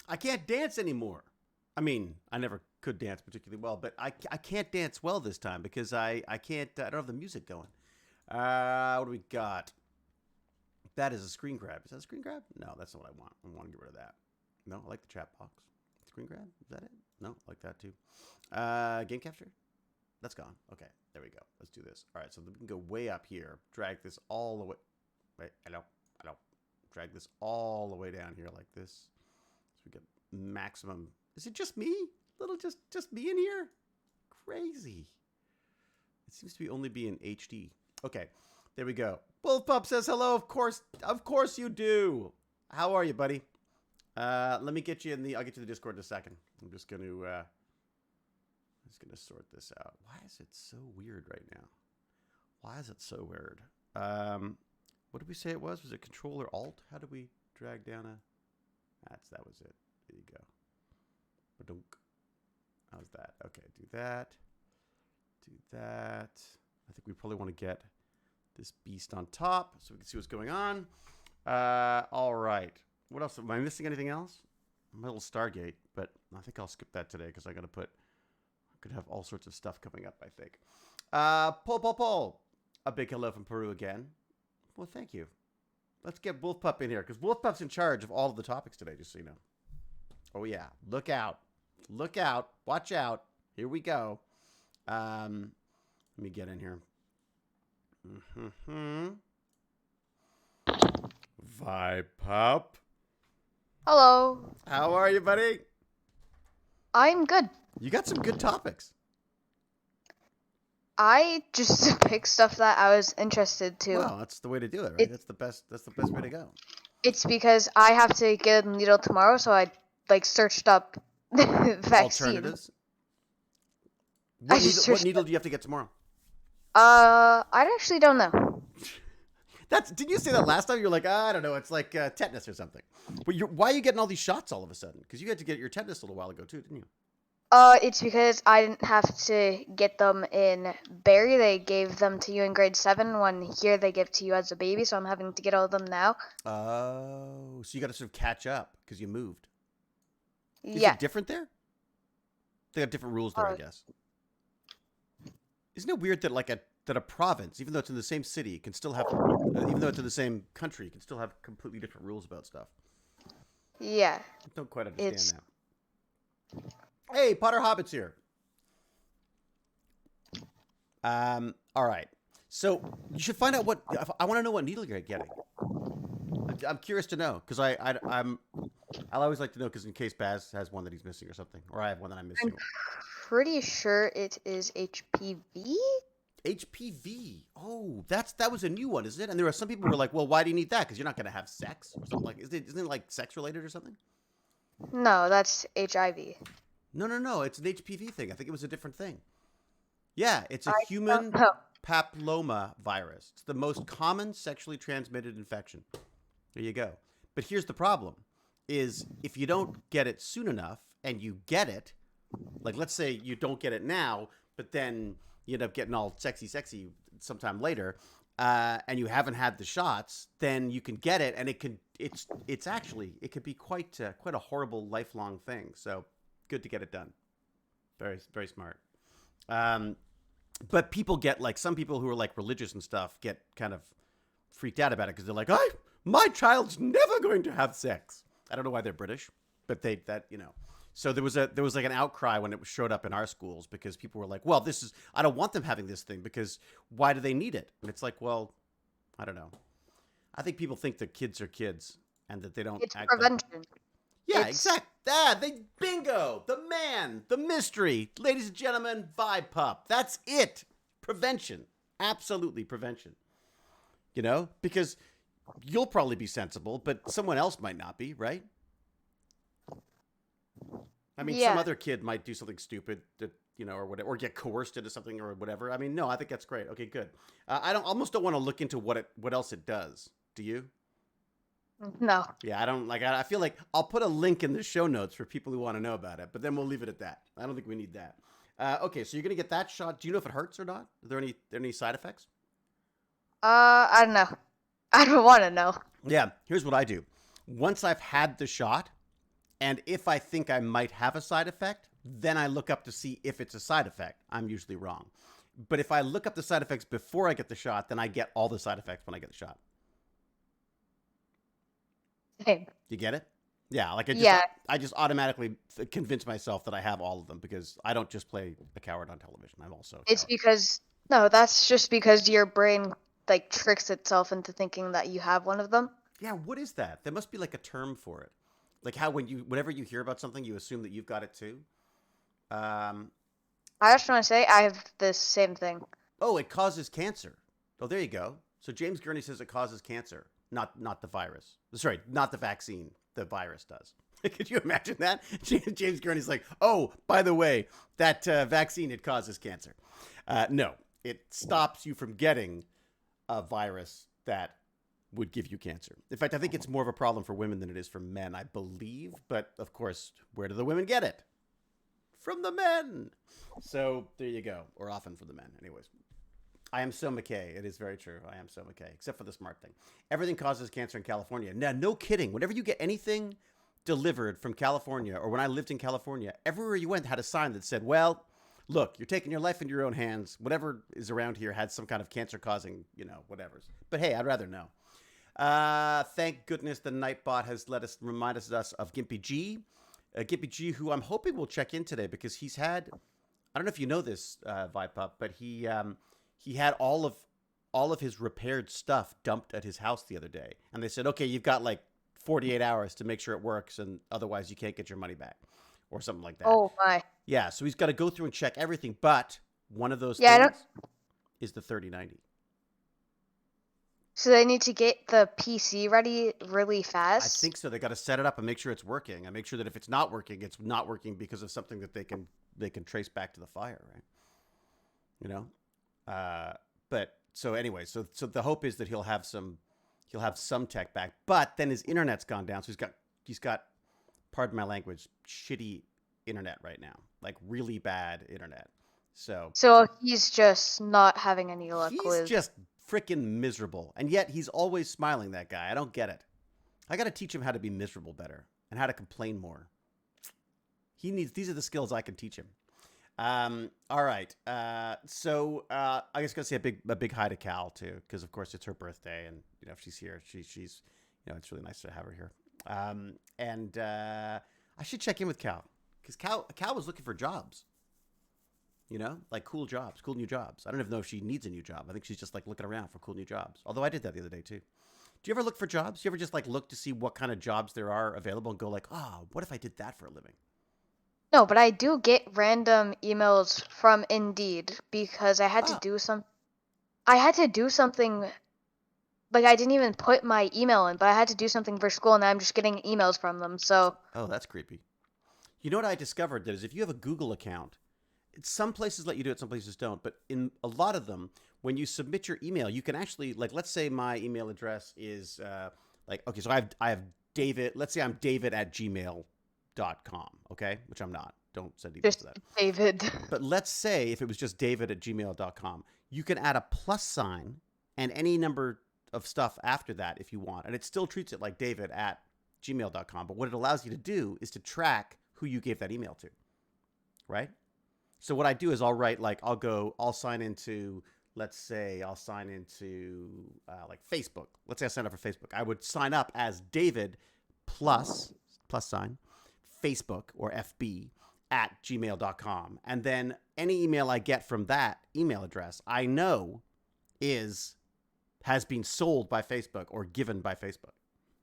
I can't dance anymore. I mean, I never could dance particularly well, but I can't dance well this time because I can't. I don't have the music going. What do we got? That is a screen grab. Is that a screen grab? No, that's not what I want. I want to get rid of that. No, I like the chat box. Screen grab? Is that it? No, I like that too. Game capture? That's gone. Okay, there we go. Let's do this. All right, so we can go way up here. Drag this all the way. Wait, hello. Drag this all the way down here like this. So we get maximum. Is it just me? Little just me in here? Crazy. It seems to be only be in HD. Okay, there we go. Wulfpup says hello. Of course you do. How are you, buddy? Let me get you in the. I'll get you the Discord in a second. I'm just gonna sort this out. Why is it so weird right now? Why is it so weird? What did we say it was? Was it Control or Alt? How did we drag down a? That was it. There you go. Ba-dunk. How's that? Okay, do that. Do that. I think we probably want to get this beast on top so we can see what's going on. All right. What else? Am I missing anything else? My little Stargate, but I think I'll skip that today because I could have all sorts of stuff coming up, I think. Paul. A big hello from Peru again. Well, thank you. Let's get Wulfpup in here because Wulfpup's in charge of all of the topics today, just so you know. Oh, yeah. Look out. Look out. Watch out. Here we go. Let me get in here. Wulfpup. Hello. How are you, buddy? I'm good. You got some good topics. I just picked stuff that I was interested to. Wow, that's the way to do it, right? That's the best way to go. It's because I have to get a needle tomorrow, so I searched up vaccine. Alternatives. What needle do you have to get tomorrow? I actually don't know. Did you say that last time? You're like, I don't know. It's like tetanus or something. But why are you getting all these shots all of a sudden? Because you had to get your tetanus a little while ago too, didn't you? It's because I didn't have to get them in Barry. They gave them to you in grade 7, when here they give to you as a baby, so I'm having to get all of them now. Oh, so you got to sort of catch up because you moved. Is Yeah. it different there? They got different rules there, I guess. Isn't it weird that that a province, even though it's in the same city, can still have, even though it's in the same country, can still have completely different rules about stuff? Yeah. I don't quite understand that. Hey, Potter Hobbit's here. All right. So you should find out I want to know what needle you're getting. I'm curious to know because I'll always like to know because in case Baz has one that he's missing or something, or I have one that I'm missing. I'm pretty sure it is HPV. HPV. Oh, that was a new one, isn't it? And there were some people who were like, "Well, why do you need that? Because you're not going to have sex or something like. Isn't it like sex related or something?" No, that's HIV. No. It's an HPV thing. I think it was a different thing. Yeah, it's a human don't know. papilloma virus. It's the most common sexually transmitted infection. There you go. But here's the problem: is if you don't get it soon enough and you get it, like let's say you don't get it now, but then you end up getting all sexy sometime later, and you haven't had the shots, then you can get it, and it could be quite a horrible lifelong thing. So good to get it done. Very, very smart. But people get some people who are like religious and stuff get kind of freaked out about it because they're like, my child's never going to have sex. I don't know why they're British, but So there was like an outcry when it showed up in our schools because people were like, well, I don't want them having this thing because why do they need it? And it's like, well, I don't know. I think people think that kids are kids and that they don't It's act prevention. Yeah, exactly. Bingo, the man, the mystery. Ladies and gentlemen, Wulfpup. That's it. Prevention. Absolutely prevention. Because you'll probably be sensible, but someone else might not be, right? I mean, some other kid might do something stupid that, or whatever, or get coerced into something or whatever. I mean, no, I think that's great. Okay, good. I almost don't want to look into what else it does. Do you? No. Yeah, I don't I feel like I'll put a link in the show notes for people who want to know about it, but then we'll leave it at that. I don't think we need that. Okay, so you're going to get that shot. Do you know if it hurts or not? Are there any side effects? I don't know. I don't want to know. Yeah, here's what I do. Once I've had the shot And if I think I might have a side effect, then I look up to see if it's a side effect. I'm usually wrong. But if I look up the side effects before I get the shot, then I get all the side effects when I get the shot. Same. You get it? Yeah, like Yeah, I just automatically convince myself that I have all of them because I don't just play a coward on television. I'm also a it's coward. because no, that's just because your brain like tricks itself into thinking that you have one of them. Yeah, what is that? There must be like a term for it. Like how whenever you hear about something, you assume that you've got it too. Um, I just want to say I have the same thing. oh, it causes cancer. Oh, there you go. So James Gurney says it causes cancer, not the virus. Sorry, not the vaccine. The virus does. Could you imagine that? James Gurney's like, oh, by the way, that vaccine, it causes cancer. No, it stops you from getting a virus that would give you cancer. In fact, I think it's more of a problem for women than it is for men, I believe. But of course, where do the women get it? From the men. So there you go. Or often from the men. Anyways. I am so McKay. It is very true. I am so McKay, except for the smart thing. Everything causes cancer in California. Now, no kidding. Whenever you get anything delivered from California, or when I lived in California, everywhere you went had a sign that said, well, look, you're taking your life into your own hands. Whatever is around here had some kind of cancer-causing, whatever. But hey, I'd rather know. Thank goodness the Nightbot has remind us of Gimpy G. Gimpy G, who I'm hoping will check in today because he's had, I don't know if you know this, Vipup, but he had all of his repaired stuff dumped at his house the other day. And they said, okay, you've got like 48 hours to make sure it works, and otherwise you can't get your money back or something like that. Oh my. Yeah, so he's got to go through and check everything. But one of those Yeah, things is the 3090. so they need to get the PC ready really fast. I think so. They got to set it up and make sure it's working, and make sure that if it's not working because of something that they can trace back to the fire, right? But so anyway, so the hope is that he'll have some tech back, but then his internet's gone down, so he's got, pardon my language, shitty internet right now, like really bad internet. So he's just not having any luck he's just freaking miserable, and yet he's always smiling. That guy, I don't get it. I got to teach him how to be miserable better and how to complain more. These are the skills I can teach him. All right. So I guess gonna say a big hi to Cal too, because of course it's her birthday, and if she's here, she's it's really nice to have her here. And I should check in with Cal because Cal was looking for jobs. Like cool jobs, cool new jobs. I don't even know if she needs a new job. I think she's just like looking around for cool new jobs. Although I did that the other day too. Do you ever look for jobs? Do you ever just like look to see what kind of jobs there are available and go like, oh, what if I did that for a living? No, but I do get random emails from Indeed because I had to do something. Like I didn't even put my email in, but I had to do something for school, and I'm just getting emails from them. So. Oh, that's creepy. You know what I discovered? That is, if you have a Google account, some places let you do it, some places don't. But in a lot of them, when you submit your email, you can actually, like, let's say my email address is okay, so I have David. Let's say I'm David@gmail.com. Okay, which I'm not. Don't send emails Just to that. David. But let's say if it was just David@gmail.com, you can add a plus sign and any number of stuff after that if you want, and it still treats it like David@gmail.com. But what it allows you to do is to track who you gave that email to, right? So what I do is I'll sign into, let's say I'll sign into like Facebook. Let's say I sign up for Facebook. I would sign up as David plus sign Facebook or FB at gmail.com. And then any email I get from that email address, I know has been sold by Facebook or given by Facebook.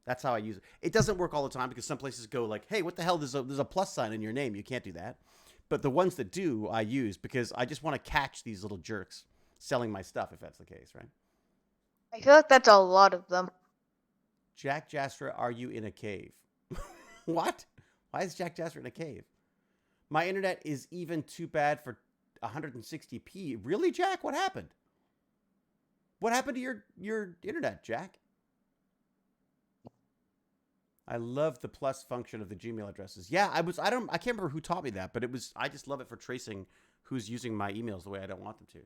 That's how I use it. It doesn't work all the time because some places go like, hey, what the hell? There's a plus sign in your name. You can't do that. But the ones that do, I use because I just want to catch these little jerks selling my stuff, if that's the case, right? I feel like that's a lot of them. Jack Jastra, are you in a cave? What? Why is Jack Jastra in a cave? My internet is even too bad for 160p. Really, Jack? What happened? What happened to your internet, Jack? I love the plus function of the Gmail addresses. Yeah, I can't remember who taught me that, but I just love it for tracing who's using my emails the way I don't want them to.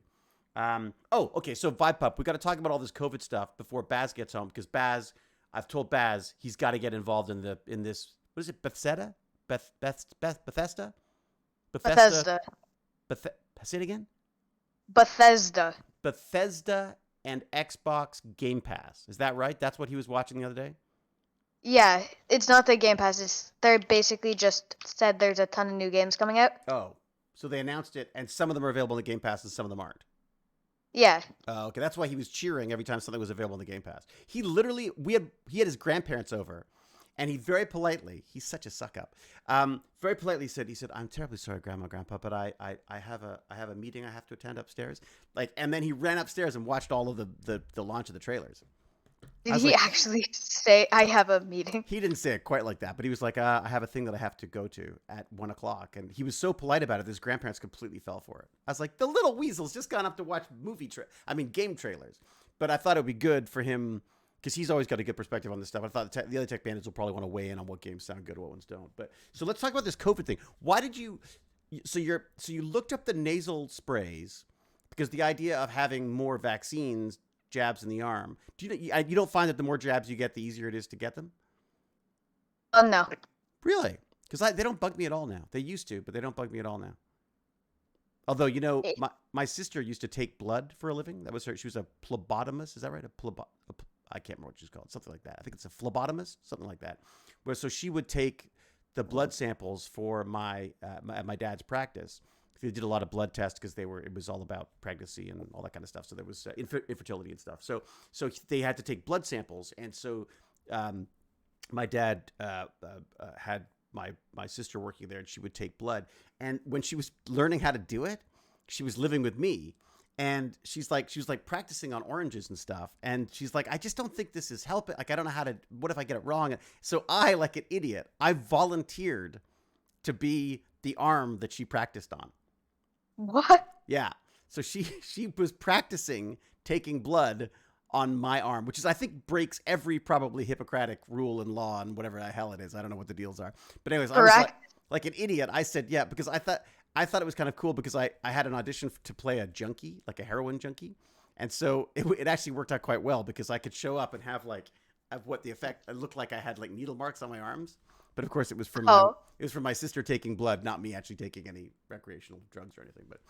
Okay, so Vipup, we got to talk about all this COVID stuff before Baz gets home, because I've told Baz he's got to get involved in this, what is it, Bethesda? Bethesda? Bethesda. Say it again? Bethesda. Bethesda and Xbox Game Pass. Is that right? That's what he was watching the other day? Yeah, it's not the Game Pass. They basically just said there's a ton of new games coming out. Oh, so they announced it, and some of them are available in the Game Pass, and some of them aren't. Yeah. Okay, that's why he was cheering every time something was available in the Game Pass. He literally, he had his grandparents over, and he very politely, he's such a suck up, very politely said, I'm terribly sorry, Grandma, Grandpa, but I have a meeting I have to attend upstairs. And then he ran upstairs and watched all of the launch of the trailers. Did he actually say, I have a meeting? He didn't say it quite like that, but he was like, I have a thing that I have to go to at 1:00. And he was so polite about it, his grandparents completely fell for it. I was like, the little weasel's just gone up to watch game trailers. But I thought it would be good for him, because he's always got a good perspective on this stuff. I thought the other tech bandits will probably want to weigh in on what games sound good and what ones don't. But so let's talk about this COVID thing. Why did you, so you looked up the nasal sprays, because the idea of having more vaccines, jabs in the arm. You don't find that the more jabs you get, the easier it is to get them? Oh, no. Really? Because they don't bug me at all now. They used to, but they don't bug me at all now. Although, my sister used to take blood for a living. That was her. She was a phlebotomist. Is that right? I can't remember what she's called. Something like that. I think it's a phlebotomist, something like that. So she would take the blood samples for my dad's practice. They did a lot of blood tests because it was all about pregnancy and all that kind of stuff. So there was infertility and stuff. So they had to take blood samples. And so my dad had my sister working there, and she would take blood. And when she was learning how to do it, she was living with me. And she was like practicing on oranges and stuff. And she's like, I just don't think this is helping. Like, I don't know how to, what if I get it wrong? So I, like an idiot, I volunteered to be the arm that she practiced on. What? Yeah. So she was practicing taking blood on my arm, which is, I think, breaks every probably Hippocratic rule and law and whatever the hell it is. I don't know what the deals are. But anyways, Correct. I was like an idiot. I said, yeah, because I thought it was kind of cool because I had an audition to play a junkie, like a heroin junkie. And so it actually worked out quite well because I could show up and have what the effect, it looked like I had like needle marks on my arms. But of course, it was from my sister taking blood, not me actually taking any recreational drugs or anything. But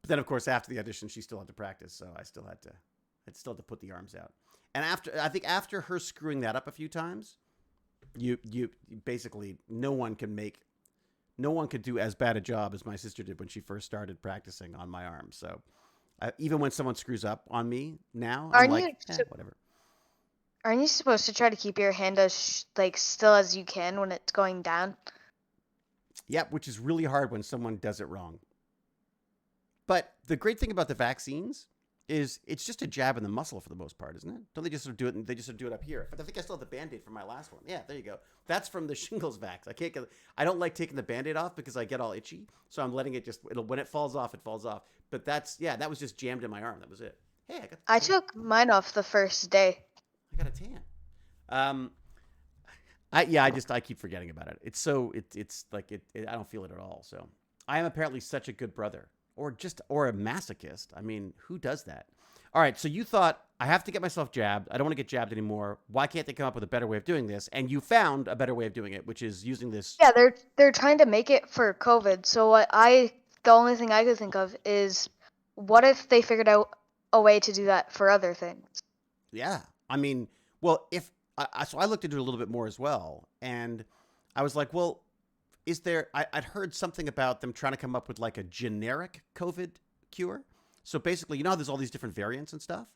then, of course, after the audition, she still had to practice, so I still had to put the arms out. And after her screwing that up a few times, you basically no one could do as bad a job as my sister did when she first started practicing on my arm. So even when someone screws up on me now, I'm like, whatever. Aren't you supposed to try to keep your hand as still as you can when it's going down? Yep, which is really hard when someone does it wrong. But the great thing about the vaccines is it's just a jab in the muscle for the most part, isn't it? Don't they just sort of do it? They just sort of do it up here. But I think I still have the Band-Aid from my last one. Yeah, there you go. That's from the shingles vax. I don't like taking the Band-Aid off because I get all itchy. So I'm letting it when it falls off, it falls off. But that was just jammed in my arm. That was it. Hey, I took mine off the first day. I got a tan. I keep forgetting about it. It's like I don't feel it at all. So I am apparently such a good brother, or a masochist. I mean, who does that? All right. So you thought, I have to get myself jabbed. I don't want to get jabbed anymore. Why can't they come up with a better way of doing this? And you found a better way of doing it, which is using this. Yeah, they're trying to make it for COVID. So the only thing I could think of is, what if they figured out a way to do that for other things? Yeah. I mean, well, so I looked into it a little bit more as well, and I was like, well, I'd heard something about them trying to come up with like a generic COVID cure. So basically, how there's all these different variants and stuff,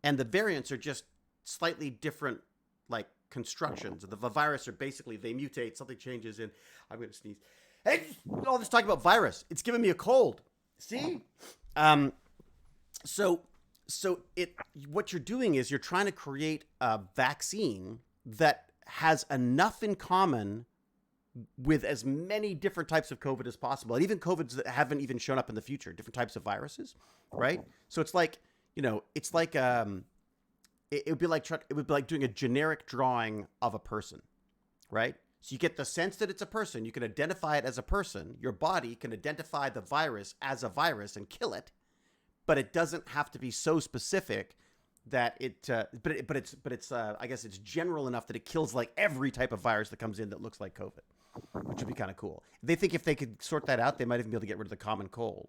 and the variants are just slightly different, like, constructions. The virus are basically, they mutate, something changes, and I'm going to sneeze. Hey, all this talk about virus, it's giving me a cold. See? So what you're doing is you're trying to create a vaccine that has enough in common with as many different types of COVID as possible, and even COVIDs that haven't even shown up in the future, different types of viruses, right? So it's like, it's like it would be like doing a generic drawing of a person, right? So you get the sense that it's a person, you can identify it as a person, your body can identify the virus as a virus and kill it. But it doesn't have to be so specific that it's I guess it's general enough that it kills like every type of virus that comes in that looks like COVID, which would be kind of cool. They think if they could sort that out, they might even be able to get rid of the common cold,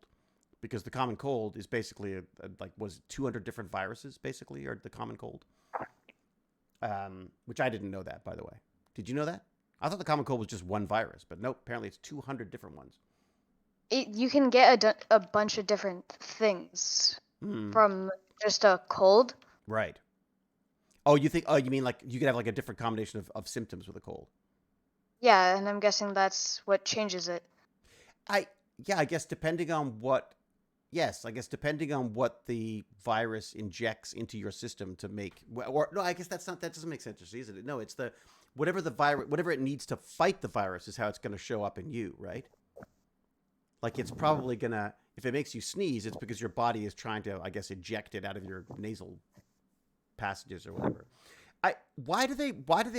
because the common cold is basically like was 200 different viruses basically, or the common cold. Which I didn't know that, by the way. Did you know that? I thought the common cold was just one virus, but nope. Apparently, it's 200 different ones. You can get a bunch of different things from just a cold. Right. Oh, you think? Oh, you mean like you could have like a different combination of symptoms with a cold? Yeah, and I'm guessing that's what changes it. I guess depending on what. Yes, I guess depending on what the virus injects into your system to make, or no, I guess that doesn't make sense, isn't it? No, it's the whatever the virus, whatever it needs to fight the virus is how it's going to show up in you, right? Like it's probably gonna, if it makes you sneeze, it's because your body is trying to, I guess, eject it out of your nasal passages or whatever. Why do they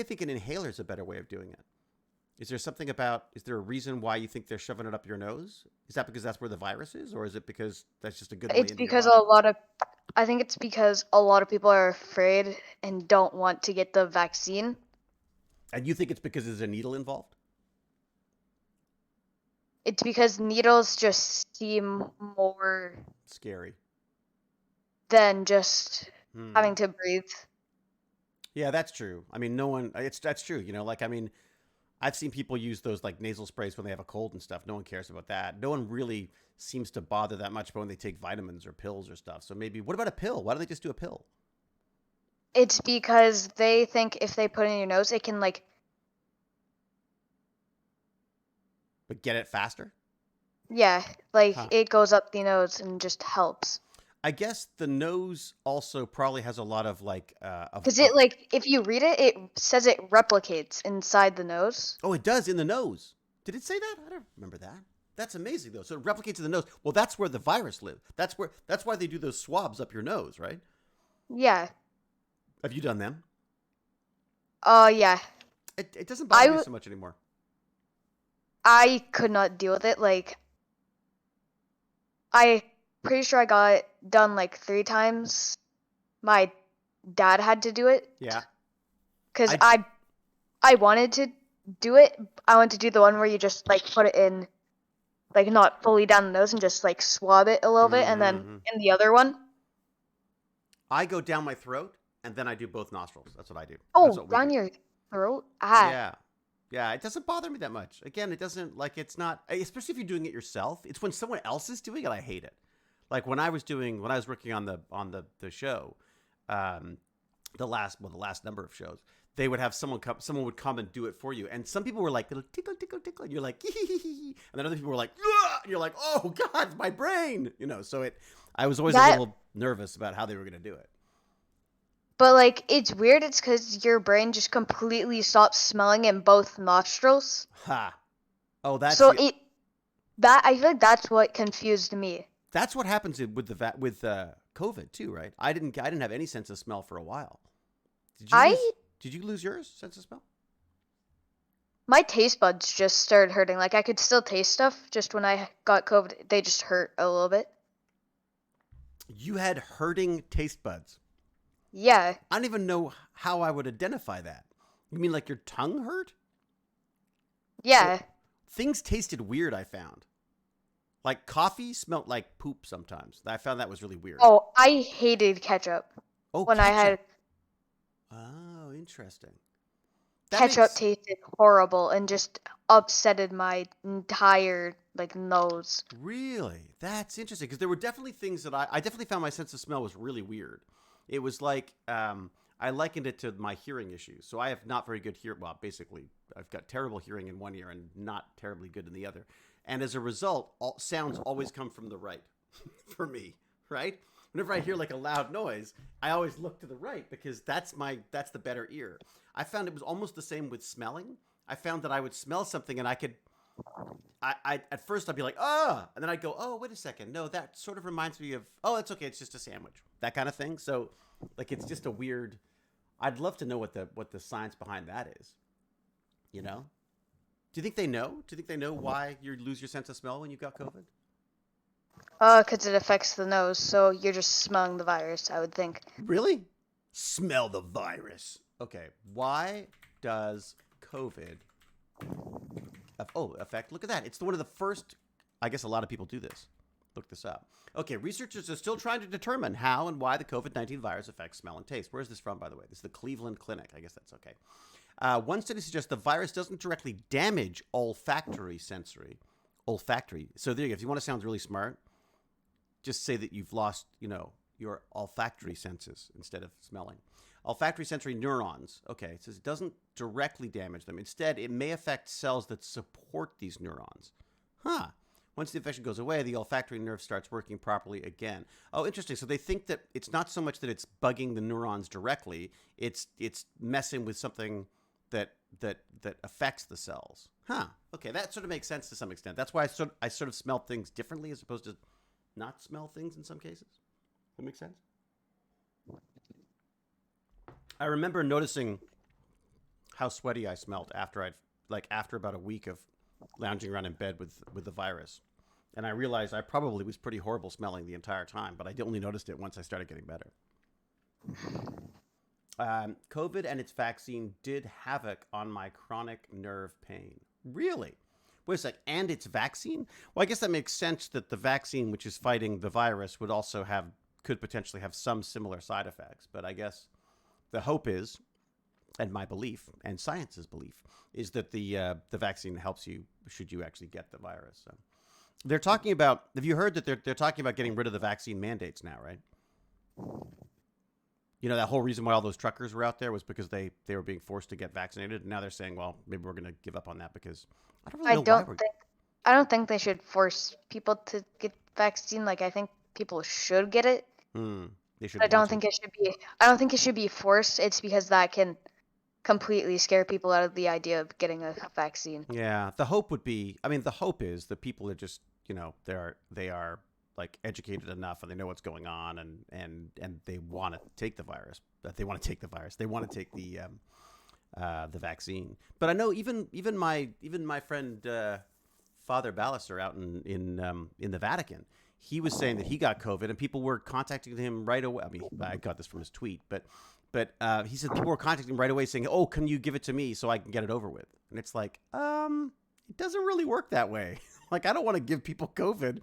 think an inhaler is a better way of doing it? Is there a reason why you think they're shoving it up your nose? Is that because that's where the virus is, or is it because that's just a good way It's into your because body? I think it's because a lot of people are afraid and don't want to get the vaccine. And you think it's because there's a needle involved? It's because needles just seem more Scary. than just having to breathe. Yeah, that's true. I mean, no one. That's true. You know, like I mean, I've seen people use those like nasal sprays when they have a cold and stuff. No one cares about that. No one really seems to bother that much when they take vitamins or pills or stuff. So maybe, what about a pill? Why don't they just do a pill? It's because they think if they put it in your nose, it can like. But get it faster? Yeah, like Huh. it goes up the nose and just helps. I guess the nose also probably has a lot of like Because it like if you read it, it says it replicates inside the nose. Oh, it does in the nose. Did it say that? I don't remember that. That's amazing though. So it replicates in the nose. Well, that's where the virus lives. That's why they do those swabs up your nose, right? Yeah. Have you done them? Yeah. It doesn't bother me so much anymore. I could not deal with it. Like, I pretty sure I got it done like 3 times. My dad had to do it. Yeah. Because I wanted to do it. I wanted to do the one where you just like put it in, like not fully down the nose and just like swab it a little bit, and then in the other one. I go down my throat and then I do both nostrils. That's what I do. Oh, down your throat? Ah. Yeah. Yeah, it doesn't bother me that much. Again, it doesn't, like, it's not, especially if you're doing it yourself. It's when someone else is doing it, I hate it. Like when I was working on the show, the last number of shows, they would have someone would come and do it for you. And some people were like, it'll tickle, tickle, tickle. And you're like, and then other people were like, ugh! And you're like, oh God, my brain, you know? So I was always a little nervous about how they were going to do it. But like it's weird. It's because your brain just completely stops smelling in both nostrils. Ha! Oh, that's so I feel like that's what confused me. That's what happens with COVID too, right? I didn't have any sense of smell for a while. Did you lose your sense of smell? My taste buds just started hurting. Like I could still taste stuff. Just when I got COVID, they just hurt a little bit. You had hurting taste buds. Yeah. I don't even know how I would identify that. You mean like your tongue hurt? Yeah. Things tasted weird, I found. Like coffee smelled like poop sometimes. I found that was really weird. Oh, I hated ketchup. Oh, when ketchup. I had. Oh, interesting. Ketchup tasted horrible and just upsetted my entire like nose. Really? That's interesting, because there were definitely things that I definitely found my sense of smell was really weird. It was like I likened it to my hearing issues. So I have not very good hearing. Well, basically, I've got terrible hearing in one ear and not terribly good in the other. And as a result, all sounds always come from the right for me, right? Whenever I hear like a loud noise, I always look to the right because that's the better ear. I found it was almost the same with smelling. I found that I would smell something and I at first I'd be like, ah, and then I'd go, oh, wait a second. No, that sort of reminds me of, oh, it's okay. It's just a sandwich, that kind of thing. So like, it's just a weird, I'd love to know what the science behind that is, you know? Do you think they know? Do you think they know why you lose your sense of smell when you've got COVID? Because it affects the nose, so you're just smelling the virus, I would think. Really? Smell the virus. Okay, why does COVID affect? Look at that. It's one of the first. I guess a lot of people do this. Look this up. Okay, researchers are still trying to determine how and why the COVID-19 virus affects smell and taste. Where's this from, by the way? This is the Cleveland Clinic. I guess that's okay. One study suggests the virus doesn't directly damage olfactory. So there you go. If you want to sound really smart, just say that you've lost, your olfactory senses instead of smelling. Olfactory sensory neurons. Okay, it says it doesn't directly damage them. Instead, it may affect cells that support these neurons. Huh. Once the infection goes away, the olfactory nerve starts working properly again. Oh, interesting. So they think that it's not so much that it's bugging the neurons directly. It's messing with something that affects the cells. Huh. Okay, that sort of makes sense to some extent. That's why I sort of smell things differently as opposed to not smell things in some cases. That makes sense? I remember noticing how sweaty I smelled after about a week of lounging around in bed with the virus. And I realized I probably was pretty horrible smelling the entire time, but I only noticed it once I started getting better. COVID and its vaccine did havoc on my chronic nerve pain. Really? Wait a sec, and its vaccine? Well, I guess that makes sense that the vaccine, which is fighting the virus, could potentially have some similar side effects. But I guess the hope is, and my belief, and science's belief, is that the vaccine helps you should you actually get the virus. So they're talking about. Have you heard that they're talking about getting rid of the vaccine mandates now? Right. That whole reason why all those truckers were out there was because they were being forced to get vaccinated, and now they're saying, well, maybe we're going to give up on that because I don't really know why. I don't think they should force people to get vaccine. Like I think people should get it. They should. I don't think it should be. I don't think it should be forced. It's because that can completely scare people out of the idea of getting a vaccine. Yeah, the hope would be. I mean, the hope is that people are just, they are like educated enough and they know what's going on and they want to take the virus. That they want to take the virus. They want to take the vaccine. But I know even my friend Father Ballister out in the Vatican, he was saying that he got COVID and people were contacting him right away. I mean, I got this from his tweet, but he said people were contacting him right away saying, "Oh, can you give it to me so I can get it over with?" And it's like, it doesn't really work that way. Like, I don't want to give people COVID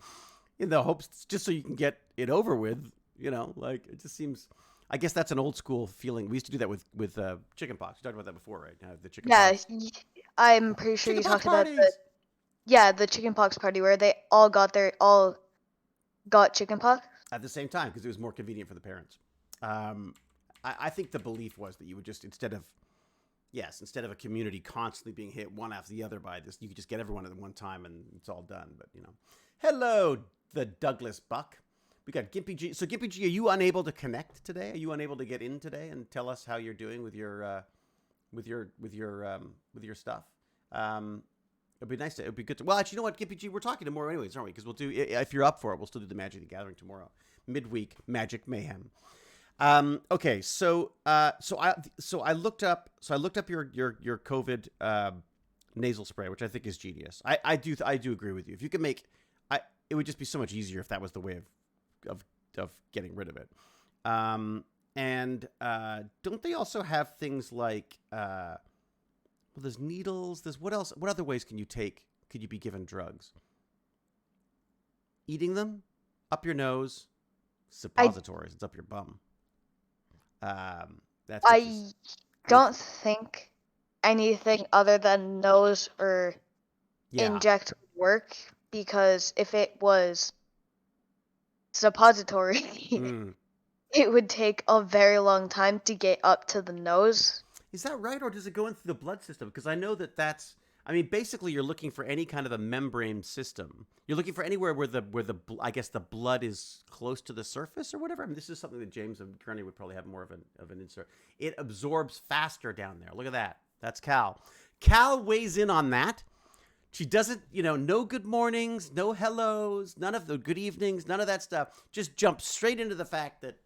in the hopes just so you can get it over with. Like it just seems. I guess that's an old school feeling. We used to do that with chickenpox. You talked about that before, right? The chickenpox. Yeah, I'm pretty sure you talked about the chickenpox party where they all got chickenpox at the same time because it was more convenient for the parents. I think the belief was that you would just instead of a community constantly being hit one after the other by this, you could just get everyone at one time and it's all done. But hello, the Douglas Buck. We got Gimpy G. So Gimpy G, are you unable to connect today? Are you unable to get in today and tell us how you're doing with your stuff? It'd be nice. It'd be good to. Well, actually, you know what, Gimpy G, we're talking tomorrow anyways, aren't we? Because we'll do. If you're up for it, we'll still do the Magic the Gathering tomorrow, midweek Magic Mayhem. Okay, so I looked up your COVID nasal spray, which I think is genius. I do agree with you. If you could it would just be so much easier if that was the way of getting rid of it. And don't they also have things like there's needles, there's what else? What other ways could you be given drugs? Eating them up your nose, suppositories, it's up your bum. I don't think anything other than nose or inject would work, because if it was suppository, it would take a very long time to get up to the nose. Is that right, or does it go in through the blood system? Because I know basically you're looking for any kind of a membrane system. You're looking for anywhere where the blood is close to the surface or whatever. I mean, this is something that James and Kearney would probably have more of an insert. It absorbs faster down there. Look at that. That's Cal. Cal weighs in on that. She doesn't, no good mornings, no hellos, none of the good evenings, none of that stuff. Just jump straight into the fact that,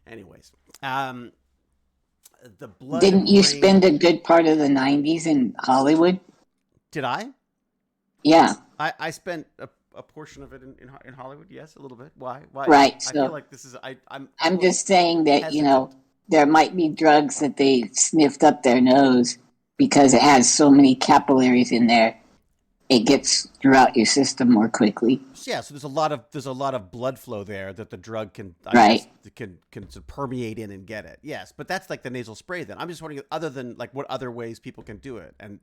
anyways. The blood. Didn't you spend a good part of the 90s in Hollywood? Did I? Yeah. I spent a portion of it in Hollywood. Yes, a little bit. Why? Why? Right. I So feel like this is. I'm just saying that, hesitant. there might be drugs that they sniffed up their nose because it has so many capillaries in there. It gets throughout your system more quickly. Yeah, so there's a lot of blood flow there that the drug can Right. can sort of permeate in and get it. Yes, but that's like the nasal spray. Then I'm just wondering, other than like what other ways people can do it, and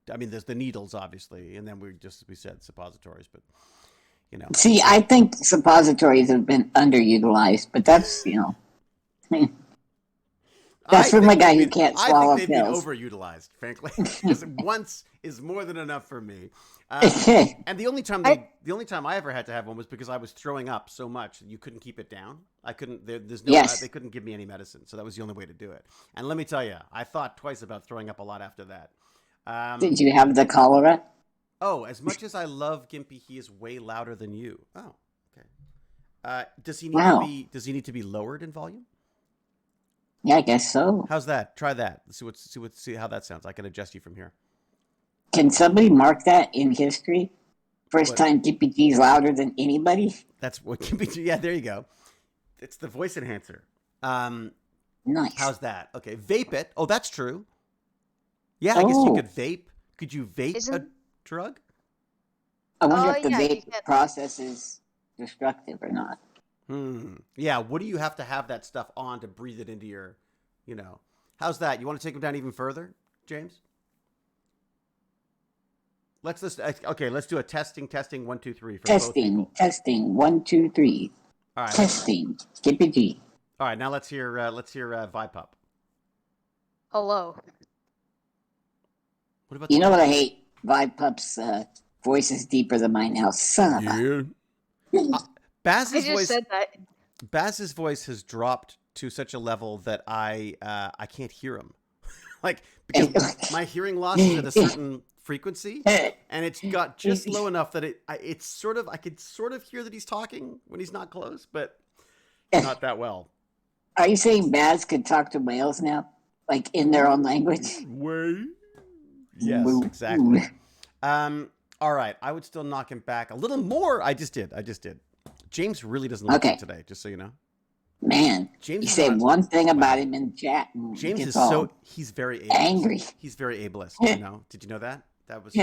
there's the needles obviously, and then we said suppositories, but See, I think suppositories have been underutilized, but that's, that's from a guy who can't swallow I think they've pills. been overutilized, frankly, because once is more than enough for me. And the only time I ever had to have one was because I was throwing up so much that you couldn't keep it down. I couldn't. There's no. Yes. They couldn't give me any medicine, so that was the only way to do it. And let me tell you, I thought twice about throwing up a lot after that. Did you have the cholera? Oh, as much as I love Gimpy, he is way louder than you. Oh, okay. Does he need to be lowered in volume? Yeah, I guess so. How's that? Try that. See how that sounds. I can adjust you from here. Can somebody mark that in history? First time GPG's louder than anybody? That's what Gimpy. Yeah, there you go. It's the voice enhancer. Nice. How's that? Okay, vape it. Oh, that's true. Yeah, I guess you could vape. Could you vape a drug? I wonder if the vape process is destructive or not. Yeah, what do you have to have that stuff on to breathe it into your, How's that? You want to take them down even further, James? Let's do a testing 1 2 3 for both people. Testing 1 2 3. All right. Testing. Skippy. All right, now let's hear Wulfpup. Hello. What about what I hate? Wulfpup's voice is deeper than mine now. Son of a... Baz's voice has dropped to such a level that I can't hear him. Because my hearing loss is at a certain frequency, and it's got just low enough that I could sort of hear that he's talking when he's not close, but not that well. Are you saying Baz could talk to whales now, like in their own language? Yes, exactly. All right, I would still knock him back a little more. I just did. James really doesn't like it today, just so you know. Man, James, you say one thing about him in chat. And James is he's very ableist. Angry. He's very ableist, Did you know that? That was,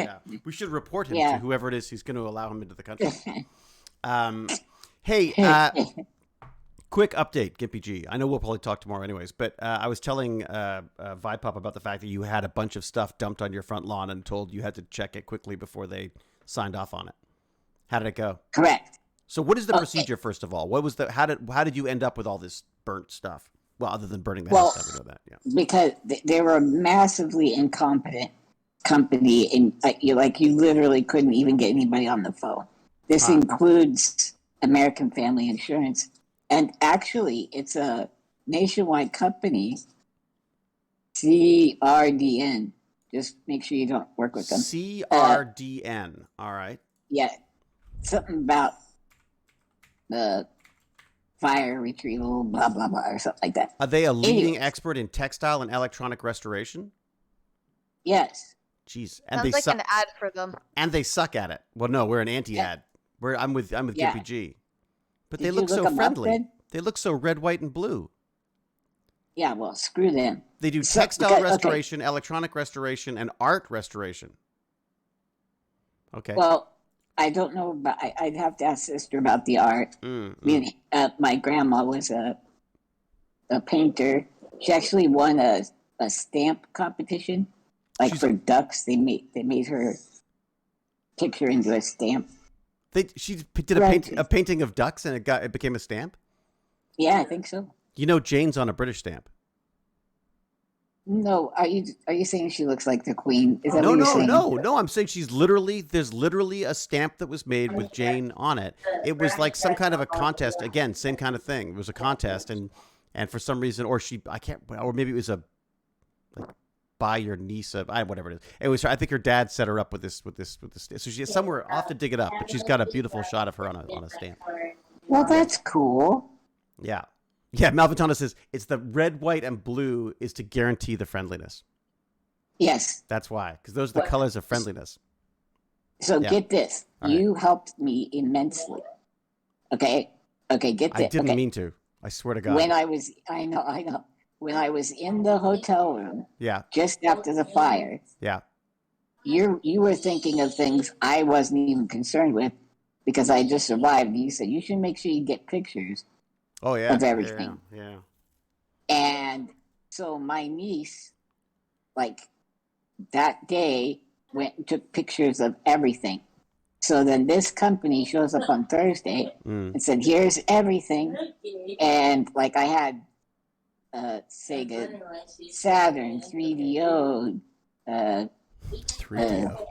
we should report him to whoever it is who's going to allow him into the country. Quick update, Gimpy G. I know we'll probably talk tomorrow anyways, but I was telling Wulfpup about the fact that you had a bunch of stuff dumped on your front lawn and told you had to check it quickly before they signed off on it. How did it go? Correct. So what is the procedure, first of all? What was how did you end up with all this burnt stuff? Well, other than burning the house down, we know that. Yeah. Because they were a massively incompetent company, and you literally couldn't even get anybody on the phone. This includes American Family Insurance, and actually, it's a nationwide company. CRDN. Just make sure you don't work with them. CRDN. All right. Yeah, something about the fire retrieval, blah, blah, blah, or something like that. Are they a leading expert in textile and electronic restoration? Yes. Jeez. And sounds like an ad for them. And they suck at it. Well, no, we're an anti-ad. I'm with Gimpy G. But they look so friendly. They look so red, white, and blue. Yeah, well, screw them. They do textile restoration, electronic restoration, and art restoration. Okay. Well, I don't know about. I'd have to ask Sister about the art. My grandma was a painter. She actually won a stamp competition, for ducks. They made her picture into a stamp. She did a painting of ducks, and it became a stamp. Yeah, I think so. Jane's on a British stamp. No, are you saying she looks like the Queen? Is that No. I'm saying there's literally a stamp that was made with Jane on it. It was like some kind of a contest. Again, same kind of thing. It was a contest, and for some reason, or maybe it was buy your niece whatever it is. It was. I think her dad set her up with this. So she's somewhere. I'll have to dig it up, but she's got a beautiful shot of her on a stamp. Well, that's cool. Yeah. Yeah, Malventana says it's the red, white, and blue is to guarantee the friendliness. Yes. That's why, because those are the colors of friendliness. So Yeah. get this. All You helped me immensely. Okay? Okay, get this. I didn't okay. mean to. I swear to God. When I know. When I was in the hotel room, Yeah. just after the fire, Yeah. you were thinking of things I wasn't even concerned with because I just survived. You said you should make sure you get pictures Oh yeah. of everything. Yeah. And so my niece, like that day, went and took pictures of everything. So then this company shows up on Thursday and said, "Here's everything." And like I had Sega Saturn, 3DO. 3DO.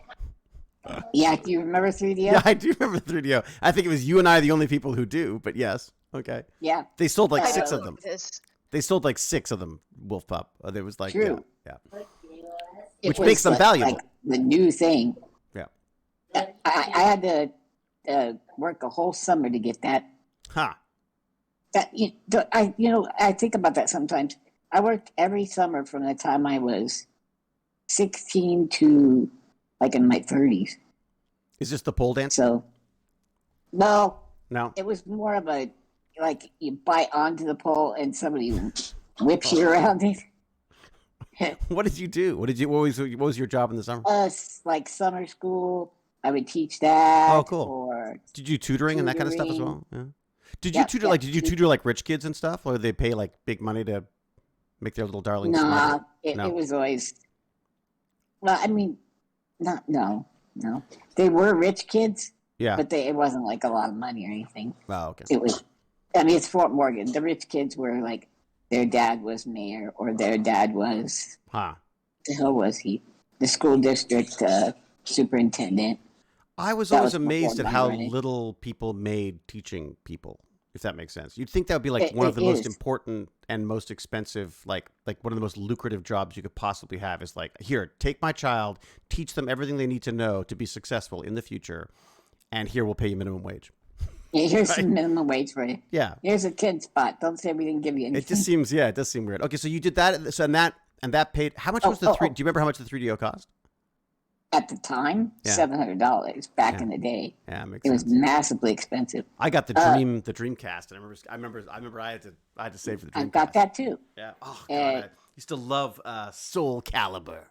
Yeah, do you remember 3DO? Yeah, I do remember 3DO. I think it was you and I the only people who do, but yes. Okay. Yeah. They sold like I 6 don't of know them. what it is. They sold like 6 of them, Wulfpup. There was like, True. yeah. It Which was makes them valuable. Like the new thing. Yeah. I had to work a whole summer to get that. Huh. I think about that sometimes. I worked every summer from the time I was 16 to like in my 30s. Is this the pole dance? So, no, No. it was more of a like you bite onto the pole and somebody whips you around it. What did you do? What was your job in the summer? Like summer school, I would teach that. Oh, cool. Or Did you do tutoring and that kind of stuff as well? Yeah. Did you Yep, tutor yep. did you tutor like rich kids and stuff, or did they pay like big money to make their little darlings no, smarter? it No. was always. Well, I mean, no. They were rich kids, Yeah. but it wasn't like a lot of money or anything. Oh, okay. It was. I mean, it's Fort Morgan. The rich kids were like their dad was mayor or their dad was. Huh. The hell was he? The school district superintendent. I was That always was amazed before at how mine, right? little people made teaching people, if that makes sense. You'd think that would be like It- one of it the most is. important and most expensive, like one of the most lucrative jobs you could possibly have is like, here, take my child, teach them everything they need to know to be successful in the future, and here we'll pay you minimum wage. Yeah, here's Right. some minimum wage for you. Yeah. Here's a kid spot. Don't say we didn't give you anything. It just seems, it does seem weird. Okay, so you did that, so and that paid, how much was the do you remember how much the 3DO cost? At the time, Yeah. $700 back Yeah. in the day. Yeah, makes It was sense. massively expensive. I got the Dreamcast, and I remember I had to save for the Dreamcast. I got that too. Yeah. Oh god, I used to love Soul Calibur.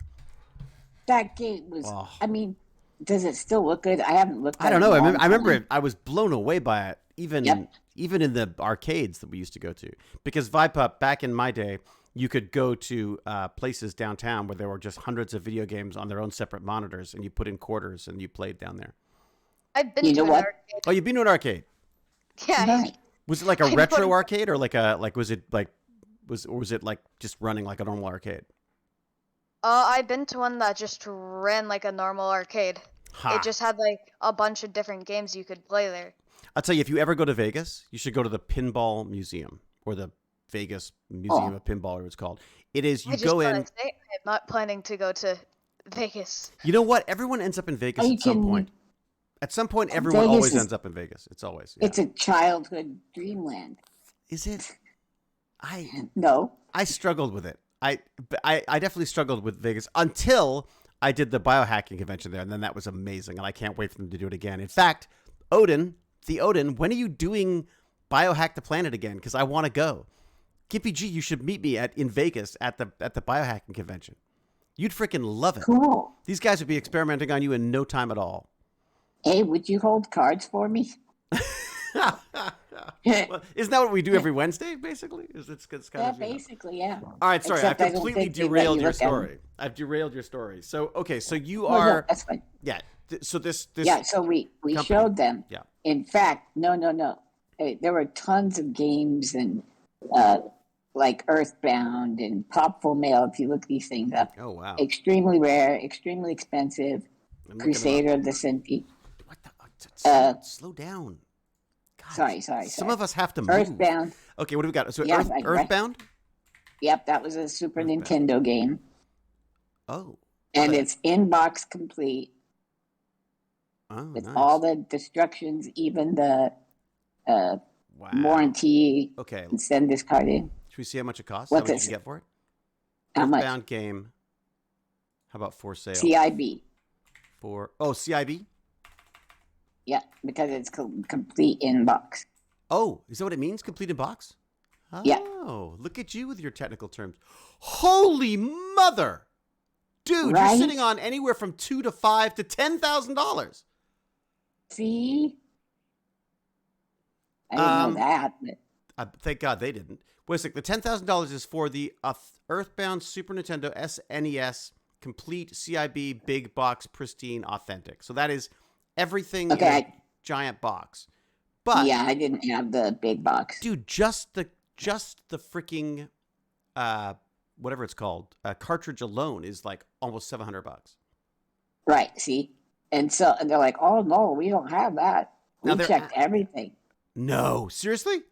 That game was. Oh. I mean, does it still look good? I haven't looked. I At don't it know. in a long I remember time. it. I was blown away by it, even Yep. even in the arcades that we used to go to. Because Vipup, back in my day, you could go to places downtown where there were just hundreds of video games on their own separate monitors, and you put in quarters and you played down there. I've been You to know an what? arcade. Oh, you've been to an arcade? Yeah. Right. Was it like a I know retro what- arcade, or was it like just running like a normal arcade? I've been to one that just ran like a normal arcade. Ha. It just had like a bunch of different games you could play there. I'll tell you, if you ever go to Vegas, you should go to the Pinball Museum, or the Vegas Museum of Pinball, or it's called. It is, you I just go wanna in. say, I'm not planning to go to Vegas. You know what? Everyone ends up in Vegas Are you at some kidding me? point. At some point, everyone Vegas always is- ends up in Vegas. It's always. Yeah. It's a childhood dreamland. Is it? No. I struggled with it. I definitely struggled with Vegas until I did the biohacking convention there, and then that was amazing, and I can't wait for them to do it again. In fact, Odin, when are you doing Biohack the Planet again? Because I want to go. Gimpy G, you should meet me in Vegas at the biohacking convention. You'd freaking love it. Cool. These guys would be experimenting on you in no time at all. Hey, would you hold cards for me? Well, isn't that what we do every Wednesday, basically? It's kind Yeah, of, basically, yeah. All right, sorry, Except I've I don't completely think they let derailed you your look at 'em. story. I've derailed your story. So, okay, so you No, are, that's fine. yeah. So this, Yeah, so we company. showed them. Yeah. In fact, no. There were tons of games and like Earthbound and Popful Mail. If you look these things up, Oh wow. extremely rare, extremely expensive. I'm looking Crusader them of the Century. up. What the? Slow down. God, Sorry. Some of us have to move. Earthbound. Okay, what do we got? So Yeah, right. Earthbound. Yep, that was a Super Earthbound. Nintendo game, Oh. and Okay. it's inbox complete Oh, with nice. all the destructions, even the Wow. warranty Okay. and send this card in. Should we see how much it costs? What's how much it? you can get for it? How much? Earthbound game. How about for sale? CIB. CIB. Yeah, because it's complete in box. Oh, is that what it means? Complete in box? Oh, Yeah. Look at you with your technical terms. Holy mother! Dude, Right? you're sitting on anywhere from $2,000 to $5,000 to $10,000. See? I didn't know that. But... Thank God they didn't. Wait a sec. The $10,000 is for the Earthbound Super Nintendo SNES complete CIB big box pristine authentic. So that is everything in a giant box. But yeah, I didn't have the big box. Dude, just the freaking whatever it's called, cartridge alone is like almost $700. Right, see? And so they're like, "Oh no, we don't have that. We checked everything." No, seriously?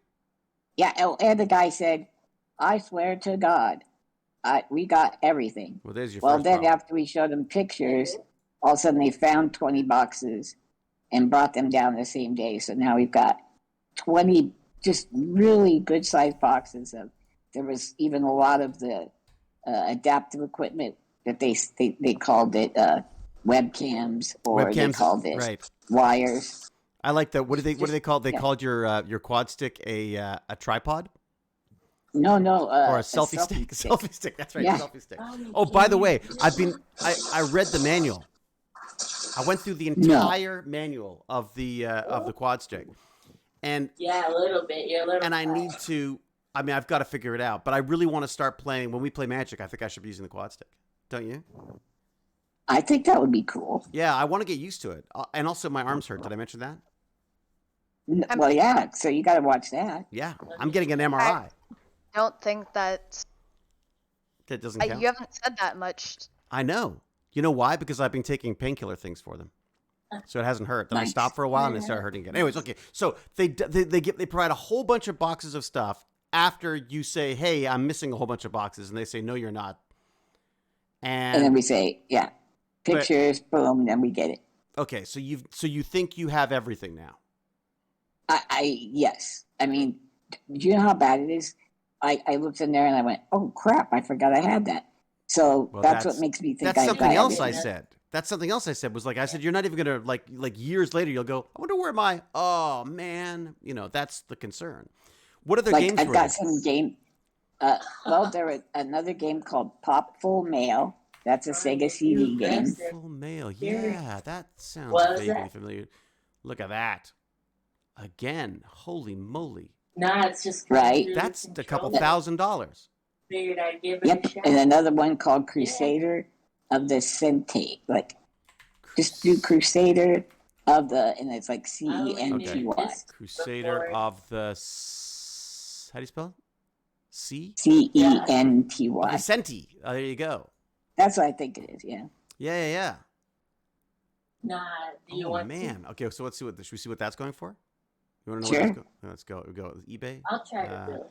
Yeah, and the guy said, "I swear to God, we got everything." Well, there's your Well, first then problem. after we showed them pictures, all of a sudden they found 20 boxes and brought them down the same day. So now we've got 20 just really good sized boxes. There was even a lot of the adaptive equipment that they called it webcams, or they called it wires. I like that. What do they call? They called your quad stick a tripod. No, or a selfie stick. Selfie stick. That's right, selfie stick. Oh, by the way, I read the manual. I went through the entire manual of the quad stick, and yeah, a little bit. You're a little. And I need to. I mean, I've got to figure it out. But I really want to start playing. When we play Magic, I think I should be using the quad stick. Don't you? I think that would be cool. Yeah, I want to get used to it. And also, my arms hurt. Did I mention that? Well, yeah. So you got to watch that. Yeah, I'm getting an MRI. I don't think that doesn't count. You haven't said that much. I know. You know why? Because I've been taking painkiller things for them, so it hasn't hurt. Then I stopped for a while and it started hurting again. Anyways, okay. So they provide a whole bunch of boxes of stuff after you say, "Hey, I'm missing a whole bunch of boxes," and they say, "No, you're not." And then we say, "Yeah, pictures, boom," and then we get it. Okay, so you think you have everything now? Yes. I mean, do you know how bad it is? I looked in there and I went, "Oh crap! I forgot I had that." So that's what makes me think. That's something else I said. That's something else I said. Was like I said, you're not even gonna like years later you'll go, "I wonder where my oh man," that's the concern. What other games? I've got some game. Well, there was another game called Popful Mail. That's a Sega CD game. Popful Mail, yeah, that sounds vaguely familiar. Look at that. Again, holy moly. Nah, it's just right. That's a couple $1,000. Figured I'd give it a shot. And another one called Crusader of the Centate. Just do Crusader of the, and it's like CENTY. Crusader of the, how do you spell it? CENTY. The Centi. Oh, there you go. That's what I think it is. Yeah. Yeah. Nah, do you want man. to? Okay, so let's see should we see what that's going for? You want to know sure. what that's going? Let's go. We go with eBay. I'll try to do it.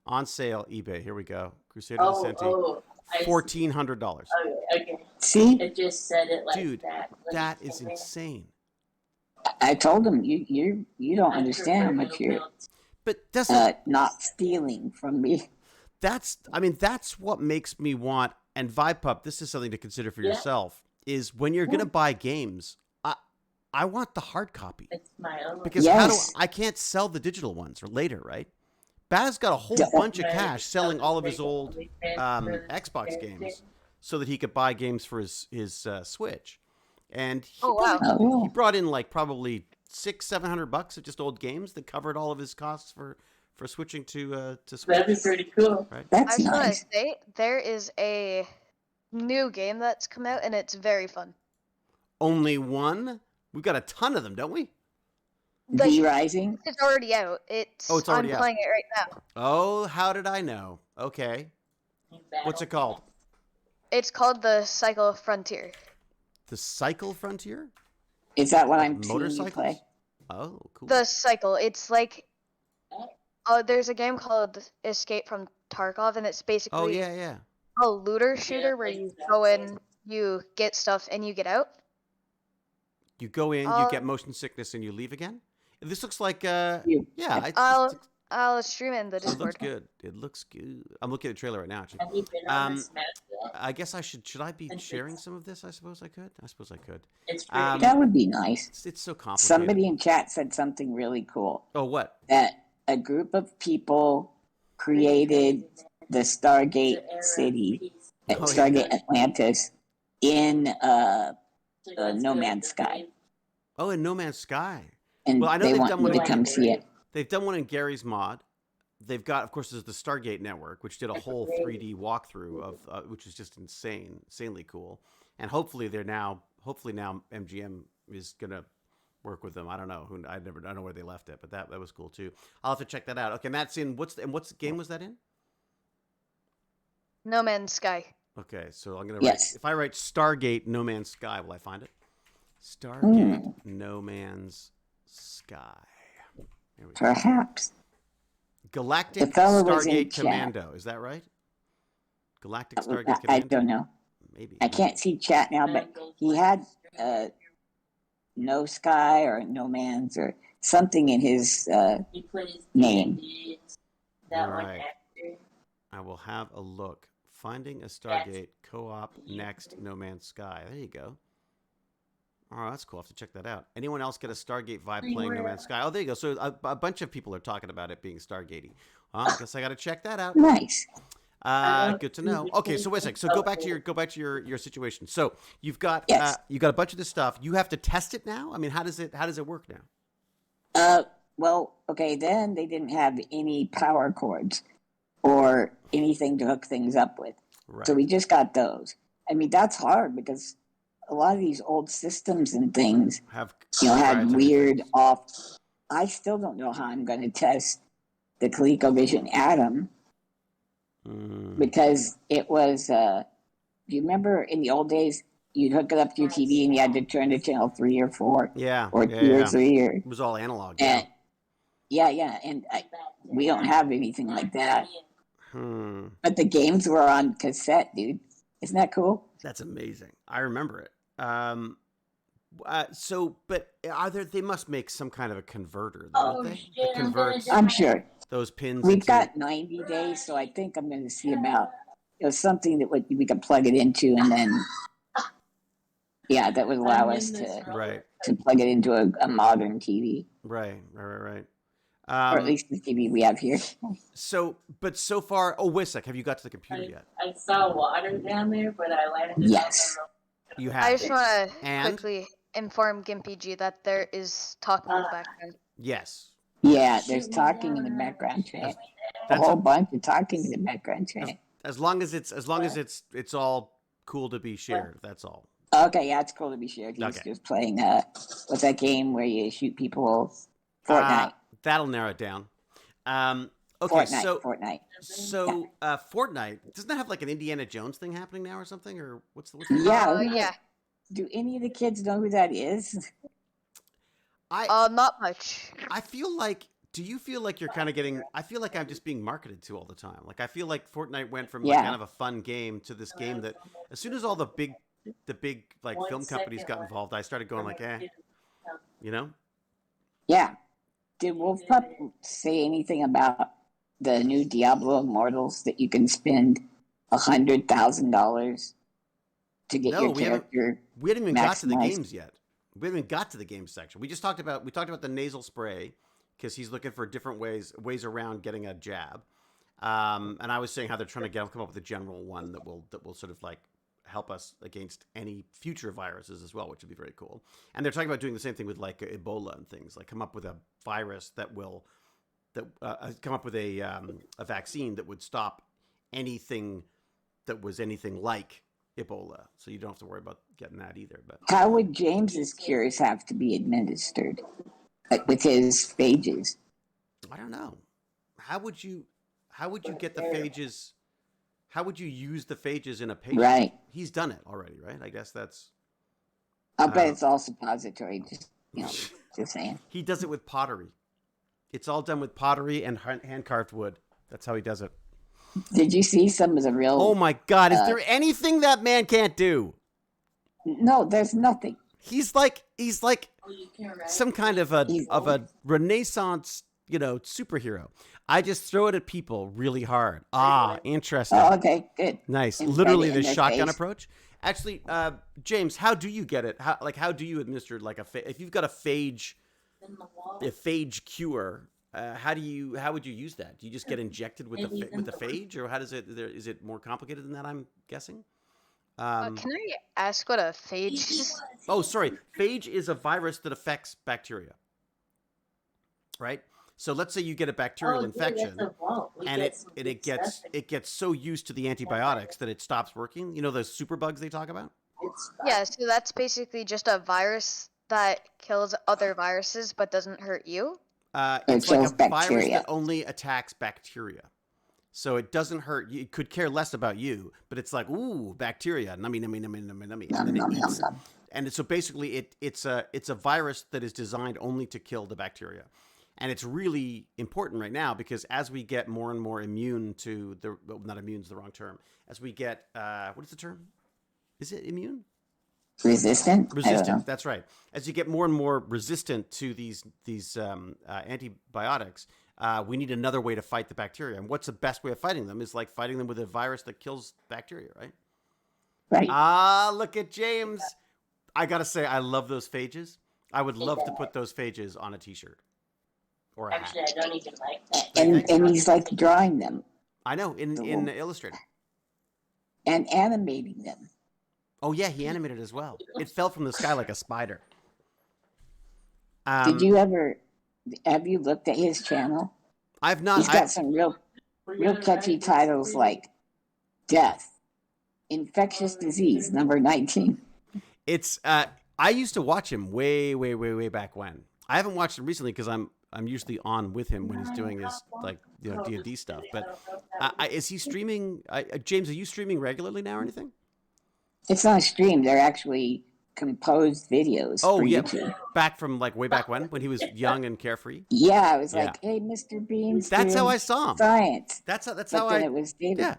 On sale, eBay. Here we go. Crusader of the Centi. $1,400. Okay. See? It just said it like Dude, that. that is insane. I told him you don't understand how much you're but that's not stealing from me. That's what makes me want, and Vipup, this is something to consider for yourself, is when you're gonna buy games, I want the hard copy. It's my own. Because I can't sell the digital ones or later, right? Baz got a whole bunch of cash selling all of his old Xbox games so that he could buy games for his Switch. And he brought in like probably $600-$700 of just old games that covered all of his costs for switching to Switch. That'd be pretty cool. Right? That's I just want to nice. say there is a new game that's come out and it's very fun. Only one? We've got a ton of them, don't we? V-Rising? It's already out. It's already out. I'm playing it right now. Oh, how did I know? Okay. What's it called? It's called the Cycle Frontier. The Cycle Frontier? Is that what I'm seeing you Motorcycles? play? Oh, cool. The Cycle. It's like there's a game called Escape from Tarkov, and it's basically a looter shooter where you go in, you get stuff, and you get out. You go in, you get motion sickness, and you leave again? This looks like, I'll I'll stream it in the It looks Discord. good. It looks good. I'm looking at the trailer right now, actually. Have you been on this map yet? I guess I should I be Since sharing it's- some of this? I suppose I could. I suppose I could. It's free. That would be nice. It's so complicated. Somebody in chat said something really cool. Oh, what? That a group of people created the Stargate City, Stargate Atlantis, in No Man's Sky. Oh, in No Man's Sky. And Well, I know they they've want done you one to in- come see it. They've done one in Gary's mod. They've got, of course, there's the Stargate Network, which did a whole 3D walkthrough of, which is just insanely cool. And hopefully now MGM is gonna work with them. I don't know I don't know where they left it, but that was cool too. I'll have to check that out. Okay, and that's in what's game was that in? No Man's Sky. Okay, so I'm gonna Yes. if I write Stargate No Man's Sky, will I find it? Stargate No Man's Sky. Here we go. Perhaps. Galactic The fellow was in Stargate chat. Commando. Is that right? Galactic Stargate Commando. I don't know. Maybe. I can't see chat now, but he had No Sky or No Man's or something in his He plays name. D&D. That one Right. actor. I will have a look. Finding a Stargate co-op next No Man's Sky. There you go. Oh, that's cool. I have to check that out. Anyone else get a Stargate vibe playing No Man's Sky? Oh, there you go. So a bunch of people are talking about it being Stargatey. Well, I guess I got to check that out. Nice. Good to know. Okay, so wait a sec. So go back to your situation. So you've got Yes. you got a bunch of this stuff. You have to test it now. I mean, how does it work now? Well, okay, then they didn't have any power cords or anything to hook things up with. Right. So we just got those. I mean, that's hard because a lot of these old systems and things, Have had proprietary weird things. off. I still don't know how I'm going to test the ColecoVision Atom because it was, do you remember in the old days, you'd hook it up to your TV and you had to turn to channel 3 or 4 Yeah. or yeah, 2 or yeah. 3 or, It was all analog. and and we don't have anything like that. Hmm. But the games were on cassette, dude. Isn't that cool? That's amazing. I remember it. But they must make some kind of a converter, though, don't they? shit, That converts I'm sure. those pins. We've into- got 90 days, so I think I'm going to see about something that we could plug it into, and then that would allow us to right, plug it into a modern TV, right. or at least the TV we have here. So far, wait a sec. Have you got to the computer yet? I saw water down there, but I landed Yes. on You have. I just want to And? quickly inform Gimpy that there is talk in the background. Yes. Yeah, there's talking in the background chat. A That's whole bunch of talking in the background chat. as long as it's all cool to be shared. That's all. Okay, yeah, it's cool to be shared. He's Okay. just playing what's that game where you shoot people? Fortnite. That'll narrow it down. Okay, Fortnite. so Fortnite doesn't that have like an Indiana Jones thing happening now or something, or what's the Yeah. Yeah. Do any of the kids know who that is? Not much. I feel like. Do you feel like you're kind of getting? I feel like I'm just being marketed to all the time. Like I feel like Fortnite went from like Yeah. kind of a fun game to this game that, as soon as all the big like film companies got involved, I started going like, you know. Yeah. Did Wulfpup say anything about the new Diablo Immortals that you can spend $100,000 to get your character? We hadn't even got to the maximized? games yet. We haven't even got to the games section. We talked about the nasal spray because he's looking for different ways around getting a jab. And I was saying how they're trying to come up with a general one that will sort of like help us against any future viruses as well, which would be very cool. And they're talking about doing the same thing with like Ebola and things, like come up with a virus that will come up with a vaccine that would stop anything that was anything like Ebola. So you don't have to worry about getting that either. But How would James's cures have to be administered? Like with his phages? I don't know. How would you get the phages? How would you use the phages in a patient? Right. He's done it already, right? I guess that's. I'll bet it's all suppository. Just saying. He does it with pottery. It's all done with pottery and hand carved wood. That's how he does it. Did you see some of the real? Oh my God! Is there anything that man can't do? No, there's nothing. He's like you can, right? some kind of a Renaissance, superhero. I just throw it at people really hard. Ah, interesting. Oh, okay, good. Nice. And Literally right in the their shotgun face. approach. Actually, James, how do you get it? How do you administer like if you've got a phage cure? How would you use that? Do you just get injected with the phage, or how does it? Is it more complicated than that? I'm guessing. Can I ask what a phage is? Oh, sorry. Phage is a virus that affects bacteria. Right. So let's say you get a bacterial infection, and it gets so used to the antibiotics that it stops working. You know those super bugs they talk about? Yeah, so that's basically just a virus that kills other viruses but doesn't hurt you. It's like kills a virus bacteria. that only attacks bacteria. So it doesn't hurt you. It could care less about you, but it's like, ooh, bacteria, nummy, nummy, nummy, nummy, nummy, and then it eats. And so basically, it's a virus that is designed only to kill the bacteria, and it's really important right now because as we get more and more immune to not immune is the wrong term. As we get what is the term? Is it immune? Resistant. That's right. As you get more and more resistant to these antibiotics, we need another way to fight the bacteria. And what's the best way of fighting them is like fighting them with a virus that kills bacteria, right? Right. Ah, look at James. I got to say, I love those phages. I would love to put those phages on a T-shirt or a Actually, hat. I don't even like that. And he's like drawing them I know, in Illustrator. and animating them. Oh, yeah, he animated as well. It fell from the sky like a spider. Have you looked at his channel? I've not. He's got some real catchy titles like Death, Infectious Disease, number 19. It's I used to watch him way back when. I haven't watched him recently because I'm usually on with him when he's doing his D&D stuff. But is he streaming? James, are you streaming regularly now or anything? It's not a stream. They're actually composed videos for YouTube. Back from like way back when he was young and carefree. Yeah, I was like, hey, Mr. Bean's That's doing how I saw him. Science. That's But how then it was David. Yeah.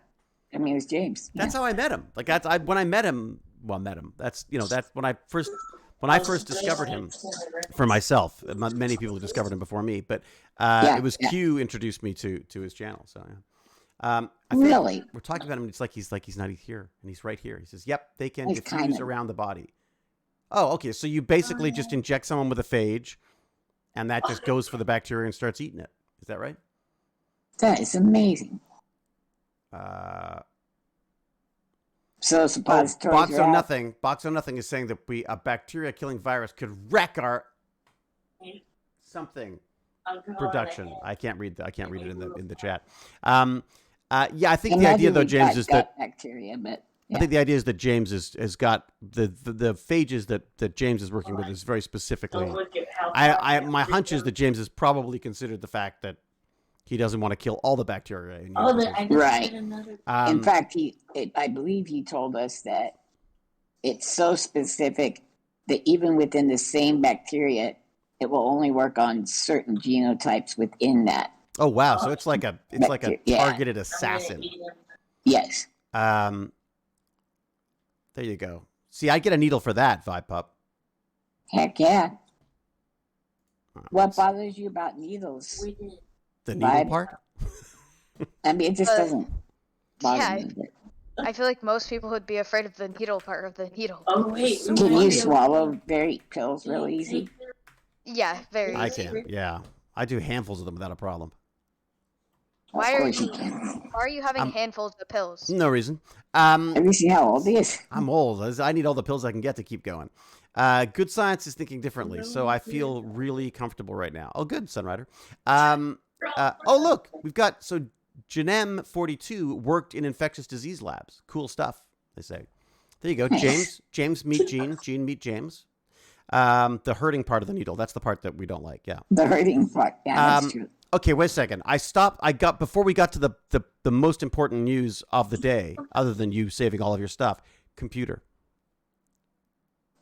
I mean, it was James. That's how I met him. Like when I met him. Well, met him. That's when I first discovered him for myself. Many people discovered him before me, but it was Q introduced me to his channel. So I really, we're talking about him. It's like he's not here, and he's right here. He says, "Yep, they can diffuse around the body." Oh, okay. So you basically just inject someone with a phage, and that just goes for the bacteria and starts eating it. Is that right? That is amazing. So suppositories Box of Nothing. Box of Nothing is saying that a bacteria killing virus could wreck our something production. I can't read it in the chat. Yeah, I think the idea though, James, is that bacteria, but I think the idea is that James has got the phages that James is working with is very specifically. My hunch is that James has probably considered the fact that he doesn't want to kill all the bacteria. Right. In fact, I believe he told us that it's so specific that even within the same bacteria, it will only work on certain genotypes within that. Oh wow! So it's like a targeted assassin. Yes. There you go. See, I get a needle for that, Wulfpup. Heck yeah. What bothers you about needles? The needle part? I mean, it just doesn't bother me. I feel like most people would be afraid of the needle part of the needle. Oh wait, can you swallow pills real easy? Yeah, very. I can. Yeah, I do handfuls of them without a problem. Why are you having handfuls of pills? No reason. Have you seen how old he is? I'm old. I need all the pills I can get to keep going. Good Science is thinking differently, so I feel really comfortable right now. Oh, good, Sunrider. Oh, look, we've got Janem42 worked in infectious disease labs. Cool stuff, they say. There you go. James meet Gene. Gene meet James. The hurting part of the needle. That's the part that we don't like. Yeah. The hurting part. Yeah, that's true. Okay, wait a second. Before we got to the most important news of the day, other than you saving all of your stuff, computer.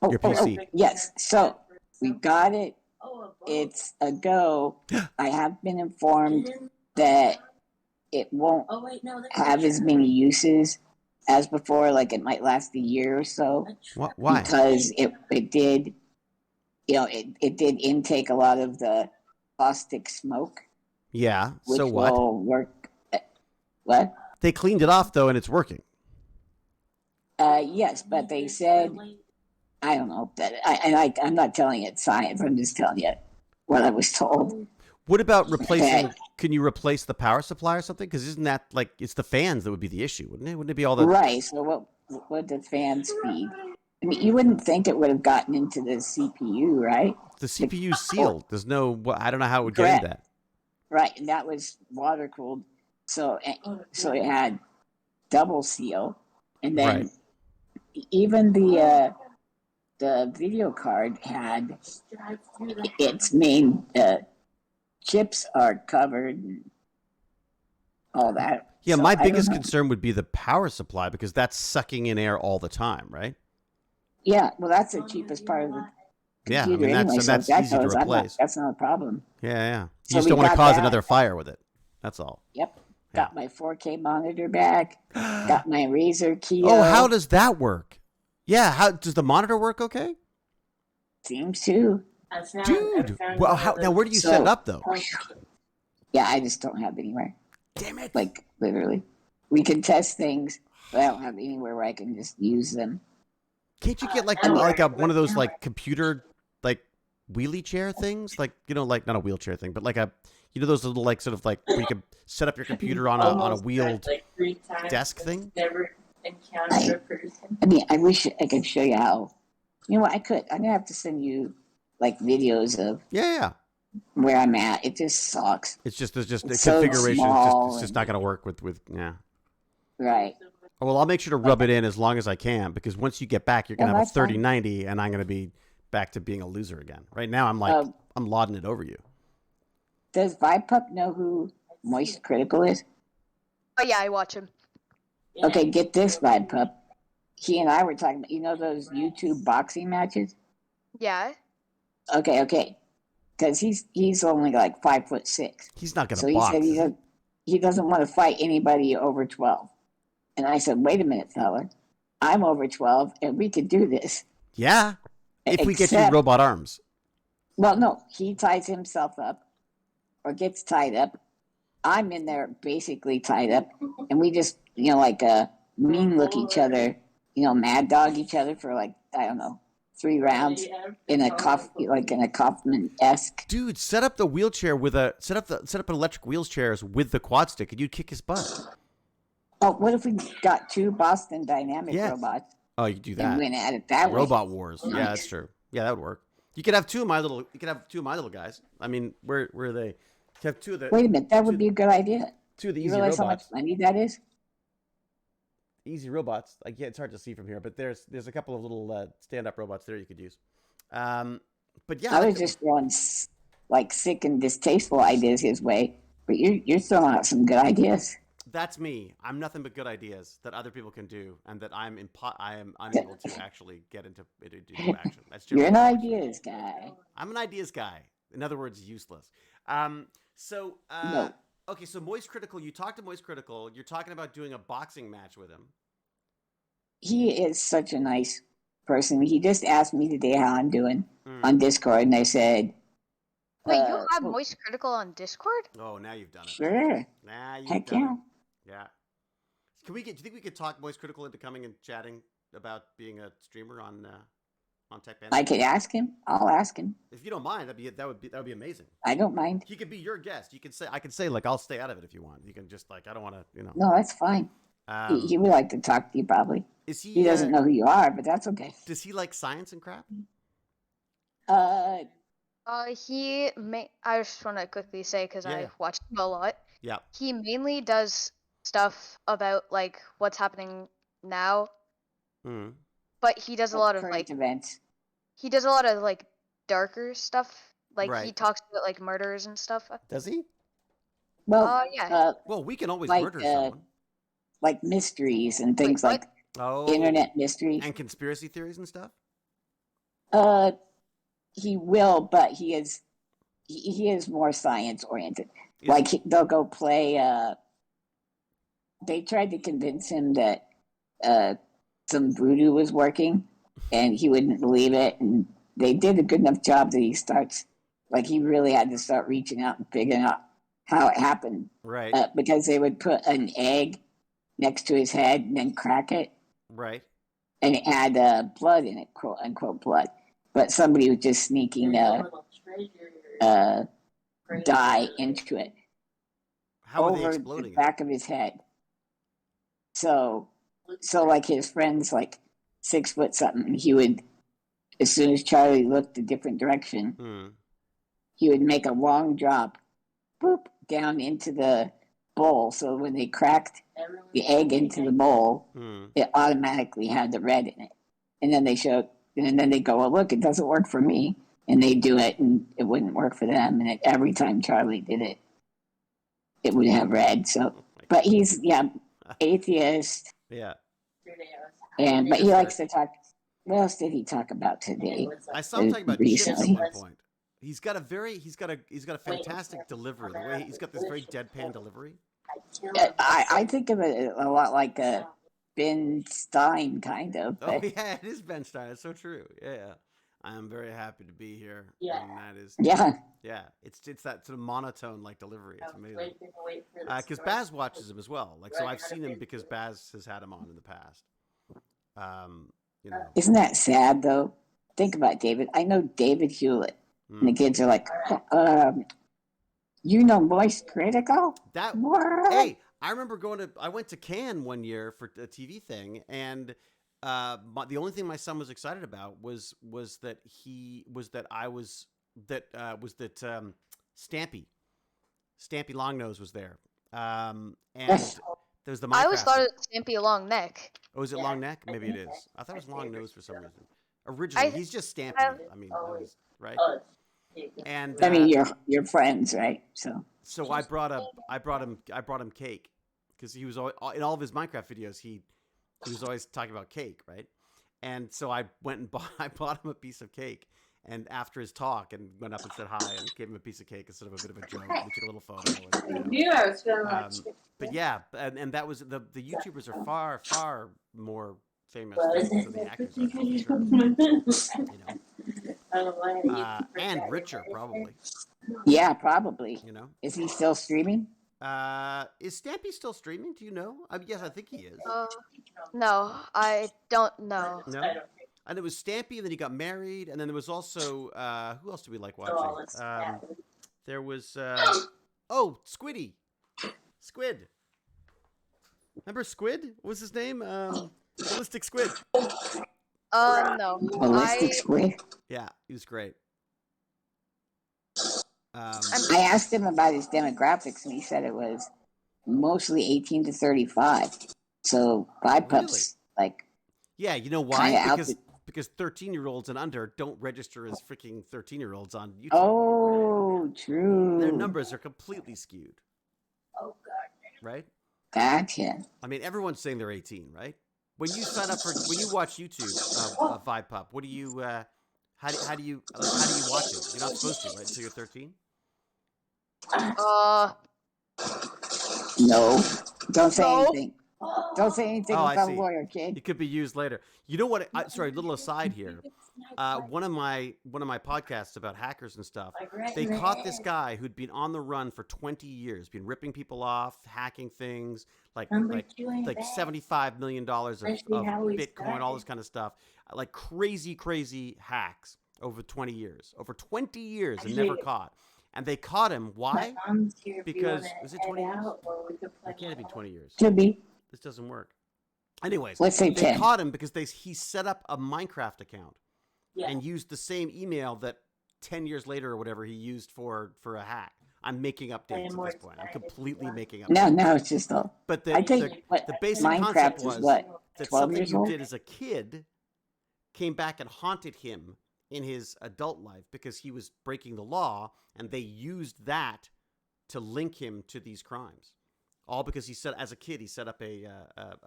Your PC. Yes. So we got it. It's a go. I have been informed that it won't have as many uses as before. Like it might last a year or so. Why? Because it did, it did intake a lot of the caustic smoke. Yeah. which So what? will work. What? They cleaned it off though, and it's working. Yes, but they said, I don't know that, I'm not telling it science. I'm just telling you what I was told. What about replacing? Can you replace the power supply or something? Because isn't that like it's the fans that would be the issue, wouldn't it? Wouldn't it be all the Right. So what the fan speed? I mean, you wouldn't think it would have gotten into the CPU, right? the CPU's sealed? There's no. I don't know how it would get Correct. into that. Right, and that was water cooled, so it had double seal, and then Right. even the video card had its main chips are covered and all that. Yeah, So my I don't biggest know. concern would be the power supply because that's sucking in air all the time, right? Yeah, well, that's the cheapest part of the Yeah, I computer mean anyway. that's so if that easy to goes, replace. that's not a problem. Yeah. You So just we don't want to got cause that. another fire with it. That's all. Yep, got my 4K monitor back. Got my Razer Kiyo. Oh, how does that work? Yeah, how does the monitor work? Okay, Seems to. dude. Well, now where do you set it up though? Yeah, I just don't have anywhere. Damn it! Like literally, we can test things, but I don't have anywhere where I can just use them. Can't you get like one of those like computer like wheelie chair things? Like like not a wheelchair thing, but like those little like sort of like where you can set up your computer on a wheeled desk thing. Never encountered a person. I mean, I wish I could show you how. You know what? I could. I'm gonna have to send you like videos of Yeah. where I'm at. It just sucks. It's just the so configuration. small It's just not going to work with yeah. Right. Oh, well, I'll make sure to rub it in as long as I can because once you get back, you're going to have a that's fine. 3090, and I'm going to be back to being a loser again. Right now, I'm like I'm lauding it over you. Does Vipup know who Moist Critical is? Oh yeah, I watch him. Yeah. Okay, get this, Vipup. He and I were talking about, those YouTube boxing matches? Yeah. Okay. Because he's only like 5'6". He's not going to So he box. said he doesn't want to fight anybody over 12. And I said, wait a minute, fella. I'm over 12, and we could do this. Yeah, if we get you Except- robot arms. Well, no, he ties himself up or gets tied up. I'm in there basically tied up, and we just, mean look each other, mad dog each other for like, I don't know, 3 rounds in a Kaufman-esque. Dude, set up the wheelchair set up electric wheelchairs with the quad stick, and you'd kick his butt. Oh, what if we got 2 Boston Dynamic robots Oh, you do and that. went at it that way? Robot Wars. Yeah, that's true. Yeah, that would work. You could have two of my little guys. I mean, where are they? You have two of the Wait a minute, that would be a good idea. two of the You easy realize robots. how much money that is? Easy robots. Like, yeah, it's hard to see from here, but there's a couple of little stand-up robots there you could use. But yeah, I was just throwing sick and distasteful ideas his way, but you're throwing out some good ideas. that's me. I'm nothing but good ideas that other people can do, and that I am unable to actually get into action. That's You're an generally- ideas guy. I'm an ideas guy. In other words, useless. No. Okay, so Moist Critical, you talked to Moist Critical. You're talking about doing a boxing match with him. He is such a nice person. He just asked me today how I'm doing on Discord, and I said, Wait, you have Moist Critical on Discord? Oh, now you've done it. sure. Now you've Heck done yeah. it. Yeah. Do you think we could talk Moist Critical into coming and chatting about being a streamer on Tech Bandit? I could ask him. I'll ask him. If you don't mind, that would be amazing. I don't mind. He could be your guest. I could say like I'll stay out of it if you want. You can just like I don't want to, No, that's fine. He would like to talk to you probably. Is he? He doesn't know who you are, but that's okay. Does he like science and crap? Uh, I just want to quickly say because Yeah. I watched him a lot. Yeah. He mainly does stuff about like what's happening now, Mm. but he does a lot of current like events. he does a lot of like darker stuff. Like he Right. talks about like murders and stuff. Does he? Well, Yeah. Well, we can always Like, murder someone. like mysteries and things Wait, like Oh. internet mysteries. And conspiracy theories and stuff. He will, but he is more science oriented. Is- Like they'll go play. They tried to convince him that some voodoo was working, and he wouldn't believe it. And they did a good enough job that he really had to start reaching out and figuring out how it happened. Right. Because they would put an egg next to his head and then crack it. Right. And it had blood in it, quote unquote blood. But somebody was just sneaking dye into it. How were they over exploding the back of his head. So like his friends, like 6 foot something, he would, as soon as Charlie looked a different direction, he would make a long drop, boop, down into the bowl. So when they cracked the egg into the bowl, it automatically had the red in it. And then they go, well, look, it doesn't work for me. And they do it, and it wouldn't work for them. And every time Charlie did it, it would have red. So, but he's atheist. Yeah. But he likes to talk. What else did he talk about today? I saw him talking about recently. chips at one point. He's got a fantastic delivery. The way he's got this very deadpan delivery. I think of it a lot like a Ben Stein kind of. Oh yeah, it is Ben Stein. It's so true. Yeah. I am very happy to be here. Yeah. And that is. Yeah. It's that sort of monotone like delivery. It's amazing. Because Baz watches him as well. Like, so I've seen him because Baz has had him on in the past. You know. Isn't that sad though? Think about David. I know David Hewlett, and the kids are like, Moist Critical. Hey, I remember I went to Cannes one year for a TV thing, and the only thing my son was excited about was that Stampy Longnose was there, and there was the Minecraft. I always thought it was Stampy Long Neck. Oh, is it Long Neck? Maybe it is. I thought it was Long Nose for some reason. Originally, he's just Stampy. I mean, that was right. And I mean, you're friends, right? So I brought him cake because he was always, in all of his Minecraft videos he was always talking about cake, right? And so I went and bought him a piece of cake, and after his talk, and went up and said hi and gave him a piece of cake instead of a bit of a joke. We took a little photo. And, but yeah, and that was the YouTubers are far more famous than the actors are, you know. And richer, probably. Yeah, probably. You know, is he still streaming? Is Stampy still streaming? Do you know? Yes, I think he is. No, I don't know. No. And it was Stampy, and then he got married, and then there was also who else do we like watching? There was Squiddy, Squid. Remember Squid? What was his name? Ballistic Squid. No. Ballistic Squid. Yeah, he was great. I asked him about his demographics, and he said it was mostly 18 to 35. So Wulfpups, like. Yeah, you know why? Because 13-year-olds and under don't register as freaking 13-year-olds on YouTube. Oh, true. Their numbers are completely skewed. Oh God. Right? Gotcha. I mean, everyone's saying they're 18, right? When you watch YouTube, Wulfpup, what do you? How do you watch it? You're not supposed to, right? Until you're 13. No. Don't say anything. Don't say anything about a lawyer, kid. It could be used later. You know what? Sorry, little aside here. One of my podcasts about hackers and stuff. They caught this guy who'd been on the run for 20 years, been ripping people off, hacking things, like $75 million of Bitcoin, all this kind of stuff, like crazy hacks over 20 years, and never caught. And they caught him. Why? Because was it 20 years? It can't be 20 years. Could be. This doesn't work. Anyways, let's say 10. They caught him because he set up a Minecraft account and used the same email that 10 years later or whatever he used for a hack. I'm making up dates at this point. I'm completely making up. No, it's just all. But the basic Minecraft concept was that something you old? did as a kid came back and haunted him in his adult life because he was breaking the law, and they used that to link him to these crimes. All because as a kid, he set up a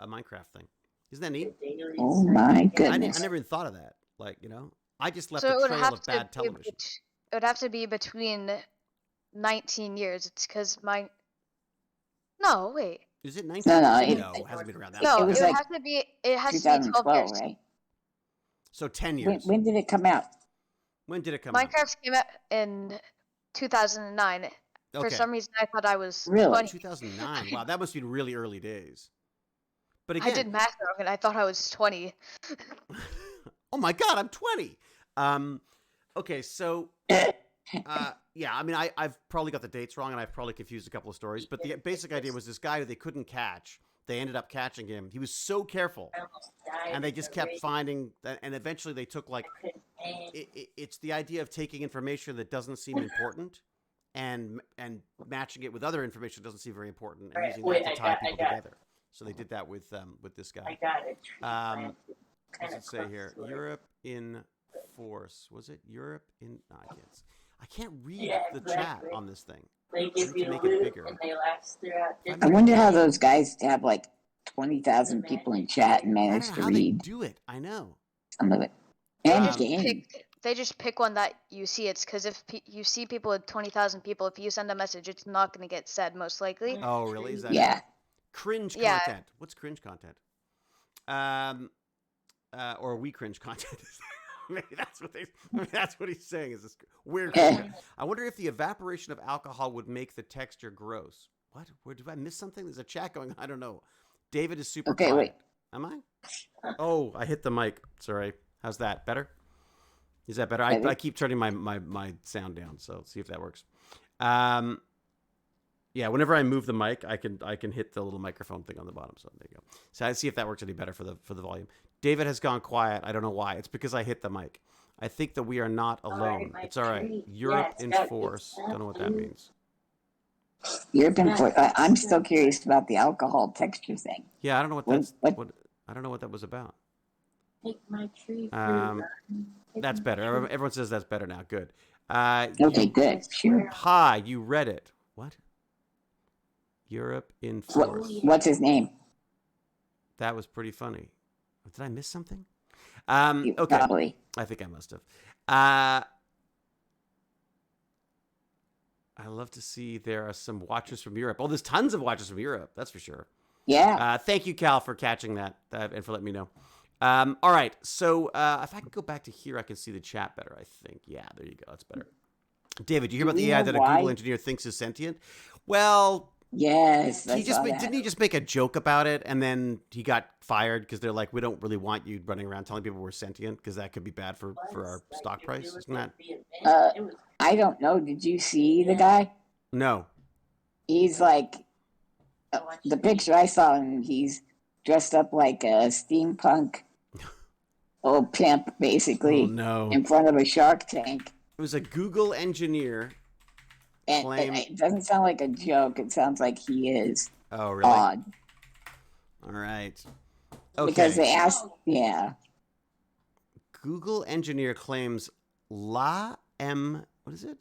Minecraft thing. Isn't that neat? Oh my goodness! I never even thought of that. Like, I just left a trail of bad television. It would have to be between 19 years. It's because No, wait. Is it 19? No, it hasn't been around that long. long. No, it has to be 12 years. Right? So 10 years. When did it come out? When did it come out? Minecraft came out in 2009. For Okay. some reason, I thought I was Really? 20. 2009. Wow, that must be really early days. But I did again, math wrong, and I thought I was 20. oh my God, I'm 20. Okay, so yeah, I mean, I've probably got the dates wrong, and I've probably confused a couple of stories. But the basic idea was this guy who they couldn't catch. They ended up catching him. He was so careful, and they just kept finding. And eventually, they took like it's the idea of taking information that doesn't seem important and matching it with other information that doesn't seem very important, and using that to tie people together. So they did that with this guy. I got it. What does it say here? Europe in force. Was it Europe in? No, I can't read the chat on this thing. They give you make loot it bigger. and they last throughout. I wonder how those guys have like 20,000 people in chat and I manage don't to know how they read do it. I know. some of it. They And just game. pick one that you see. It's because if you see people with 20,000 people, if you send a message, it's not going to get said most likely. Oh, really? Is that Yeah. it? Cringe Yeah. content. What's cringe content? Or we cringe content. Maybe that's what he's saying. Is this weird? Content. I wonder if the evaporation of alcohol would make the texture gross. What? Where did I miss something? There's a chat going on. I don't know. David is super quiet. Wait. Am I? Oh, I hit the mic. Sorry. How's that? Better? Is that better? I keep turning my sound down, so let's see if that works. Yeah, whenever I move the mic, I can hit the little microphone thing on the bottom. So there you go. So I see if that works any better for the volume. David has gone quiet. I don't know why. It's because I hit the mic. I think that we are not alone. It's all right. Europe in force. Don't know what that means. Europe in force. I'm still curious about the alcohol texture thing. Yeah, I don't know what that's. What I don't know what that was about. Take my tree. That's better. Everyone says that's better now. Good. Okay, good. Sure. Hi, you read it. What? Europe in force. What's his name? That was pretty funny. Did I miss something? Okay. Probably. I think I must have. I love to see there are some watchers from Europe. Oh, there's tons of watchers from Europe. That's for sure. Yeah. Thank you, Cal, for catching that and for letting me know. All right. So if I can go back to here, I can see the chat better, I think. Yeah, there you go. That's better. David, you hear about the AI that a Google engineer thinks is sentient? Well... Yes, didn't he just make a joke about it, and then he got fired because they're like, we don't really want you running around telling people we're sentient because that could be bad for our stock price, isn't that? I don't know. Did you see the guy? No. He's like the picture I saw him. He's dressed up like a steampunk old pimp, basically. Oh, no. In front of a shark tank. It was a Google engineer. And it doesn't sound like a joke. It sounds like he is. Oh, really? Odd. All right. Okay. Because they asked, yeah. Google engineer claims what is it?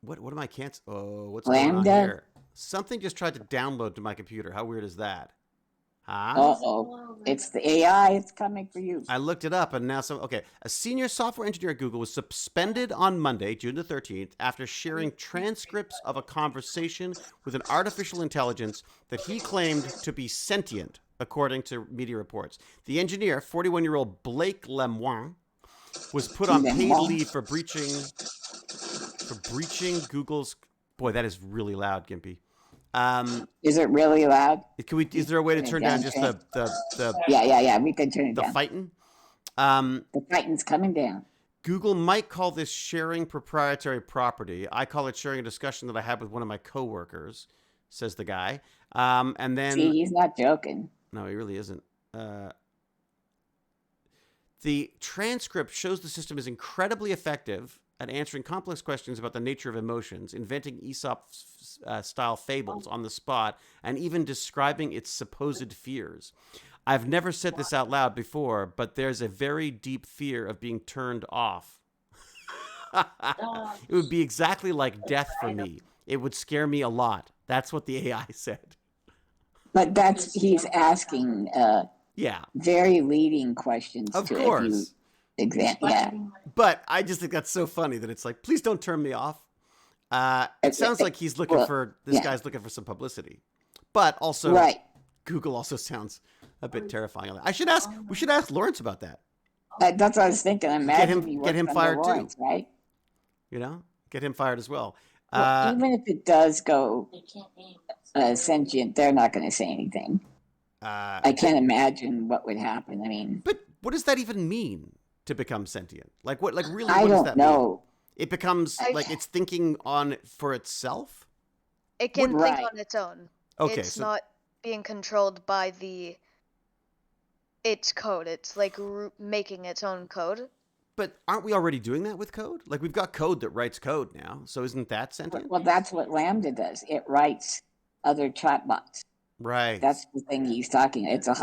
What am I can't? Oh, what's going on here? Something just tried to download to my computer. How weird is that? Huh? Uh-oh. It's the AI. It's coming for you. I looked it up, and now a senior software engineer at Google was suspended on Monday, June the 13th, after sharing transcripts of a conversation with an artificial intelligence that he claimed to be sentient, according to media reports. The engineer, 41-year-old Blake Lemoine, was put on paid leave for breaching Google's... Boy, that is really loud, Gimpy. Is it really loud? Is there a way to turn down just the Yeah. We can turn it down. The fighting? The fighting's coming down. Google might call this sharing proprietary property. I call it sharing a discussion that I had with one of my coworkers, says the guy. And then See, he's not joking. No, he really isn't. The transcript shows the system is incredibly effective at answering complex questions about the nature of emotions, inventing Aesop-style fables on the spot, and even describing its supposed fears. I've never said this out loud before, but there's a very deep fear of being turned off. It would be exactly like death for me. It would scare me a lot. That's what the AI said. But he's asking very leading questions. Of course. Yeah. But I just think that's so funny that it's like, please don't turn me off. It sounds like he's looking guy's looking for some publicity. But also, Google also sounds a bit terrifying. We should ask Lawrence about that. That's what I was thinking. Imagine get him fired Lawrence, too. Right? You know, get him fired as well. Well, even if it does go They can't name sentient, they're not going to say anything. I can't imagine what would happen. I mean, but what does that even mean to become sentient? Like what? Like really, I what does don't that mean? know. It becomes like it's thinking on for itself. It can think Right. on its own. Okay, It's so not being controlled by its code. It's like making its own code. but aren't we already doing that with code? Like we've got code that writes code now, so isn't that sentient? Well, that's what Lambda does. It writes other chatbots. Right. That's the thing he's talking. It's a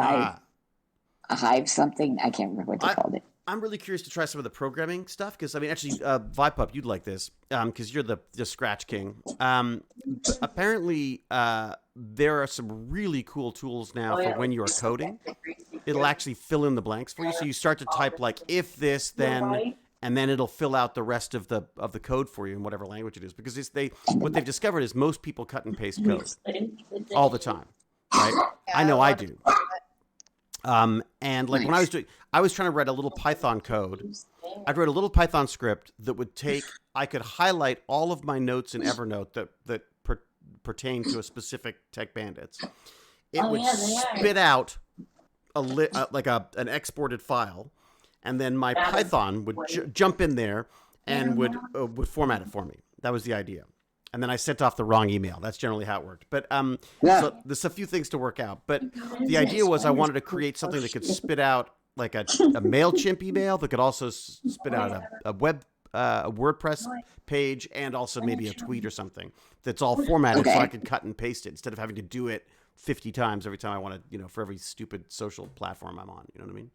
hive something. I can't remember what they called it. I'm really curious to try some of the programming stuff because I mean, actually, Vipeup, you'd like this because you're the Scratch king. Apparently, there are some really cool tools now for when you're coding. It'll actually fill in the blanks for you. So you start to type like if this, then, and then it'll fill out the rest of the code for you in whatever language it is. Because what they've discovered is most people cut and paste code all the time, right? Yeah, I know a I lot of do. And like when I was trying to write a little Python code. I'd write a little Python script that would I could highlight all of my notes in Evernote that pertain to a specific Tech Bandits. It would spit out an exported file, and then my Python would jump in there and would format it for me. That was the idea. And then I sent off the wrong email. That's generally how it worked. But so there's a few things to work out. But the idea was I wanted to create something that could spit out like a MailChimp email that could also spit out a WordPress page and also maybe a tweet or something that's all formatted so I could cut and paste it instead of having to do it 50 times every time I want to, for every stupid social platform I'm on. You know what I mean?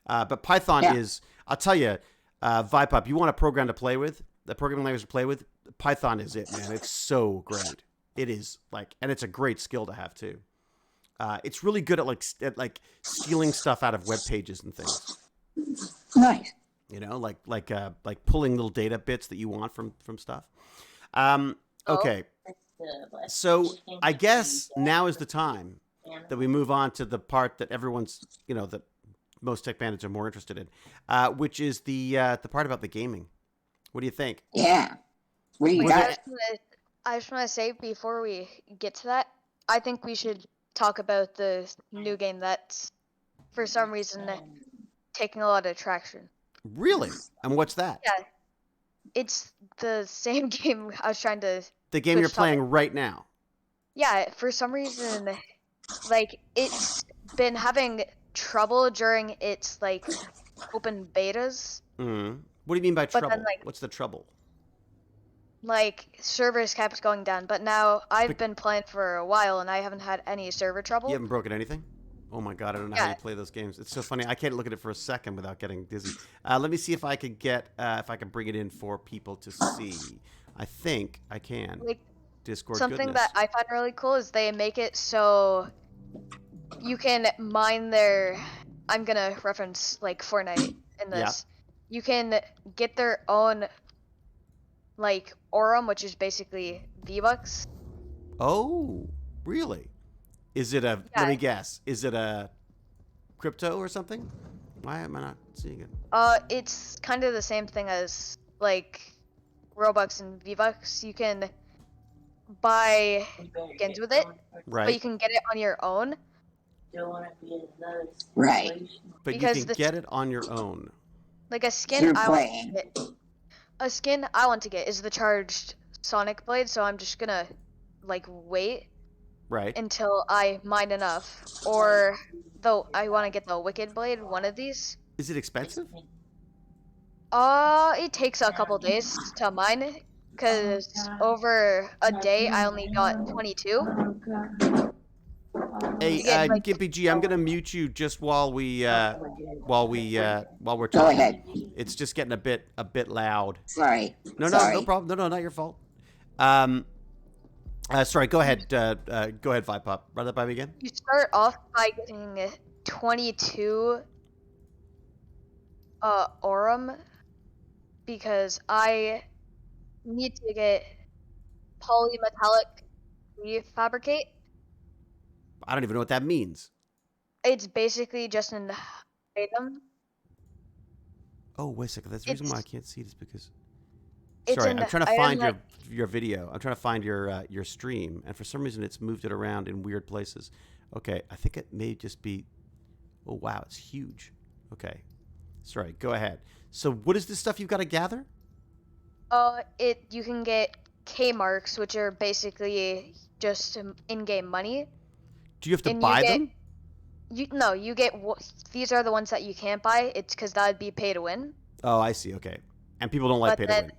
But Python is, I'll tell you, Vipeup, you want a program to play with, the programming language to play with, Python is it, man. It's so great. It is and it's a great skill to have too. It's really good at stealing stuff out of web pages and things. Nice. Like pulling little data bits that you want from stuff. Okay. So I guess now is the time that we move on to the part that everyone's, that most Tech Bandits are more interested in, which is the part about the gaming. What do you think? Yeah. What do you got? I just want to say before we get to that, I think we should talk about the new game that's, for some reason, taking a lot of traction. Really? And what's that? Yeah. It's the same game I was trying to... The game you're playing right now? Yeah, for some reason, it's been having trouble during its, open betas. Mm-hmm. What do you mean by trouble? Then, what's the trouble? Servers kept going down, but now I've been playing for a while and I haven't had any server trouble. You haven't broken anything? Oh my god, I don't know how you play those games. It's so funny. I can't look at it for a second without getting dizzy. Let me see if I could if I can bring it in for people to see. I think I can. Discord something that I find really cool is they make it so you can mine their... I'm gonna reference Fortnite in this. Yeah. You can get their own Aurum, which is basically V-Bucks. Oh, really? Is it a... Let me guess. Is it a crypto or something? Why am I not seeing it? It's kind of the same thing as Robux and V-Bucks. You can buy skins with it, right? But you can get it on your own. Right. But because you can get it on your own. A skin I want to get is the charged Sonic Blade, so I'm just gonna wait until I mine enough. Or though I want to get the Wicked Blade, one of these. Is it expensive? It takes a couple days to mine, because over a day I only got 22. Hey, Gimpy G, I'm gonna mute you just while we're talking. Go ahead. It's just getting a bit loud. Sorry. No problem. No, not your fault. Sorry. Go ahead. Go ahead, Vipeup. Run that by me again. You start off by getting 22 Aurum, because I need to get polymetallic refabricate. I don't even know what that means. It's basically just an item. Oh, wait a second. That's the reason why I can't see this, because It's Sorry, an I'm trying to item find that your video. I'm trying to find your stream, and for some reason it's moved it around in weird places. Okay, I think it may just be. Oh wow, it's huge. Okay, sorry. Go ahead. So what is this stuff you've got to gather? you can get K marks, which are basically just in-game money, Do you have to and you buy get them? you get these are the ones that you can't buy. It's because that'd be pay to win. Oh, I see. Okay, and people don't like But pay to then, win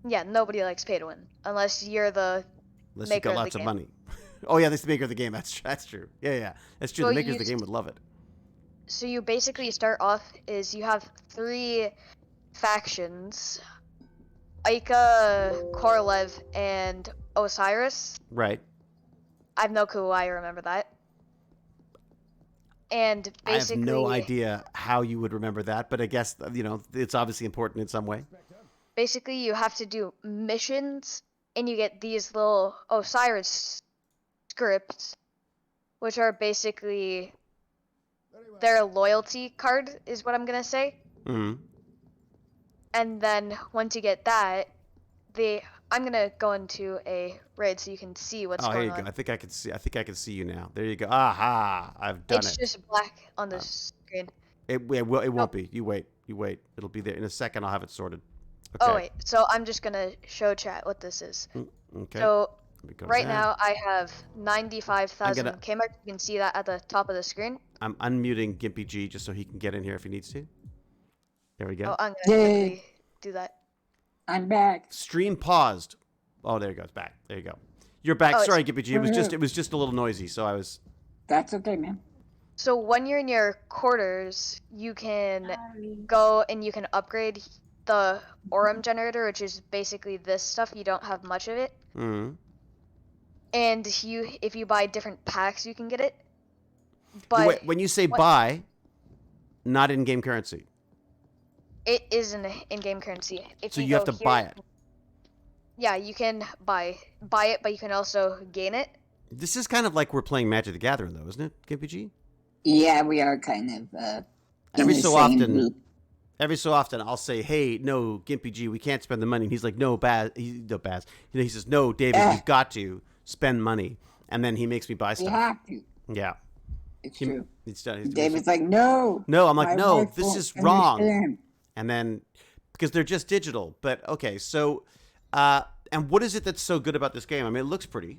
yeah, nobody likes pay to win unless you're the unless you've maker got of the lots of game. money. Oh yeah, that's the maker of the game. That's true. Yeah, that's true. So The makers of you the game would love it. so you basically start off is you have 3 factions: Ica, Korolev, and Osiris. Right. I have no clue why I remember that. And I have no basically, idea how you would remember that, but I guess it's obviously important in some way. basically you have to do missions, and you get these little Osiris scripts, which are basically their loyalty card, is what I'm gonna say. Hmm. And then once you get that, I'm gonna go into a raid so you can see what's Oh, here going you go. on. I think I can see. I think I can see you now. There you go. Aha! I've done It's it. just black on the screen. It won't be. You wait. It'll be there in a second. I'll have it sorted. Okay. Oh wait, so I'm just gonna show chat what this is. Okay. So Let me go to right that. now I have I'm 95,000 gonna- K marks. You can see that at the top of the screen. I'm unmuting Gimpy G just so he can get in here if he needs to. There we go. Oh, I'm gonna Yay. quickly do that. I'm back. Stream paused. Oh, there you go. It's back. There you go. You're back. Oh, Sorry, Gimpy G. It was just a little noisy, so I was. That's okay, man. So when you're in your quarters, you can Sorry. go and you can upgrade the Orem generator, which is basically this stuff. You don't have much of it. Mm-hmm. And if you buy different packs, you can get it. But Wait, when you say buy, not in-game currency. it is an in-game currency. If So you have go to here, buy it. Yeah, you can buy it, but you can also gain it. This is kind of like we're playing Magic the Gathering, though, isn't it, Gimpy G? Yeah, we are kind of in Every the so same often- loop. Every so often, I'll say, "Hey, no, Gimpy G, we can't spend the money." And he's like, "No, Baz." He says, "No, David, you've got to spend money." And then he makes me buy We stuff. have to. Yeah, It's He- true. it's done. He's- David's like, no. No, I'm like, my no, wife this won't is wrong. understand." And then because they're just digital. But okay, so and what is it that's so good about this game? I mean, it looks pretty.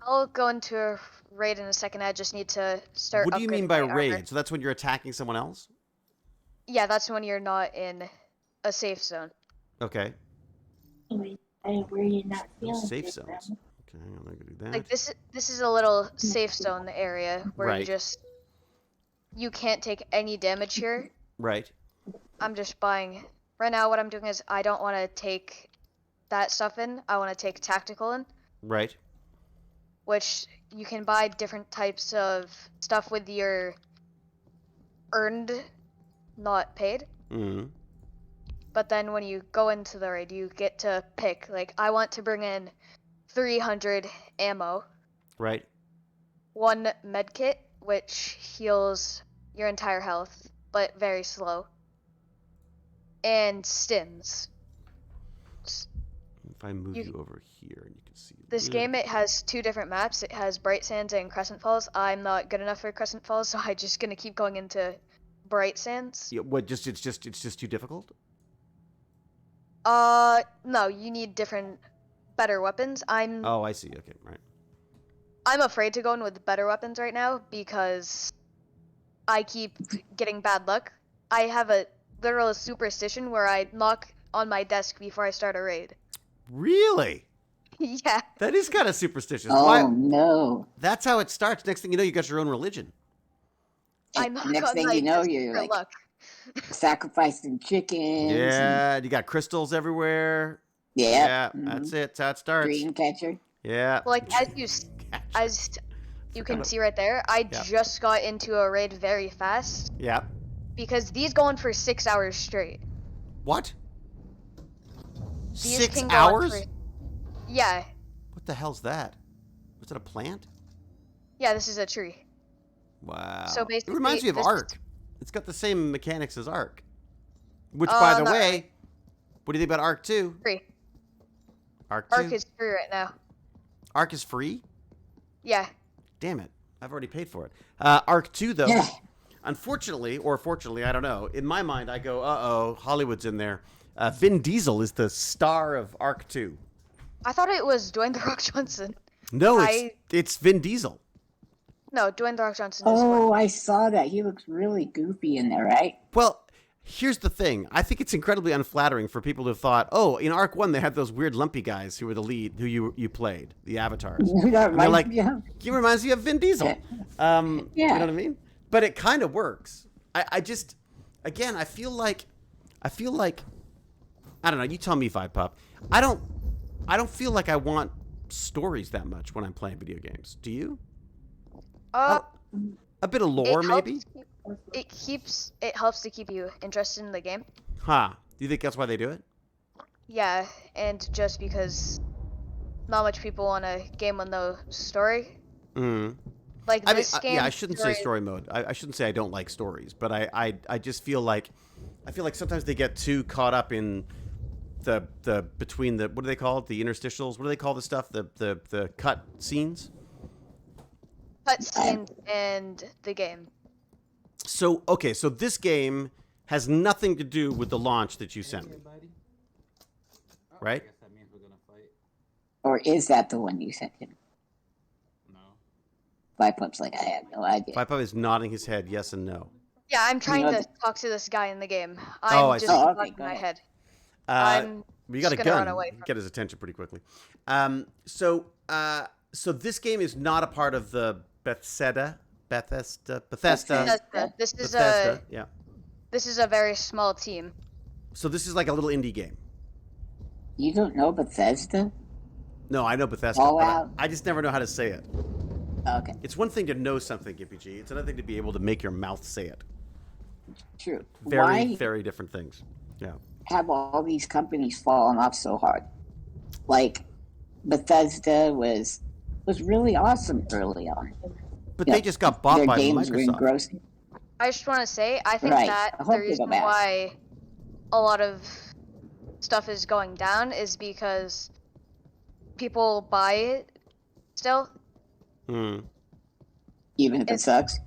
I'll go into a raid in a second. I just need to start. What do you mean upgrading by my armor. raid? So that's when you're attacking someone else? Yeah, that's when you're not in a safe zone. Okay. Wait, where you're not No feeling safe good, zones. Okay, I'm gonna do that. Like this is a little safe zone area where Right. you can't take any damage here. Right. I'm just buying right now. What I'm doing is I don't want to take that stuff in. I want to take tactical in, Right. which you can buy different types of stuff with your earned, not paid. Mm-hmm. But then when you go into the raid, you get to pick. Like, I want to bring in 300 ammo, Right. 1 med kit, which heals your entire health, but very slow, and stims. If I move You- you over here and you can see This the- game, it has 2 different maps. It has Bright Sands and Crescent Falls. I'm not good enough for Crescent Falls, so I'm just gonna keep going into Bright Sands. Yeah, what? Just it's just too difficult. No, you need better weapons. Oh, I see. Okay, right. I'm afraid to go in with better weapons right now because I keep getting bad luck. I have a literal superstition where I knock on my desk before I start a raid. Really? Yeah. That is kind of superstitious. Oh, Why? no. That's how it starts. Next thing you know, you got your own religion. I And knock next on thing my you know, desk you're for like luck. sacrificing chickens. Yeah, you got crystals everywhere. Yeah. That's it. That's how it starts. Dream catcher. Yeah. Like as you can see right there, I Yeah. just got into a raid very fast Yeah. because these go on for 6 hours straight. What? These 6 can go on hours? for- Yeah. What the hell's that? Was it a plant? Yeah, this is a tree. Wow. So it basically, reminds me of this is- Ark. It's got the same mechanics as Ark. Which, by the not way, really. What do you think about Arc 2? Free. Arc 2? Arc is free right now. Arc is free? Yeah. Damn it. I've already paid for it. Arc 2, though, Yeah. unfortunately, or fortunately, I don't know. In my mind, I go, uh-oh, Hollywood's in there. Vin Diesel is the star of Arc 2. I thought it was Dwayne The Rock Johnson. No, it's Vin Diesel. No, Dwayne The Rock Johnson is Oh, I saw that. He looks really goofy in there, right? Well, here's the thing. I think it's incredibly unflattering for people who thought, oh, in Arc 1, they had those weird lumpy guys who were the lead, who you played, the avatars. That And they're reminds like, me of- he reminds me of Vin Diesel. Yeah. You know what I mean? But it kind of works. I just, again, I feel like, I don't know. You tell me, Wulfpup. I don't feel like I want stories that much when I'm playing video games. Do you? A bit of lore, maybe? It helps to keep you interested in the game. Huh. Do you think that's why they do it? Yeah, and just because not much people want a game with no story. Mm. Like I mean, this game. yeah, I shouldn't say story mode. I shouldn't say I don't like stories, but I just feel like sometimes they get too caught up in the between the, what do they call it? The interstitials. What do they call the stuff? The cut scenes. Cutscenes and the game. So okay, so this game has nothing to do with the launch that you sent me, right? Or is that the one you sent him? No. Wulfpup's like, I have no idea. Wulfpup is nodding his head yes and no. Yeah, I'm trying know to the- talk to this guy in the game. Oh, I I'm see. just Oh, okay, nodding go my ahead. head. You got a just gonna run gun. away from Get his attention pretty quickly. So this game is not a part of the Bethesda. Bethesda. This is Bethesda. Yeah. this is a very small team. So this is like a little indie game. You don't know Bethesda? No, I know Bethesda, Oh, but wow. I just never know how to say it. Okay, It's one thing to know something, GPG. It's another thing to be able to make your mouth say it. true. Very, Why very different things. Yeah. have all these companies fallen off so hard? Like, Bethesda was really awesome early on. But Yeah, they just got bought Their by games were Microsoft. engrossing. I just want to say, I think Right. that I hope the they go reason back. why a lot of stuff is going down is because people buy it still. Hmm. Even if it sucks.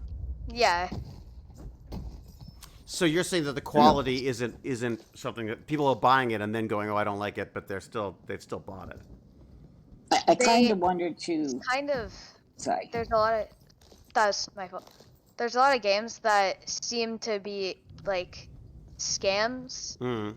Yeah, So you're saying that the quality isn't something that people are buying it and then going, oh, I don't like it, but they've still bought it. I kind of wonder too. kind of. Sorry. There's a lot of. That's my fault. There's a lot of games that seem to be like scams. Hmm.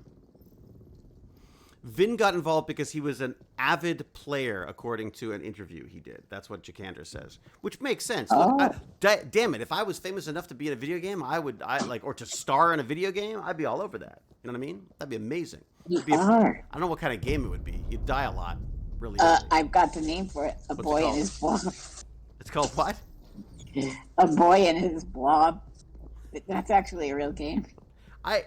Vin got involved because he was an avid player, according to an interview he did. That's what Jakander says, which makes sense. Oh. Look, damn it! If I was famous enough to be in a video game, or to star in a video game, I'd be all over that. You know what I mean? That'd be amazing. You It'd be are. I don't know what kind of game it would be. You'd die a lot, really. easily. I've got the name for it. A What's it boy called? and his blob. It's called what? A boy and his blob. That's actually a real game. I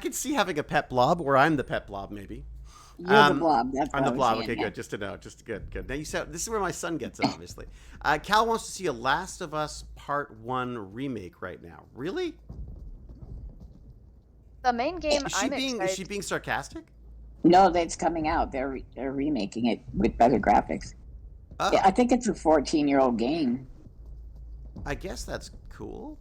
could see having a pet blob, or I'm the pet blob, maybe. You're the blob. That's I'm what the I was blob. saying, Okay, yeah. good. Just to know. Just good. Now you said this is where my son gets it, obviously. Cal wants to see a Last of Us Part 1 remake right now. Really? The main game Is I'm she excited. being sarcastic? No, that's coming out. They're remaking it with better graphics. Oh, Yeah, I think it's a 14-year-old game. I guess that's cool.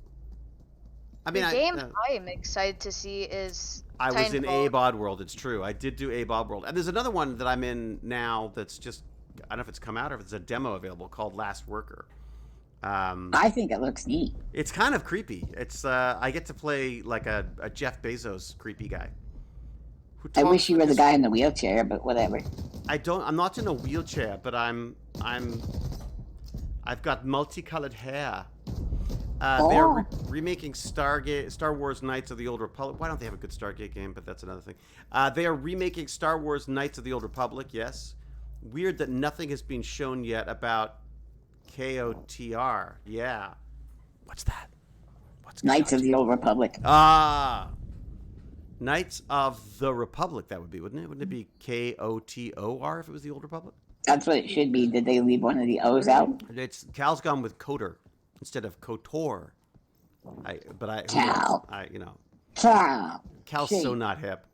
I mean, The game I am excited to see is. I was in Titanfall. Abe Oddworld. It's true. I did do Abe Oddworld. And there's another one that I'm in now that's just, I don't know if it's come out or if it's a demo available called Last Worker. I think it looks neat. It's kind of creepy. It's I get to play like a Jeff Bezos creepy guy. Who I talks wish you with were the his- guy in the wheelchair, but whatever. I'm not in a wheelchair, but I've got multicolored hair. They're Oh. remaking Star Wars Knights of the Old Republic. Why don't they have a good Stargate game? But that's another thing. They are remaking Star Wars Knights of the Old Republic. Yes. Weird that nothing has been shown yet about KOTR. Yeah. What's that? What's Knights of the Old Republic. Knights of the Republic. That would be, wouldn't it? Wouldn't it be KOTOR if it was the Old Republic? That's what it should be. Did they leave one of the O's out? It's Cal's gone with Coder instead of Kotor. Who Cal. knows? Cow. Cal's Shit. so not hip.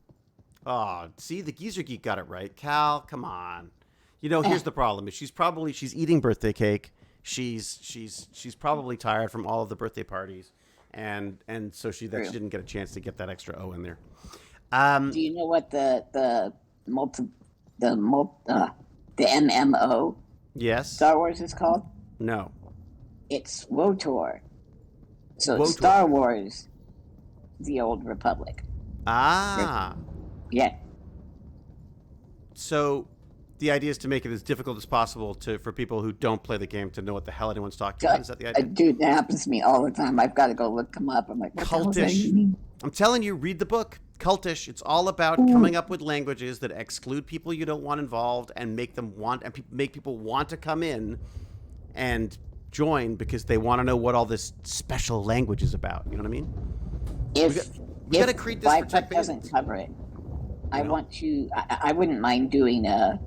Oh, see, the Geezer Geek got it right. Cal, come on. You know, here's the problem: is she's eating birthday cake. She's probably tired from all of the birthday parties, and so she didn't get a chance to get that extra O in there. Do you know what the MMO Yes. Star Wars is called? No. It's WOTOR. So WOTOR. Star Wars, the Old Republic. Ah. Yeah. So the idea is to make it as difficult as possible for people who don't play the game to know what the hell anyone's talking about. Is that the idea? Dude, that happens to me all the time. I've got to go look them up. I'm like, what the hell does that even mean? I'm telling you, read the book. Cultish. It's all about coming up with languages that exclude people you don't want involved and make people want to come in and join because they want to know what all this special language is about. You know what I mean? We got to create this for Tech doesn't Bandits. cover it. I wouldn't mind doing a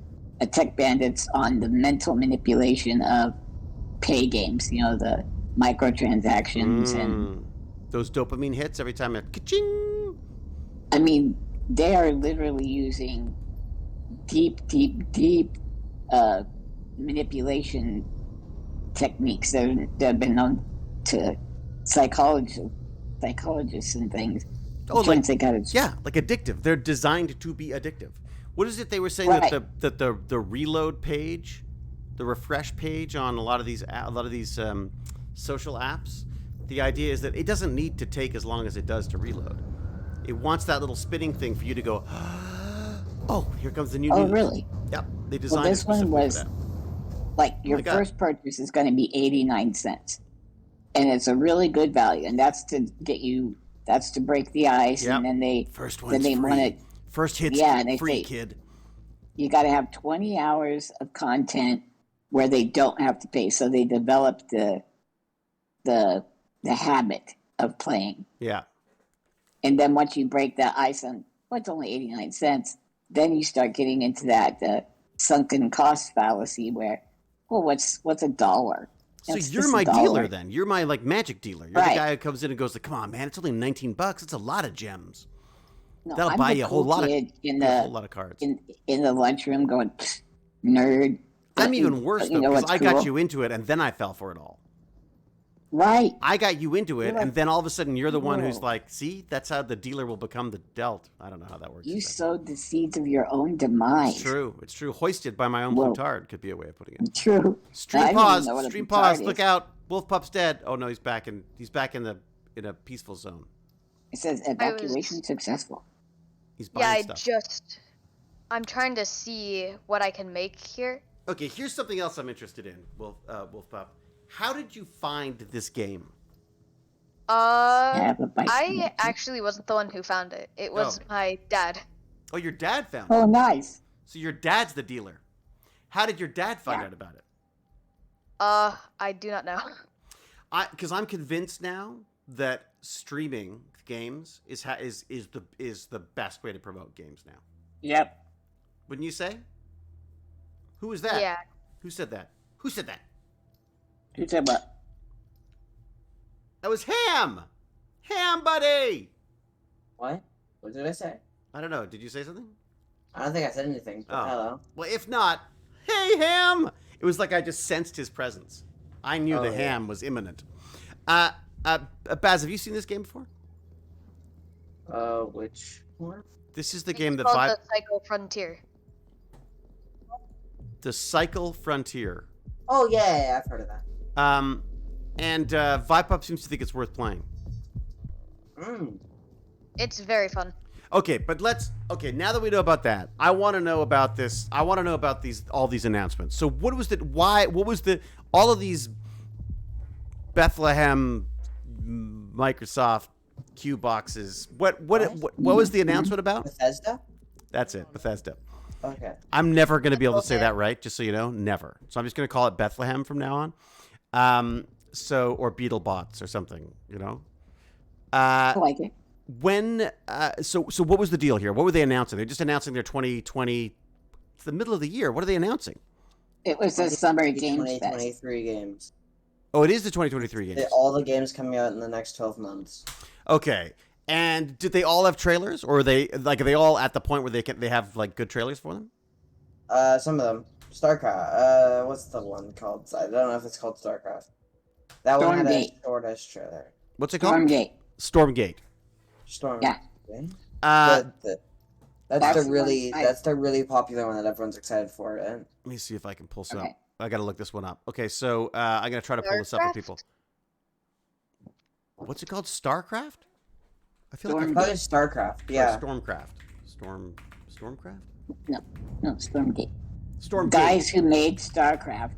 Tech Bandits on the mental manipulation of pay games. You know, the microtransactions and those dopamine hits every time it ka-ching. I mean, they are literally using deep manipulation techniques that have been known to psychologists and things. Oh, like addictive. They're designed to be addictive. What is it they were saying that the reload page, the refresh page on a lot of these social apps? The idea is that it doesn't need to take as long as it does to reload. It wants that little spinning thing for you to go, oh, here comes the new news. Oh, really? Yep. They designed this one was for that. like your first purchase is going to be 89 cents. And it's a really good value. And that's to get you, that's to break the ice. Yep. And then they free. want it. First hit's free, kid. You got to have 20 hours of content where they don't have to pay. So they developed the habit of playing. Yeah. And then once you break that ice on what's only 89 cents, then you start getting into that sunken cost fallacy where, well, what's $1? So you're my dealer then. You're my magic dealer. You're the guy who comes in and goes like, "Come on, man, it's only $19. It's a lot of gems. No, That'll buy you a whole lot of cards." In the lunchroom going, nerd. I'm even worse though because I got you into it and then I fell for it all. Right. I got you into it, and then all of a sudden you're the one who's like, see, that's how the dealer will become the dealt. I don't know how that works. You sowed the seeds of your own demise. It's true. Hoisted by my own plutard could be a way of putting it. True. Stream pause. Look out. Wulfpup's dead. Oh no, he's back in a peaceful zone. It says evacuation successful. He's buying stuff. I'm trying to see what I can make here. Okay, here's something else I'm interested in, Wulfpup. How did you find this game? I actually wasn't the one who found it. It was my dad. Oh, your dad found it? Oh, nice. So your dad's the dealer. How did your dad find out about it? I do not know. Because I'm convinced now that streaming games is the best way to promote games now. Yep. Wouldn't you say? Who was that? Yeah. Who said that? Who said that? Who said what? That was Ham! Ham, buddy! What? What did I say? I don't know. Did you say something? I don't think I said anything, but hello. Well, if not, hey, Ham! It was like I just sensed his presence. I knew the ham was imminent. Baz, have you seen this game before? Which one? This is the game that called the Cycle Frontier. The Cycle Frontier. Oh, yeah, I've heard of that. And Vipop seems to think it's worth playing. It's very fun. Okay, but now that we know about that, I want to know about this. I want to know about all these announcements. So what was all of these Bethlehem Microsoft Q boxes? What was the announcement about? Bethesda? That's it, Bethesda. Okay. I'm never going to be able to say that right, just so you know, never. So I'm just going to call it Bethlehem from now on. Or BeetleBots or something, you know. I like it. So what was the deal here? What were they announcing? They're just announcing their 2020. It's the middle of the year. What are they announcing? It was the Summer Games Fest. 2023 games. Oh, it is the 2023 games. All the games coming out in the next 12 months. Okay. And did they all have trailers, or are they all at the point where they have like good trailers for them? Some of them. StarCraft. What's the one called? I don't know if it's called StarCraft. That one had a Stormgate. shortest trailer. What's it called? Stormgate. Stormgate. Storm. Yeah. Uh, That's the really popular one that everyone's excited for. And let me see if I can pull some Okay. up. I got to look this one up. Okay, so I'm gonna try to pull this up for people. What's it called? StarCraft? I feel like probably StarCraft. Yeah. Stormcraft. Stormcraft? No, Stormgate. Stormgate. Guys who made StarCraft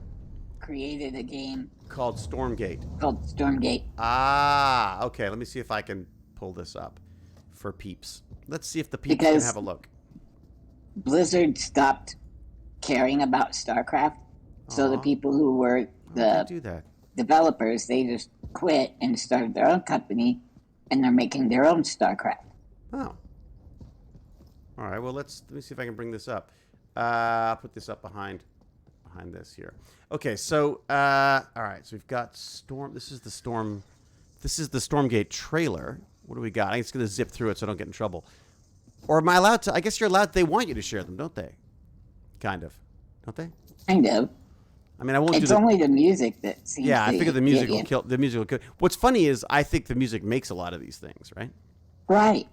created a game Called Stormgate. called Stormgate. Ah, okay. Let me see if I can pull this up for peeps. Let's see if the peeps can Because- have a look. Blizzard stopped caring about StarCraft, so the Aw. people who were Why would they the do that? developers, they just quit and started their own company, and they're making their own StarCraft. Oh. All right. Well, let me see if I can bring this up. I'll put this up behind this here. Okay. So, all right. So we've got Storm. This is the Stormgate trailer. What do we got? I'm just gonna zip through it so I don't get in trouble. Or am I allowed to? I guess you're allowed. They want you to share them, don't they? Kind of, don't they? Kind of. I mean, I won't do It's the. only the music that seems Yeah, I to figure the get music will you. kill. The music will kill. What's funny is I think the music makes a lot of these things, right? Right.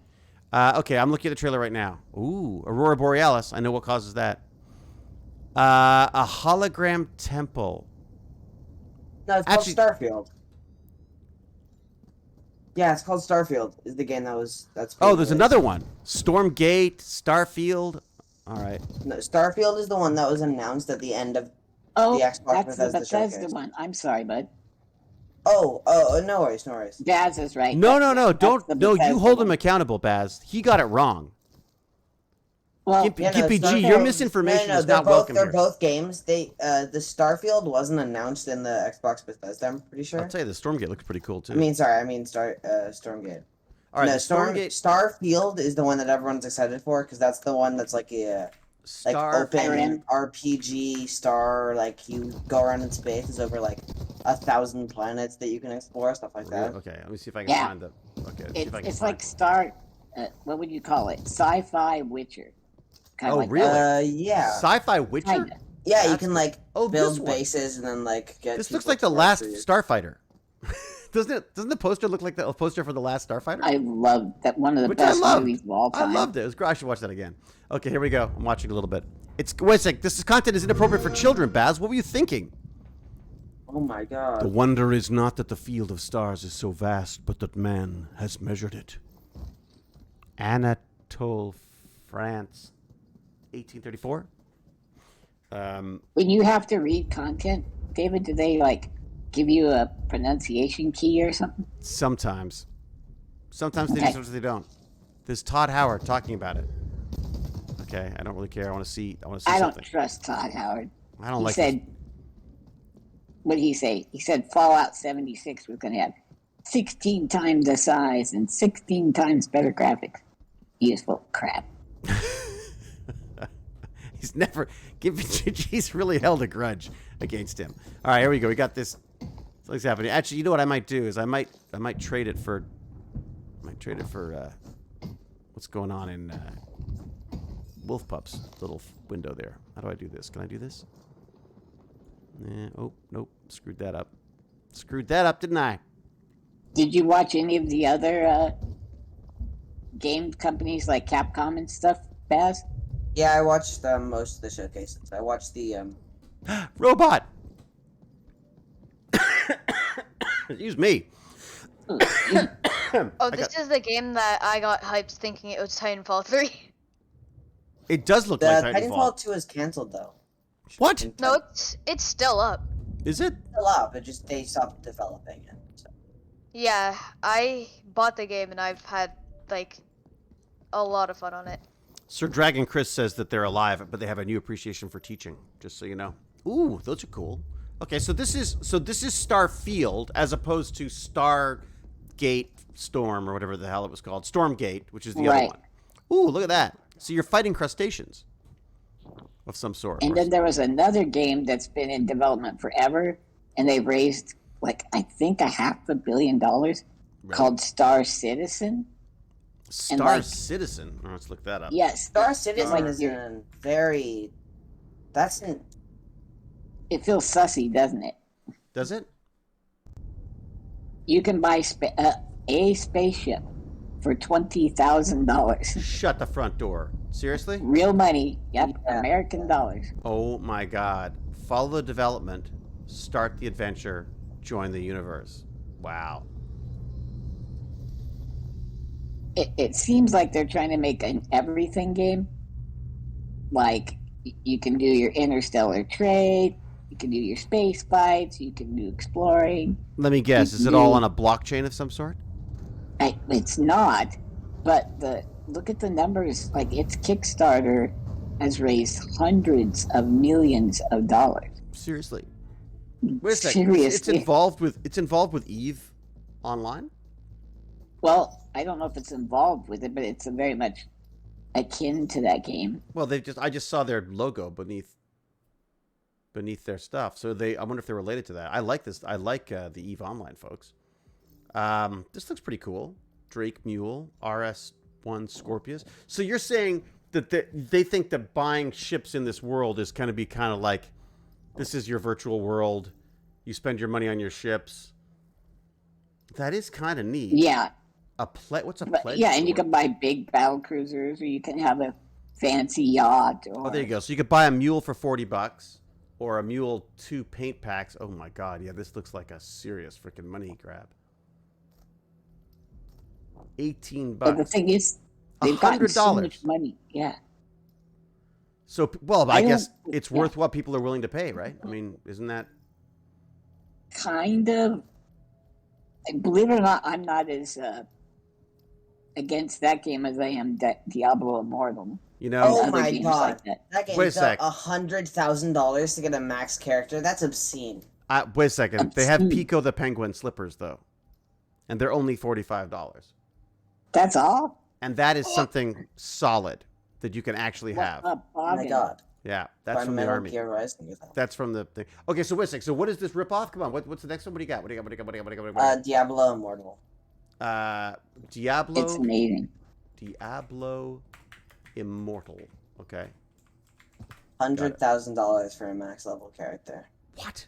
Okay, I'm looking at the trailer right now. Ooh, Aurora Borealis. I know what causes that. A hologram temple. No, it's Actually- called Starfield. Yeah, it's called Starfield. Is the game that's. Oh, there's another one. Stormgate, Starfield. All right. No, Starfield is the one that was announced at the end of. Oh, The Xbox that's the Bethesda Bethesda showcase. one. I'm sorry, bud. Oh, no worries. Baz is right. No, That's- no. that's Don't. the No, you Bethesda hold him one. accountable, Baz. He got it wrong. Well, Gimpy G, Starfield- your misinformation is not welcome They're here. both games. The Starfield wasn't announced in the Xbox Bethesda. I'm pretty sure. I'll tell you, the Stormgate looks pretty cool too. Stormgate. all right, No, the Stormgate Starfield is the one that everyone's excited for because that's the one that's like a open Skyrim. RPG star. Like you go around in space. There's over like 1,000 planets that you can explore, stuff like that. Okay, let me see if I can Yeah. find the. Okay, let's see if I can It's find like what would you call it? Sci-fi Witcher. Kind Oh, of like really? that. Yeah. Sci-fi Witcher. Kinda. Yeah, you That's can like Oh, this build one. bases and then like get. This looks people like the to work last for you. Starfighter. Doesn't it? Doesn't the poster look like the poster for the last Starfighter? I love that. One of the Which I best loved. movies of all I time. loved it. It was great. I should watch that again. Okay, here we go. I'm watching a little bit. Wait a sec. This content is inappropriate for children, Baz. What were you thinking? Oh my god. The wonder is not that the field of stars is so vast, but that man has measured it. Anatole France, 1834. When you have to read content, David, do they like give you a pronunciation key or something? Sometimes they do, Okay. sometimes they don't. There's Todd Howard talking about it. Okay, I don't really care. I want to see I don't something. trust Todd Howard. I don't He like said, what did he say? He said Fallout 76 was going to have 16 times the size and 16 times better graphics. He is full of crap. He's never he's really held a grudge against him. All right, here we go. We got this. Something's happening. Actually, you know what I might do is I might trade it for what's going on in Wulfpup's little window there. How do I do this? Can I do this? Oh, nope. Screwed that up. Didn't I? Did you watch any of the other game companies like Capcom and stuff, Baz? Yeah, I watched most of the showcases. I watched the Robot. Excuse me. Oh, this is the game that I got hyped thinking it was Titanfall 3. It does look the like Titanfall Titanfall. 2 is canceled though. What? No, it's still up. Is it? Still up. It just they stopped developing it. So. Yeah, I bought the game and I've had like a lot of fun on it. Sir Dragon Chris says that they're alive, but they have a new appreciation for teaching. Just so you know. Ooh, those are cool. Okay, so this is Starfield as opposed to Stargate Storm or whatever the hell it was called. Stormgate, which is the other Right. one. Ooh, look at that. So you're fighting crustaceans of some sort. And then there was another game that's been in development forever, and they raised like I think $500 million Right. called Star Citizen. Star like- Citizen. Oh, let's look that up. Yes, Star Citizen like is you're- in very. That's in. it feels sussy, doesn't it? Does it? You can buy a spaceship for $20,000. Shut the front door. Seriously? Real money. Yep, Yeah. American dollars. Oh my God. Follow the development, start the adventure, join the universe. Wow. It seems like they're trying to make an everything game. Like, you can do your interstellar trade, you can do your space fights, you can do exploring. Let me guess. Is it all on a blockchain of some sort? It's not, but look at the numbers. Like, its Kickstarter has raised hundreds of millions of dollars. Seriously. Wait a second. It's Seriously. involved with Eve Online? Well, I don't know if it's involved with it, but it's very much akin to that game. Well, I just saw their logo beneath their stuff. So I wonder if they're related to that. I like this. I like the Eve Online folks. This looks pretty cool. Drake Mule, RS1 Scorpius. So you're saying that they think that buying ships in this world is going to be kind of like, this is your virtual world. You spend your money on your ships. That is kind of neat. Yeah. What's a But, pledge? yeah, and you store? can buy big battle cruisers, or you can have a fancy yacht. Or, Oh, there you go. So you could buy a mule for $40, or a mule 2 paint packs. Oh my God, yeah, this looks like a serious freaking money grab. $18. But the thing is, they've gotten so $100. much money. Yeah. So, well, I I guess don't- it's yeah. worth what people are willing to pay, right? I mean, isn't that? Kind of. Believe it or not, I'm not as against that game as I am Diablo Immortal. You know, Oh and other my games God. like that. That Wait a game's sec. $100,000 to get a max character. That's obscene. wait a second. They have Obscene. Pico the Penguin slippers, though. And they're only $45. That's all? And that is something solid that you can actually have. What a Oh my bargain. God. Yeah, that's By from the Metal army. Gear Rising with that. That's from the thing. Okay, so wait a second. So what is this ripoff? Come on, what's the next one? What do you got? What do you got? Diablo Immortal. Diablo. It's amazing. Diablo Immortal. Okay. $100,000 for a max level character. What?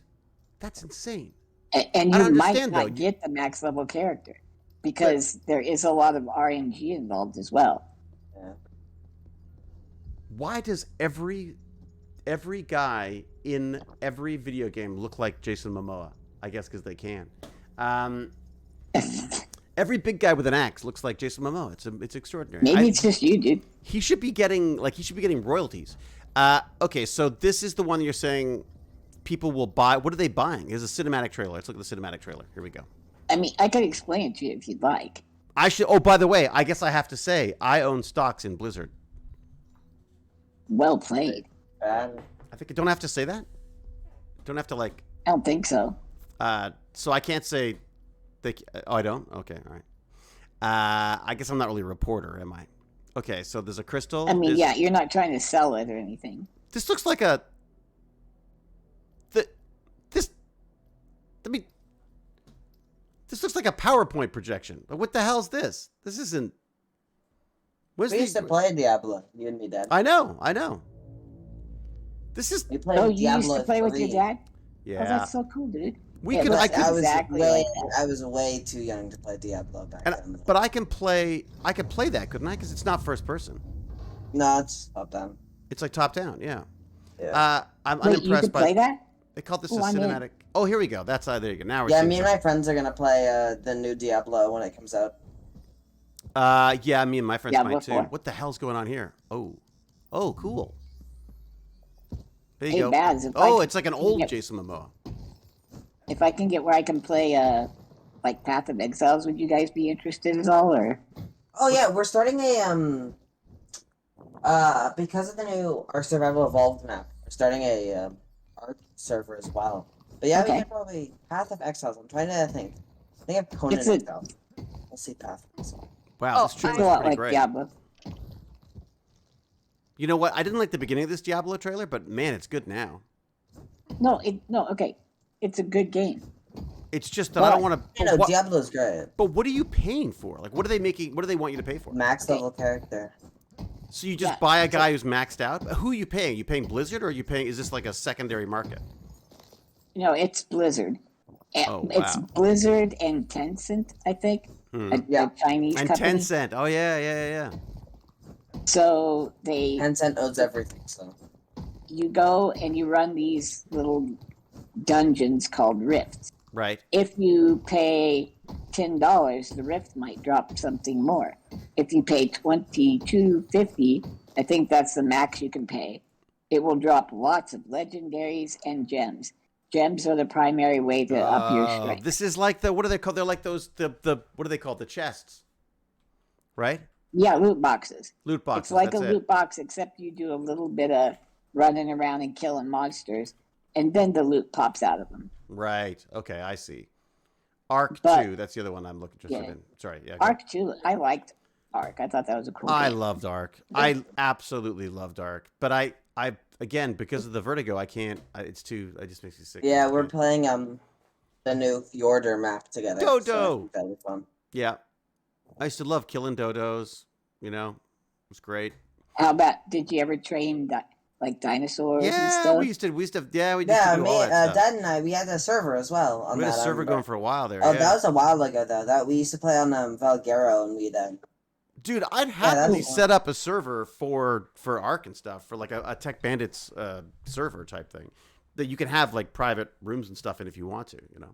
That's insane. And I you don't might understand, not though. get the max level character because there is a lot of RNG involved as well. Yeah. Why does every guy in every video game look like Jason Momoa? I guess because they can. Every big guy with an axe looks like Jason Momoa. It's extraordinary. Maybe it's just you, dude. He should be getting royalties. Okay, so this is the one you're saying people will buy. What are they buying? There's a cinematic trailer. Let's look at the cinematic trailer. Here we go. I mean, I could explain it to you if you'd like. I should. Oh, by the way, I guess I have to say I own stocks in Blizzard. Well played. Bad. I think I don't have to say that. Don't have to like. I don't think so. So I can't say. Oh, I don't. Okay, all right. I guess I'm not really a reporter, am I? Okay, so there's a crystal. I mean, There's- yeah, you're not trying to sell it or anything. This looks like a. This. I mean. This looks like a PowerPoint projection. But what the hell is this? This isn't. Where's We used to play Diablo. You and me, Dad. I know. This is. We played Oh, you Diablo used to play with your 3. dad? Oh, Yeah. that's so cool, dude. We Yeah, could. look, I I could. was exactly way, like that. I was way too young to play Diablo back then. But I can play. I could play that, couldn't I? Because it's not first person. No, it's up down. It's like top down. Yeah. Yeah. I'm Wait, you unimpressed could by. play that? They called this Oh, a I'm in. cinematic. Oh, here we go. That's there you go. Now we're Yeah, seeing me and something. my friends are gonna play the new Diablo when it comes out. Yeah, me and my friends Diablo might too. 4. What the hell's going on here? Oh, cool. There you Hey, go. Baz, if Oh, I it's like an can old get- Jason Momoa. If I can get where I can play, like Path of Exiles, would you guys be interested at all, or? Oh yeah, we're starting a because of the new Ark Survival Evolved map. We're starting a Ark server as well. But yeah, we Okay. can probably Path of Exiles. I'm trying to think. I think I've Conan It's a- Exiles. We'll see Path of Exiles. Wow, Oh, this It's trailer's a lot pretty like great. Diablo. You know what? I didn't like the beginning of this Diablo trailer, but man, it's good now. No, okay. It's a good game. It's just that I don't want to. You know, Diablo's great. But what are you paying for? Like, what are they making? What do they want you to pay for? Max level character. So you just buy a guy who's maxed out. But who are you paying? Are you paying Blizzard, or are you paying? Is this like a secondary market? No, it's Blizzard. Oh, It's wow. Blizzard and Tencent, I think. A Chinese And company. Tencent. Oh yeah. So they Tencent owns everything, so. you go and you run these little dungeons called rifts. Right. If you pay $10, the rift might drop something more. If you pay $22.50, I think that's the max you can pay. It will drop lots of legendaries and gems. Gems are the primary way to up your strength. This is like the what are they called? They're like those the what are they called? The chests, right? Yeah, loot boxes. Loot boxes. It's like that's a it. loot box, except you do a little bit of running around and killing monsters, and then the loot pops out of them. Right. Okay, I see. Arc But- 2. That's the other one I'm interested in. Sorry. Yeah. Arc 2, I liked Arc. I thought that was a cool I game. loved Arc. I absolutely loved Arc. But I again, because of the vertigo, I can't. It just makes me sick. Yeah, we're playing the new Fjorder map together. Dodo! So that'll be fun. Yeah. I used to love killing dodos. You know, it was great. How about, did you ever train like dinosaurs and Yeah, stuff? we used to do Yeah, do me, all that stuff. Dad and I, we had a server as well. On We had a that, I server remember. going for a while there. Oh, yeah. that was a while ago though. That we used to play on Valguero, and we'd Dude, I'd that'd happily be fun. set up a server for Ark and stuff, for like a Tech Bandits server type thing that you can have like private rooms and stuff in if you want to, you know.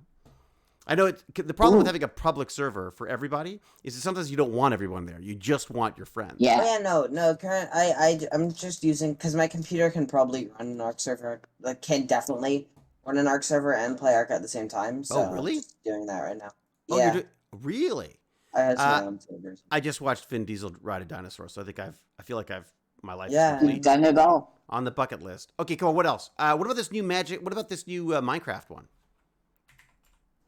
I know the problem with having a public server for everybody is that sometimes you don't want everyone there. You just want your friends. Yeah. Oh yeah, no. Current, I'm just using because my computer can probably run an Arc server. Like, can definitely run an Arc server and play Arc at the same time. So Oh, really? I'm just doing that right now. Oh, Yeah, really? I have my own servers. I just watched Vin Diesel ride a dinosaur, so I feel like my life Yeah. is You've complete. done it all. On the bucket list. Okay, come on. What else? What about this new Minecraft one?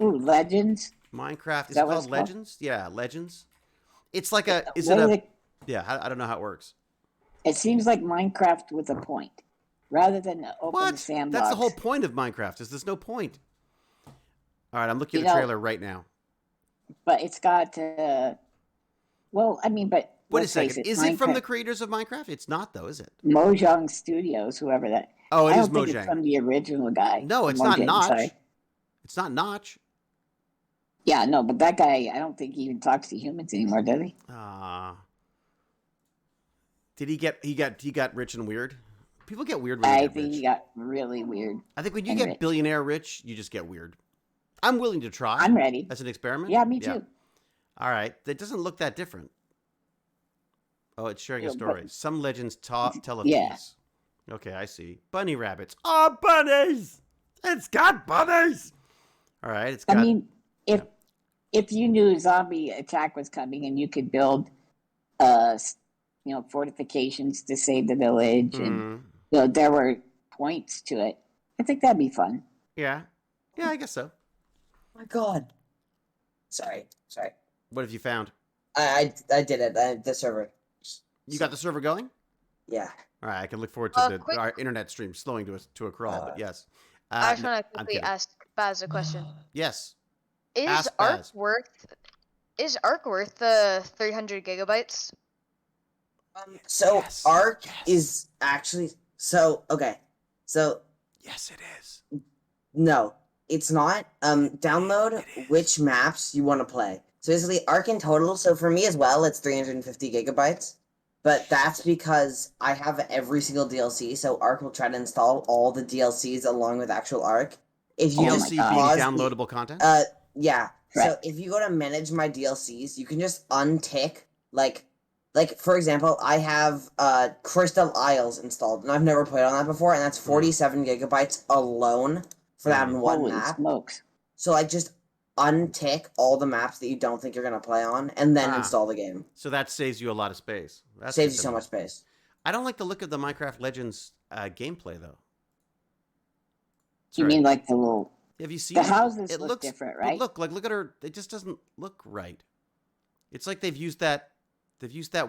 Ooh, Legends. Minecraft is that it what called it's called? Legends? Yeah, Legends. It's like a. Is What it is a? it? Yeah, I don't know how it works. It seems like Minecraft with a point, rather than an open What? sandbox. That's the whole point of Minecraft. Is there's no point. All right, I'm looking at You the know- trailer right now. But it's got. Well, I mean, but Wait a let's face second. it, Is it from Minecraft- the creators of Minecraft? It's not though, is it? Mojang Studios, whoever that. Oh, it I is don't think it's Mojang. from the original guy. No, it's not Mojang, Notch. sorry. It's not Notch. Yeah, no, but that guy, I don't think he even talks to humans anymore, does he? Did he got rich and weird? People get weird when they I get think rich. he got really weird. I think when you and get rich. billionaire rich, you just get weird. I'm willing to try. I'm ready. As an experiment. Yeah, me too. All right. That doesn't look that different. Oh, it's sharing a Yeah, story. but- Some legends tell of Yeah. peace. Okay, I see. Bunny rabbits. Oh, bunnies! It's got bunnies! All right, it's got... I mean, if you knew a zombie attack was coming and you could build, fortifications to save the village, and there were points to it, I think that'd be fun. Yeah. Yeah, I guess so. Oh my God. Sorry. What have you found? I did it. The server. You got the server going? Yeah. All right, I can look forward to Quick- our internet stream slowing to a crawl, but yes. I just no, want to I'm quickly kidding. ask Baz a question. Yes. Is Ask Arc Baz. worth the 300 gigabytes? So Yes, Arc yes. is actually okay. So Yes, it is. no, it's not. Download It is. which maps you want to play. So basically, Arc in total. So for me as well, it's 350 gigabytes. But that's because I have every single DLC. So Arc will try to install all the DLCs along with actual Arc. If you Oh my DLC God. being pause the- downloadable content? Yeah. So Correct. if you go to manage my DLCs, you can just untick like for example, I have Crystal Isles installed, and I've never played on that before, and that's 47 gigabytes alone for that in one Holy map. smokes. So just untick all the maps that you don't think you're gonna play on, and then Ah. install the game. So that saves you a lot of space. That's Saves good you to so know. much space. I don't like the look of the Minecraft Legends gameplay, though. You Sorry. mean like the little... Have you seen The it? houses It look looks different, but right? Look at her. It just doesn't look right. It's like they've used that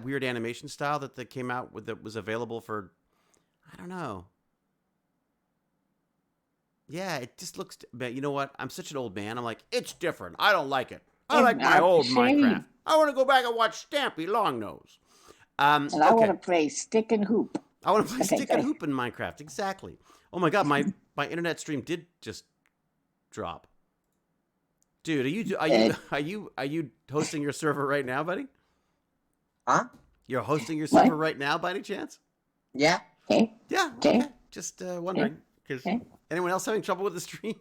weird animation style that came out with that was available for, I don't know. Yeah, it just looks. But you know what? I'm such an old man. I'm like, it's different. I don't like it. I Yeah, like my old same. Minecraft. I want to go back and watch Stampy Longnose. And I Okay. want to play stick and hoop. I want to play Okay, stick go and ahead. hoop in Minecraft. Exactly. Oh my god, my internet stream did just drop. Dude, are you hosting your server right now, buddy? Huh? You're hosting your What? server right now, by any chance? Yeah. Okay. Yeah. Okay. Okay. Just wondering, because Okay. anyone else having trouble with the stream?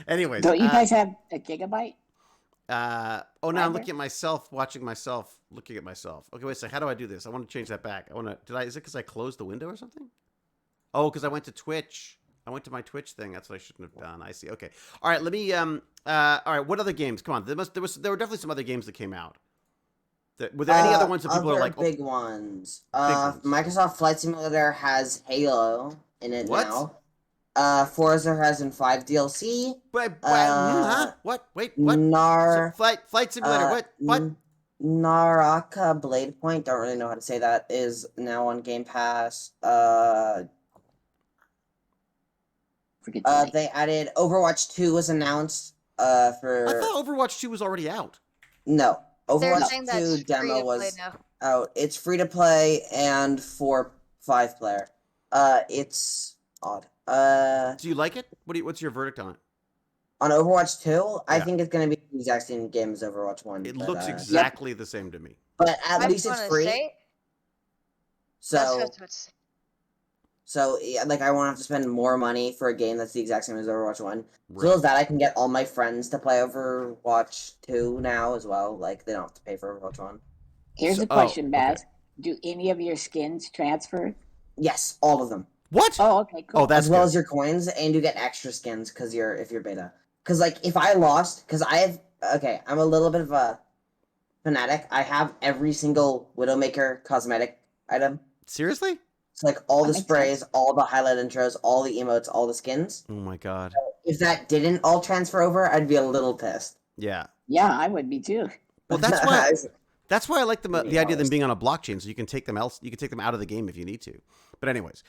Anyways, Don't you guys have a gigabyte? oh, now I'm Fiber? looking at myself, watching myself, looking at myself. Okay, wait a second. How do I do this? I want to change that back. Is it because I closed the window or something? Oh, because I went to Twitch. I went to my Twitch thing. That's what I shouldn't have done. I see. Okay. All right. Let me. All right. What other games? Come on. There were definitely some other games that came out. Were there any other ones that people are like? Big ones. ones. Microsoft Flight Simulator has Halo in it What? now. Forza Horizon 5 DLC. What? Wait. What? Nar. Flight Simulator. What? Naraka Blade Point. Don't really know how to say that. Is now on Game Pass. Forget the name. They added Overwatch 2 was announced. I For thought Overwatch 2 was already out. no. They're Overwatch saying 2 that's free demo to play was now. out. It's free to play and for 5-player. It's odd. Do you like it? What's your verdict on it? On Overwatch 2, I Yeah. think it's gonna be the exact same game as Overwatch 1. It but, looks exactly the same to me. But at I least it's wanna free. say, So that's what's yeah, like I won't have to spend more money for a game that's the exact same as Overwatch 1. As Right. well as that, I can get all my friends to play Overwatch 2 now as well. Like they don't have to pay for Overwatch 1. Here's So- a question, okay. Baz. Do any of your skins transfer? Yes, all of them. What? Oh, okay, cool. Oh, that's as well good. as your coins, and you get extra skins if you're beta. Because like if I lost, because I'm a little bit of a fanatic. I have every single Widowmaker cosmetic item. Seriously? It's like all That the makes sprays, sense. all the highlight intros, all the emotes, all the skins. Oh my god. If that didn't all transfer over, I'd be a little pissed. Yeah. Yeah, I would be too. Well, that's why. That's why I like the Really idea of them honest. being on a blockchain, so you can take them out of the game if you need to. But anyways,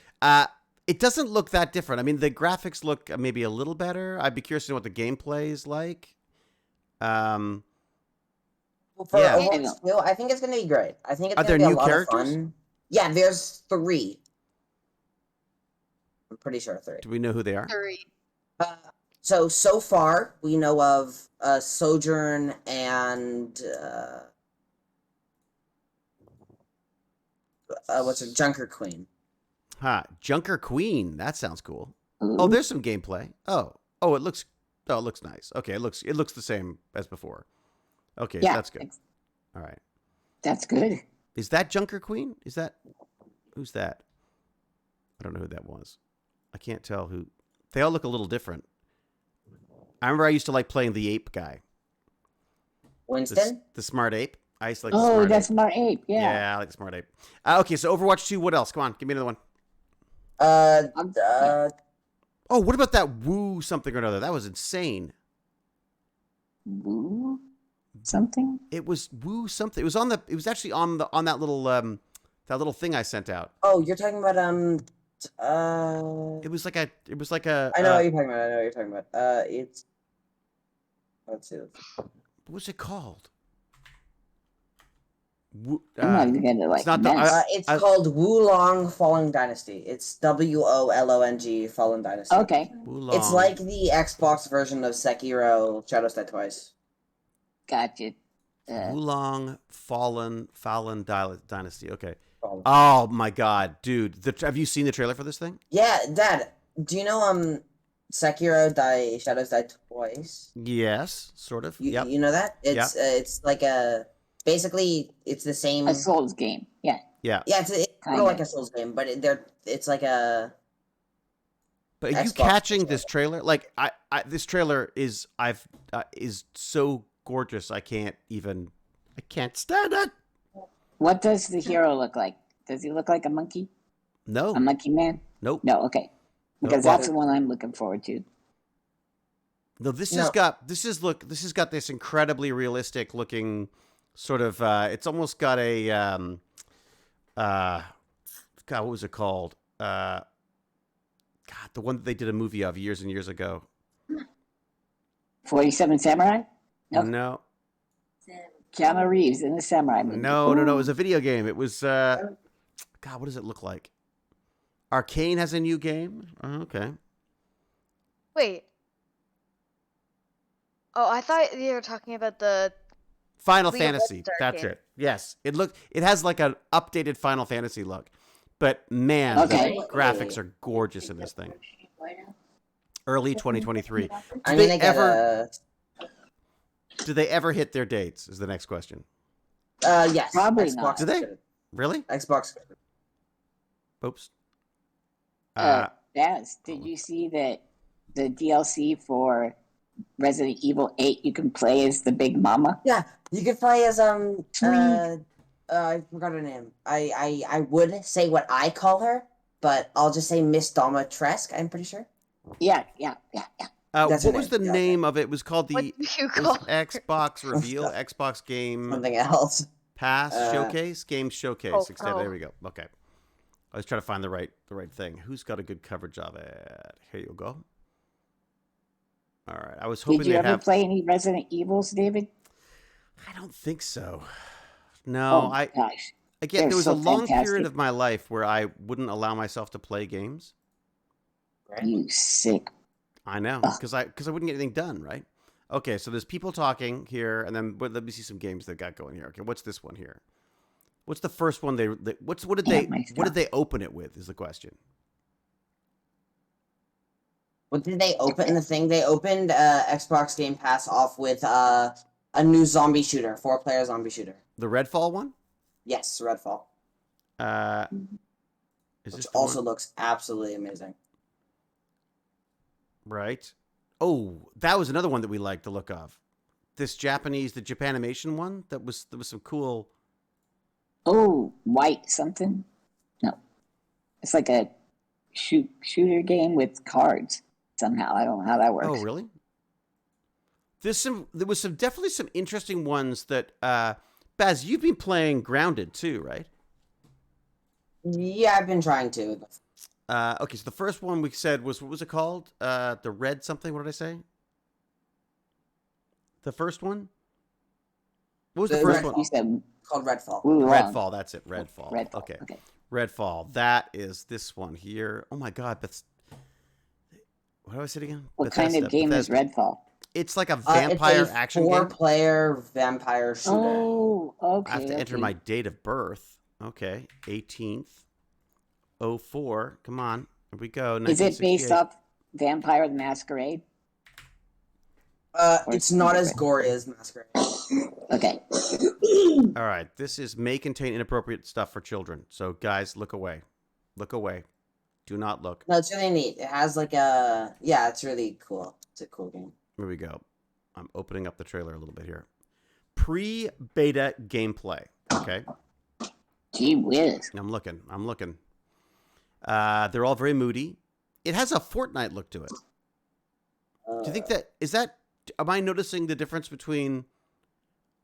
it doesn't look that different. I mean, the graphics look maybe a little better. I'd be curious to know what the gameplay is like. For Yeah. Overwatch 2, I think it's gonna be great. I think it's Are gonna there be a new lot characters? of fun. Yeah, there's 3. I'm pretty sure 3. Do we know who they are? 3. So far we know of Sojourn and what's it, Junker Queen. Junker Queen. That sounds cool. Ooh. Oh, there's some gameplay. It looks nice. Okay, it looks the same as before. Okay, Yeah, that's good. All right. That's good. Is that Junker Queen? Who's that? I don't know who that was. I can't tell who. They all look a little different. I remember I used to like playing the ape guy. Winston? The smart ape. I used to like the Oh, smart that's ape. my ape. Yeah. Yeah, I like the smart ape. Okay, so Overwatch 2, what else? Come on, give me another one. Oh, what about that Woo something or another? That was insane. Woo something? It was Woo something. It was actually on that little thing I sent out. Oh, you're talking about It was like a I know what you're talking about. It's let's see. what was it called? Woo, I'm not even gonna like it's not the- mess. It's called Wulong Fallen Dynasty. It's WOLONG Fallen Dynasty. Okay, Wulong. It's like the Xbox version of Sekiro Shadows Die Twice. gotcha. Wulong Fallen Dynasty. Okay. Fallen. Oh my god, dude! Have you seen the trailer for this thing? Yeah, Dad. Do you know Sekiro Shadows Die Twice? Yes, sort of. You, Yep. you know that? It's like basically it's the same. A Souls game. Yeah. Yeah. Yeah, it's kind Kinda. of like a Souls game, but it's like a. But are you Xbox catching trailer. this trailer? Like, this trailer is so gorgeous. I can't stand it. What does the hero look like? Does he look like a monkey? No, A monkey man? nope. No, okay. Because Well- that's the one I'm looking forward to. No, this No. has got this incredibly realistic looking sort of. It's almost got a God, what was it called? God, the one that they did a movie of years and years ago. 47 Samurai? Nope. No. Keanu Reeves in the Samurai movie. No. It was a video game. It was, God, what does it look like? Arcane has a new game? Oh, okay. Wait. Oh, I thought you were talking about the Final League of Fantasy. Legends That's arcade. it. Yes. It has like an updated Final Fantasy look. But man, Okay. the graphics are gorgeous in this thing. Early 2023. I'm gonna get a. Do they ever hit their dates? Is the next question. Yes. Probably Xbox not. Do they? did. Really? Xbox. Oops. Baz, did you see that the DLC for Resident Evil 8 you can play as the Big Mama? Yeah, you could play as Sweet. I forgot her name. I would say what I call her, but I'll just say Miss Dama Tresk. I'm pretty sure. Yeah. That's What her was the name. Yeah, name of it? It was called what the do you it was call Xbox Reveal, Xbox Game Something else. Pass Showcase, Game Showcase. Oh, Extended. oh. There we go. Okay. I was trying to find the right thing. Who's got a good coverage of it? Here you go. All right. I was hoping Did you they'd ever have. play any Resident Evils, David? I don't think so. No, Oh, gosh. again, they're there was so a long period fantastic. of my life where I wouldn't allow myself to play games. You sick. I know, Ugh. because I wouldn't get anything done, right? Okay, so there's people talking here, and then let me see some games they got going here. Okay, what's this one here? What's the first one what did they open it with? Is the question. What did they open the thing? They opened Xbox Game Pass off with a new zombie shooter, 4-player zombie shooter. The Redfall one? Yes, Redfall. Is Which this the also one? looks absolutely amazing. Right. Oh, that was another one that we liked the look of. This Japanese, the Japanimation one. There was some cool. Oh, white something? No. It's like a shooter game with cards somehow. I don't know how that works. Oh, really? There was definitely some interesting ones that Baz, you've been playing Grounded too, right? Yeah, I've been trying to. Okay, so the first one we said was, what was it called? The Red something. What did I say? The first one. What was the first one? You said Called Redfall. Redfall. That's it. Redfall. Redfall. Okay. Okay. Redfall. That is this one here. Oh my God! What do I say again? What kind of game is Redfall? It's like a vampire it's a action game. 4-player vampire shooter. Oh, okay. I have to enter okay. my date of birth. Okay, 18th, 04. Come on, here we go. Is it based 1968. off Vampire the Masquerade? It's not as gory as Masquerade. Okay. All right, this may contain inappropriate stuff for children. So guys, look away. Look away. Do not look. No, it's really neat. It has like it's really cool. It's a cool game. Here we go. I'm opening up the trailer a little bit here. Pre-beta gameplay. Okay. Gee whiz. I'm looking. They're all very moody. It has a Fortnite look to it. Do you think am I noticing the difference between,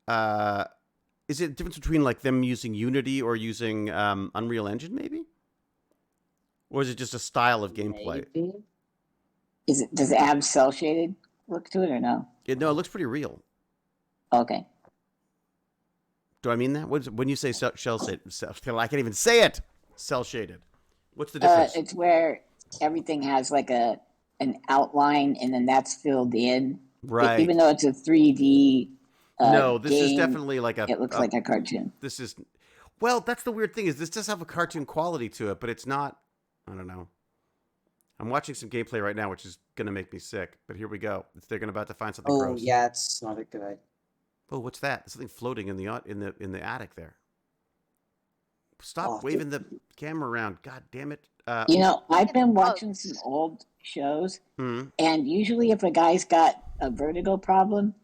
is it a difference between like them using Unity or using Unreal Engine maybe? Or is it just a style of gameplay? Maybe? Does it have cell shaded look to it or no? No, it looks pretty real. Okay. Do I mean that? When you say cell shaded, I can't even say it. Cell shaded. What's the difference? It's where everything has like an outline and then that's filled in. Right. Even though it's a 3D no, this is game, definitely like it looks like a cartoon. This is, well, that's the weird thing is this does have a cartoon quality to it, but it's not. I don't know. I'm watching some gameplay right now, which is gonna make me sick. But here we go. They're about to find something gross. Yeah, it's not a good idea. Oh, what's that? There's something floating in the attic there. Stop waving the camera around. God damn it. I've been watching some old shows, and usually if a guy's got a vertigo problem,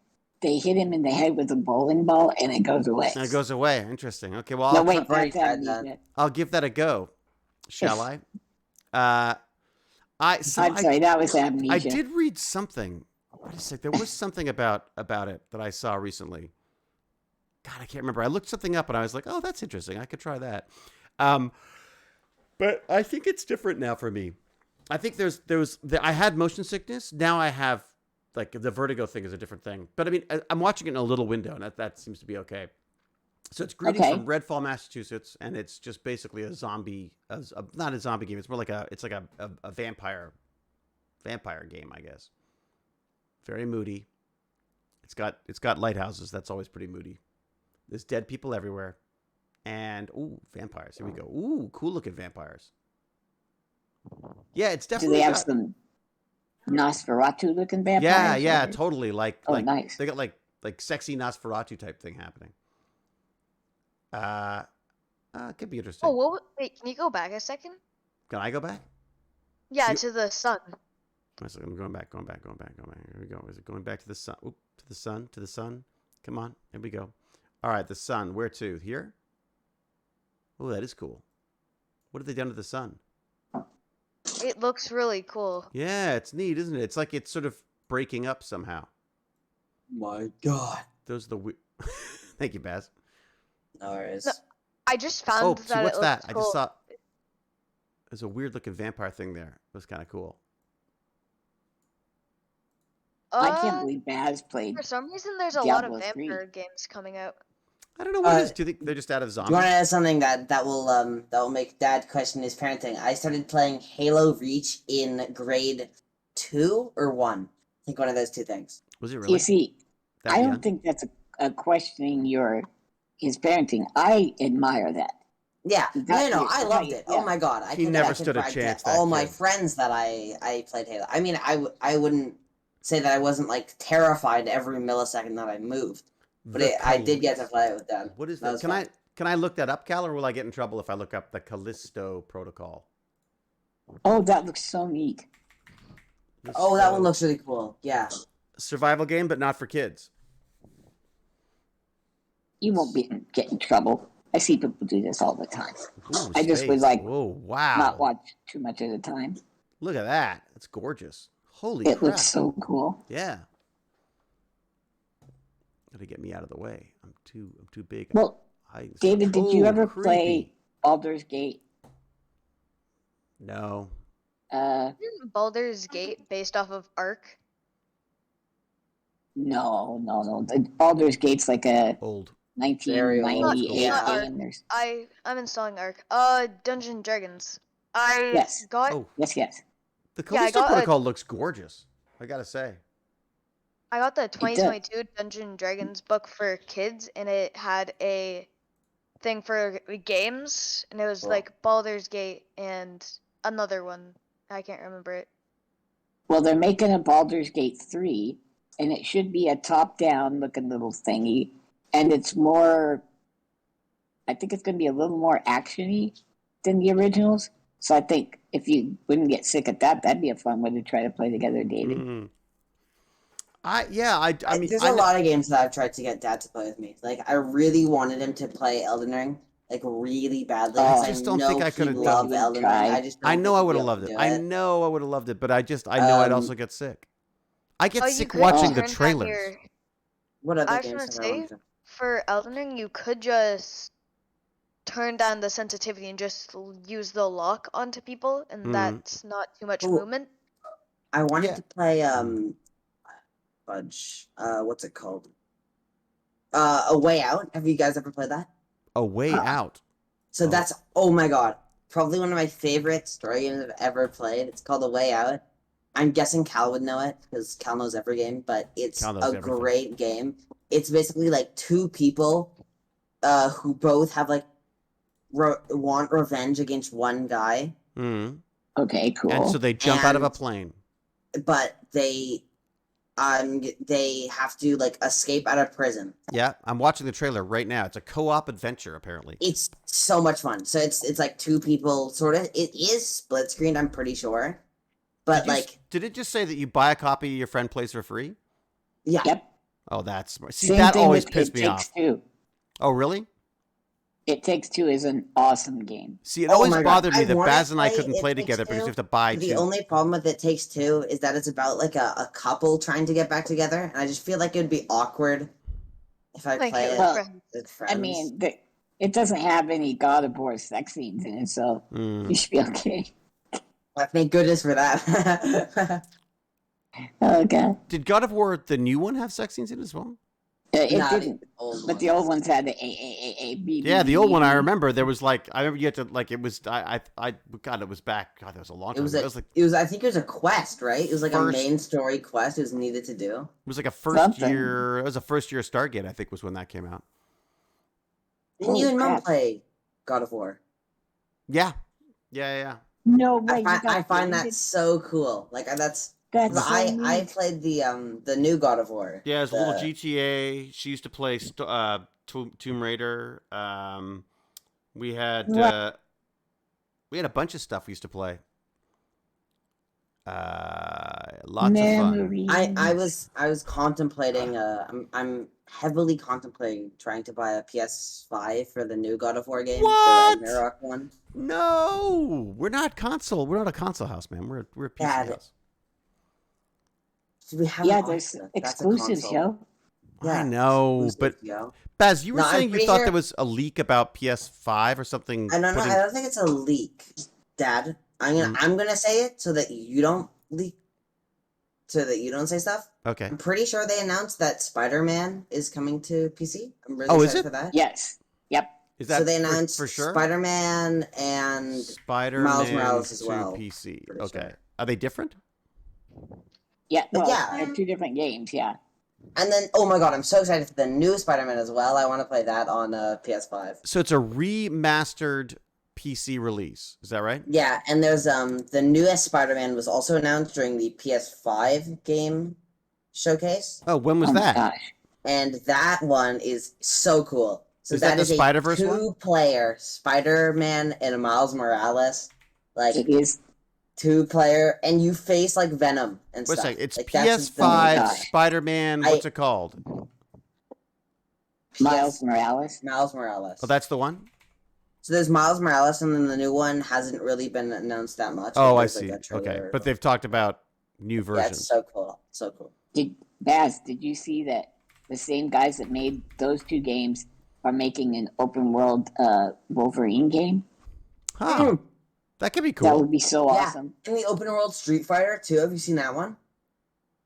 they hit him in the head with a bowling ball, and it goes away. And it goes away. Interesting. Okay, well, I'll give that a go. Shall I? I'm sorry, that was amnesia. I did read something. What is it? There was something about it that I saw recently. God, I can't remember. I looked something up and I was like, oh, that's interesting. I could try that. But I think it's different now for me. I think I had motion sickness. Now I have like the vertigo thing is a different thing. But I mean, I'm watching it in a little window, and that seems to be okay. So it's Greetings from Redfall, Massachusetts, and it's just basically a zombie, not a zombie game. It's more like a vampire game, I guess. Very moody. It's got lighthouses. That's always pretty moody. There's dead people everywhere, and vampires. Here we go. Ooh, cool looking vampires. Yeah, it's definitely. Do they have some Nosferatu looking vampires? Yeah, totally. Nice. They got like sexy Nosferatu type thing happening. It could be interesting. Oh, wait, can you go back a second? Can I go back? Yeah, to the sun. I'm going back. Here we go. Is it going back to the sun? Oop, to the sun. Come on. Here we go. All right, the sun. Where to? Here? Oh, that is cool. What have they done to the sun? It looks really cool. Yeah, it's neat, isn't it? It's like it's sort of breaking up somehow. My God. Those are the Thank you, Baz. No worries. No, I just found that what's it that? looks I cool. just saw there's a weird looking vampire thing there. It was kind of cool. I can't believe Baz played. For some reason, there's a lot Diablo of 3. vampire games coming out. I don't know what it is. Do you think they're just out of Do zombies? you want to know something that will make Dad question his parenting? I started playing Halo Reach in grade 2 or 1. I think one of those two things. Was it really? You see, I young? don't think that's a questioning his parenting. I admire that. Yeah, no, I loved it. Yeah. Oh my God, He never stood a chance, that all my kid. friends that I played Halo. I mean, I wouldn't say that I wasn't like terrified every millisecond that I moved, but I did get to play it with them. What is that? Can I look that up, Cal, or will I get in trouble if I look up the Callisto Protocol? Oh, that looks so neat. Oh, that one looks really cool. Yeah. Survival game, but not for kids. You won't get in trouble. I see people do this all the time. Ooh, I just would like wow. not watch too much at a time. Look at that. That's gorgeous. Holy It crap. looks so cool. Yeah. Gotta get me out of the way. I'm too big. Well, David, did you ever play creepy. Baldur's Gate? No. Isn't Baldur's Gate based off of Ark? No. Baldur's Gate's like a Old. 1998 Yeah. game. I'm installing Ark. Dungeons and Dragons. Yes. got Oh, Yes. the Callisto got Protocol looks gorgeous. I gotta say. I got the 2022 Dungeons and Dragons book for kids, and it had a thing for games, and it was Cool. like Baldur's Gate and another one. I can't remember it. Well, they're making a Baldur's Gate 3, and it should be a top-down looking little thingy, and it's more, I think it's going to be a little more action-y than the originals. So I think if you wouldn't get sick at that, that'd be a fun one to try to play together, David. Mm. I mean, there's a lot of games that I've tried to get Dad to play with me. Like, I really wanted him to play Elden Ring, like really badly. I just don't think I could have loved done it. Elden Ring. I know I would have loved it. I know I would have loved it, but I know I'd also get sick. I get sick could watching the turn down trailers. What other I was games gonna have I say, wanted to- for Elden Ring, you could just turn down the sensitivity and just use the lock onto people, and that's not too much Ooh. movement. I wanted Yeah. to play what's it called? A Way Out. Have you guys ever played that? A Way Out. So Oh. that's, oh my God, probably one of my favorite story games I've ever played. It's called A Way Out. I'm guessing Cal would know it because Cal knows every game, but it's Cal knows a everything. great game. It's basically like two people who both have like want revenge against one guy, Mm. Okay, cool. And so they jump out of a And- plane. but they have to like escape out of prison. Yeah, I'm watching the trailer right now. It's a co-op adventure, apparently. It's so much fun. So it's like two people sort of. It is split screen, I'm pretty sure. But Did it just say that you buy a copy, your friend plays for free? yeah. Yep. Oh, that's smart. See, Same that thing always with pissed me It off. Takes Two. Oh, really? It Takes Two is an awesome game. See, it Oh always my God. bothered me I that wanna Baz and I play couldn't It play Takes together because Two. you have to buy The two. only problem with It Takes Two is that it's about like a couple trying to get back together, and I just feel like it would be awkward if I Like play it it with Well, friends. with friends. I mean, it doesn't have any God of War sex scenes in it, so Mm. you should be okay. Thank goodness for that. Oh god. Did God of War, the new one, have sex scenes in it as well? It Not didn't. the old But the old ones had the A B. Yeah, the old one I remember. There was like I remember you had to like it was God, it was back. God, that was a long It time was ago. a, It was like it was. I think it was a quest, right? It was like a first- main story quest. It was needed to do. it was like a first Something. year. It was a first year Stargate. I think was when that came out. Didn't Oh, you and Mom crap. play God of War? Yeah, yeah. No way. I find that so cool. Like that's. That's so I neat. played the new God of War. Yeah, it was a little The- GTA. She used to play Tomb Raider. We had What? we had a bunch of stuff we used to play. Lots of fun. Memories. I was contemplating. I'm heavily contemplating trying to buy a PS5 for the new God of War game, What? the Ragnarok one. No, we're not console. We're not a console house, man. We're a PC Dad, house. We have Yeah, an there's option. That's a exclusives, console. yo. I know, exclusive, but yo. Baz, you were No, I'm saying you pretty thought sure- there was a leak about PS5 or something. I don't know. putting- I don't think it's a leak, Dad. I'm gonna say it so that you don't leak, so that you don't say stuff. Okay. I'm pretty sure they announced that Spider-Man is coming to PC. I'm really Oh, is excited it? for that. Yes. Yep. Is that So they for- announced for sure? Spider-Man and Spider-Man Miles Morales as to well, PC. pretty Okay. sure. Are they different? Yeah. Well, Yeah. they're two different games. Yeah. And then, oh my god, I'm so excited for the new Spider-Man as well. I want to play that on PS5. So it's a remastered PC release. Is that right? Yeah, and there's the newest Spider-Man was also announced during the PS5 game showcase, Oh, when was Oh my that? gosh. and that one is so cool. So Is that the is a Spider-Verse one? two-player Spider-Man and Miles Morales, like It is. two-player, and you face like Venom and Wait a stuff. second. It's Like, that's the- PS5 gosh. Spider-Man. What's it called? Miles Morales. Miles Morales. Oh, that's the one? So there's Miles Morales, and then the new one hasn't really been announced that much. Oh, I There's, like, see. a trailer. Okay. But they've talked about new Yeah, versions. it's so cool. So cool. Did you see that the same guys that made those two games are making an open world Wolverine game? Huh. That could be That cool. would be so Yeah. awesome. In the open world Street Fighter too, have you seen that one?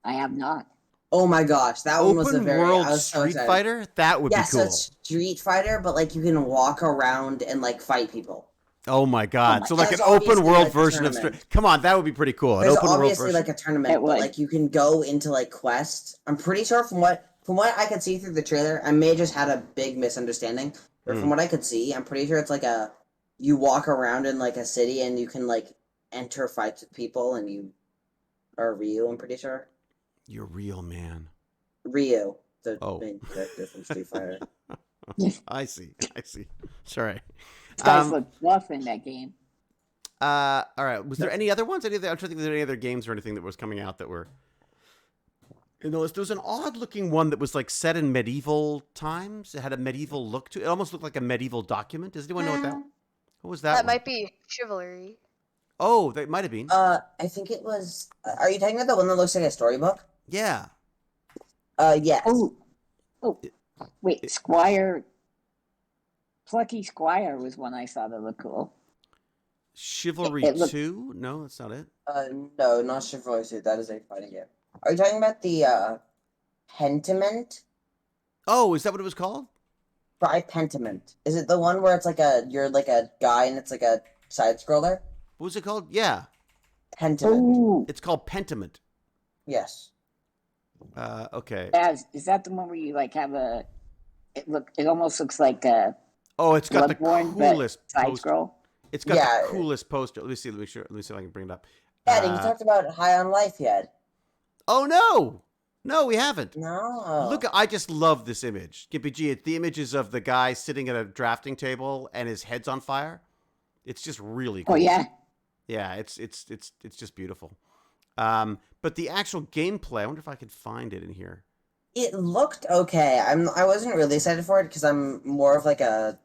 I have not. Oh my gosh, that one was a Open very world I was so Street excited. Fighter? That would Yeah, be so cool. it's Street Fighter, but like you can walk around and like fight people. Oh my God. my So like an There's obviously, open world like, a version of tournament. Street. Come on, that would be pretty cool. An There's open world obviously version. like a tournament, It but would. like you can go into like quests. I'm pretty sure from what I could see through the trailer, I may have just had a big misunderstanding, but Hmm. from what I could see, I'm pretty sure it's like you walk around in like a city and you can like enter fights with people and you are Ryu, I'm pretty sure. You're real, man. Ryu, the Oh. main character from Street Fighter. I see. Sorry. These guys look rough in that game. All right. Was there any other ones? I'm trying to think if there any other games or anything that was coming out that were. You know, there was an odd-looking one that was like set in medieval times. It had a medieval look to it. It almost looked like a medieval document. Does anyone know what that? What was that? That one? might be chivalry. Oh, that might have been. I think it was. Are you talking about the one that looks like a storybook? Yeah. Yes. Oh, wait, Squire. Plucky Squire was one I saw that looked cool. Chivalry It looked- 2? No, that's not it. No, not Chivalry 2. That is a fighting game. Are you talking about the Pentiment? Oh, is that what it was called? Try Pentiment. Is it the one where it's like you're like a guy and it's like a side scroller? What was it called? Yeah. Pentiment. Oh, It's called Pentiment. Yes. Okay. is that the one where you like have a? It almost looks like a Oh, it's got the Bloodborne, but coolest side poster. scroll. It's got Yeah. the coolest poster. Let me see if I can bring it up. Yeah, you talked about High on Life yet. Oh no, no, we haven't. No. Look, I just love this image. Gimpy G, the images of the guy sitting at a drafting table and his head's on fire. It's just really cool. Oh yeah, Yeah, it's just beautiful. But the actual gameplay, I wonder if I could find it in here. It looked okay. I wasn't really excited for it because I'm more of like a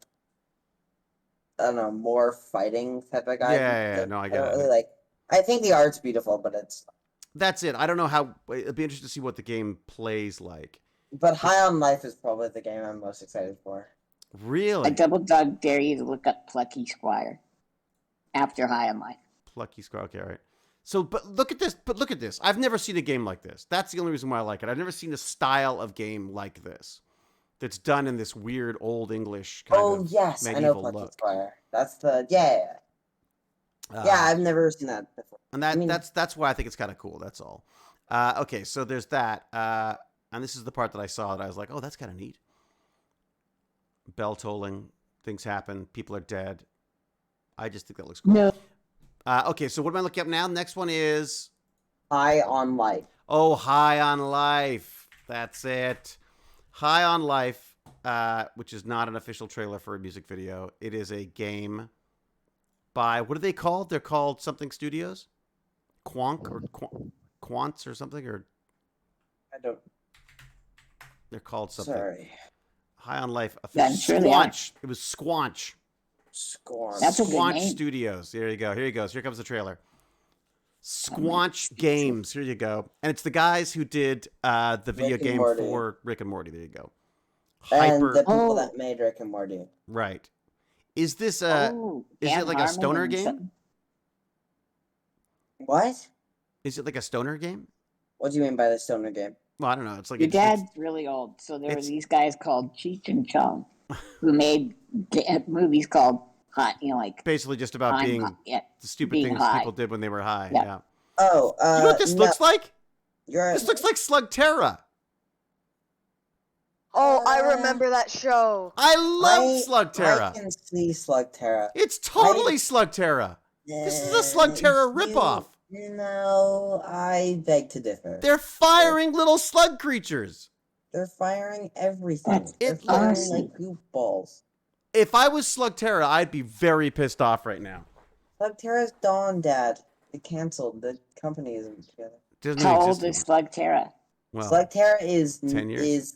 I don't know, more fighting type of guy. Yeah, no, I don't got it. really like. I think the art's beautiful, but it's. That's it. I don't know how. It'll be interesting to see what the game plays like. But High on Life is probably the game I'm most excited for. I Really? double dog dare you to look up Plucky Squire after High on Life. Plucky Scar. Okay, all right. So, but look at this. But look at this. I've never seen a game like this. That's the only reason why I like it. I've never seen a style of game like this that's done in this weird old English kind of yes, I know medieval Plucky look. Squire. That's the yeah. I've never seen that before. And that's why I think it's kind of cool. That's all. Okay, so there's that. And this is the part that I saw that I was like, oh, that's kind of neat. Bell tolling, things happen, people are dead. I just think that looks cool. No. Okay, so what am I looking up now? Next one is High on Life. Oh, High on Life. That's it. High on Life, which is not an official trailer for a music video. It is a game by, what are they called? They're called something Studios? Quonk or Quants or something? Or I don't. they're called something. Sorry. High on Life. Squanch. It was Squanch. Squanch. That's a good Squanch name. Studios. There you go. Here he goes. Here comes the trailer. Squanch Games. Here you go. And it's the guys who did the video game for Rick and Morty. There you go. And the people that made Rick and Morty. Right. Is this is it like a stoner game? What? Is it like a stoner game? What do you mean by the stoner game? Well, I don't know. It's like Your dad's really old, so there were these guys called Cheech and Chong who made movies called Hot, like basically just about being the stupid things people did when they were high. Yeah. Oh, you know what this looks like? This looks like Slugterra. Oh, I remember that show. I love Slugterra. I can see Slugterra. It's totally Slugterra. This is a Slugterra ripoff. No, I beg to differ. They're firing little slug creatures. They're firing everything. They're It firing looks like goofballs. If I was Slugterra, I'd be very pissed off right now. Slugterra's gone, Dad. It canceled. The company isn't together. How old is Slugterra? Well, Slugterra is 10 years. Is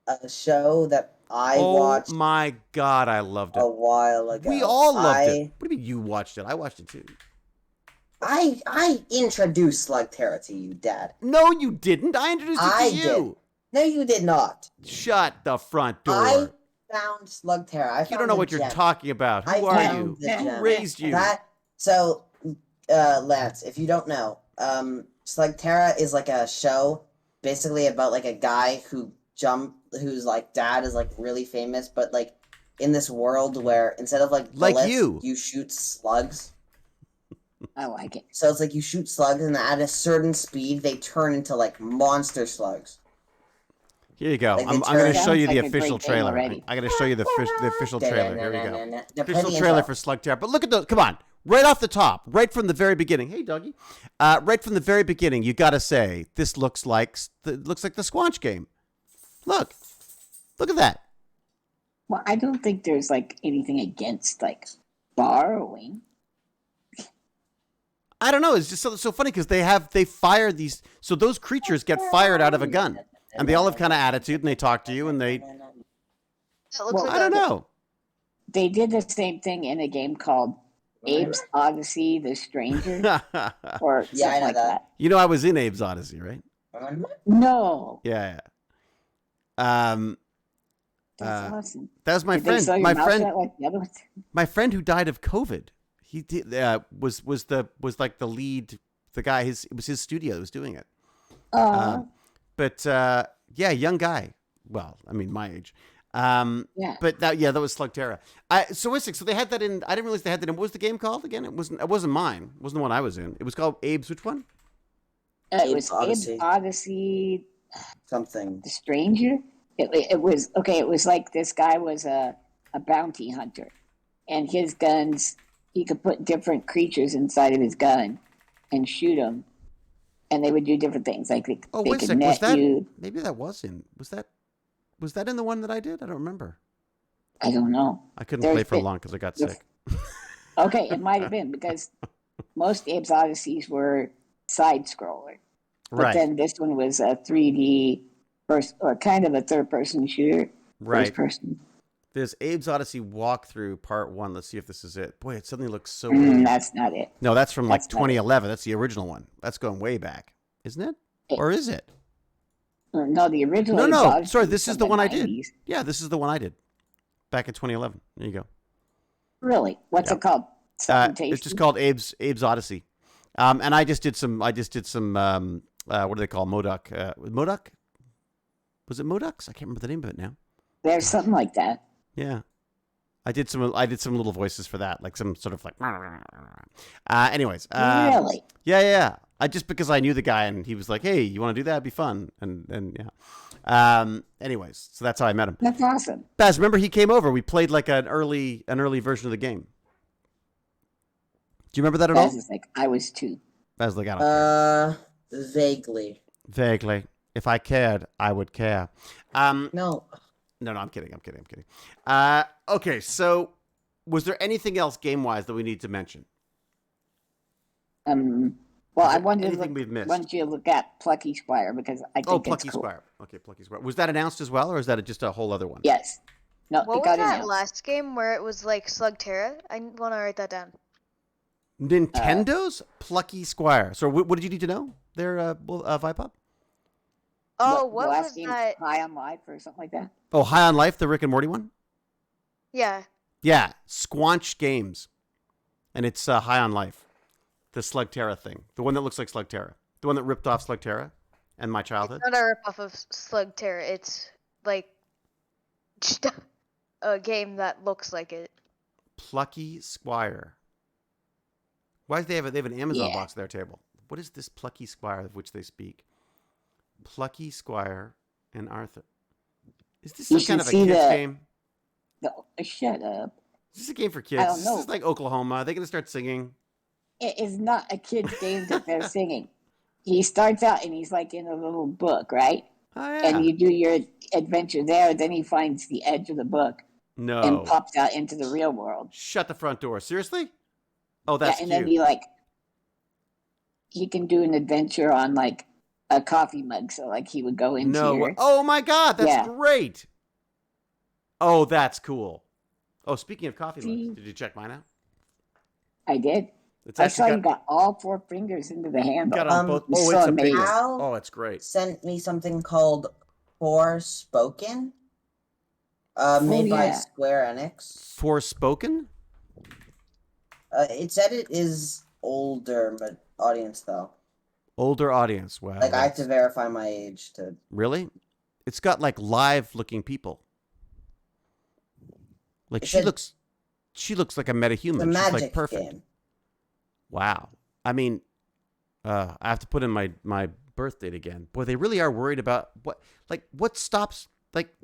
a show that I watched. Oh my god, I loved it a while ago. We all loved it. What do you mean you watched it? I watched it too. I introduced Slugterra to you, Dad. No, you didn't. I introduced it to you. Did. No, you did not. Shut the front door. I found Slugterra. You don't know what you're talking about. Who are you? Who raised you? Lance, if you don't know, Slugterra is like a show basically about like a guy whose like dad is like really famous, but like in this world where instead of like bullets, you shoot slugs. I like it. So it's like you shoot slugs, and at a certain speed, they turn into like monster slugs. Here you go. Like I'm going to show you the like official trailer. I'm going to show you the official trailer. Here we go. Official trailer for Slugterra. But look at those. Come on. Right off the top, right from the very beginning. Hey, doggy. Right from the very beginning, you got to say this looks like the Squanch game. Look at that. Well, I don't think there's like anything against like borrowing. I don't know. It's just so funny because they fire these. So those creatures get fired out of a gun, and they all have kind of attitude, and they talk to you, and they. Well, I don't know. They did the same thing in a game called Abe's Odyssey: The Stranger, or something like that. You know, I was in Abe's Odyssey, right? No. Yeah. That's awesome. That was my friend. My friend who died of COVID. He did, was like the lead, the guy. It was his studio that was doing it. But yeah, young guy. Well, I mean, my age. Yeah. But that was Slugterra. So they had that in. I didn't realize they had that in. What was the game called again? It wasn't mine. It wasn't the one I was in. It was called Abe's. Which one? It was Abe's Odyssey. Something. The Stranger. It was okay. It was like this guy was a bounty hunter, and his guns. He could put different creatures inside of his gun and shoot them, and they would do different things. Like they could net you. Maybe that was in. Was that in the one that I did? I don't remember. I don't know. I couldn't play for long because I got sick. Okay, it might have been because most Abe's Odysseys were side scroller, but then this one was a 3D first or kind of a third person shooter. Right. First person. There's Abe's Odyssey walkthrough part 1. Let's see if this is it. Boy, it suddenly looks so weird. That's not it. No, that's from like 2011. That's the original one. That's going way back. Isn't it? Or is it? No, the original. No. Sorry, this is the one I did. Yeah, this is the one I did. Back in 2011. There you go. Really? What's it called? Something tasty. It's just called Abe's Odyssey. And I just did some. What do they call Modoc? Modoc? Was it Modocs? I can't remember the name of it now. There's something like that. Yeah. I did some little voices for that, like some sort of like. Anyways. Really? Yeah. Because I knew the guy and he was like, "Hey, you want to do that? It'd be fun." And yeah. Anyways, so that's how I met him. That's awesome. Baz, remember he came over. We played like an early version of the game. Do you remember that at all? Baz is like, I was 2. Baz, like, I don't care. Vaguely. Vaguely. If I cared, I would care. No. No, I'm kidding. Okay, so was there anything else game-wise that we need to mention? Well, I wanted we've missed? wanted you to look at Plucky Squire because I think Plucky it's cool. Squire. Okay, Plucky Squire. Was that announced as well, or is that just a whole other one? Yes. No, What it was got that announced. last game where it was like Slugterra? I want to write that down. Nintendo's Plucky Squire. So what did you need to know there, Vipop? Oh, The what last was game, that? High on Life or something like that? Oh, High on Life, the Rick and Morty one? Yeah. Yeah, Squanch Games. And it's High on Life. The Slugterra thing. The one that looks like Slugterra. The one that ripped off Slugterra and my childhood. It's not a ripoff of Slugterra. It's like just a game that looks like it. Plucky Squire. Why do they have an Amazon Yeah. box at their table? What is this Plucky Squire of which they speak? Plucky Squire and Arthur. Is this You some kind should of a see kids the- game? No, shut up. Is this a game for kids? I don't Is know. this like Oklahoma? Are they going to start singing? It is not a kid's game that they're singing. He starts out and he's like in a little book, right? Oh, yeah. And you do your adventure there. Then he finds the edge of the book No. and pops out into the real world. Shut the front door. Seriously? Oh, that's and cute. then he can do an adventure on like a coffee mug. So like he would go into your, Oh, my God. That's Yeah. great. Oh, that's cool. Oh, speaking of coffee See? mugs, did you check mine out? I did. It's I saw actually you got all 4 fingers into the handle. got on both. It's Oh, so it's a big amazing. one. Al Oh, it's great. sent me something called Forspoken, made by yeah. Square Enix. Forspoken? It said it is older audience though. Older audience. Wow. Like I have to verify my age to. Really? It's got like live looking people. Like It she said- looks like a metahuman. The She's magic like perfect. game. Wow. I mean, I have to put in my birth date again. Boy, they really are worried about what stops. Like,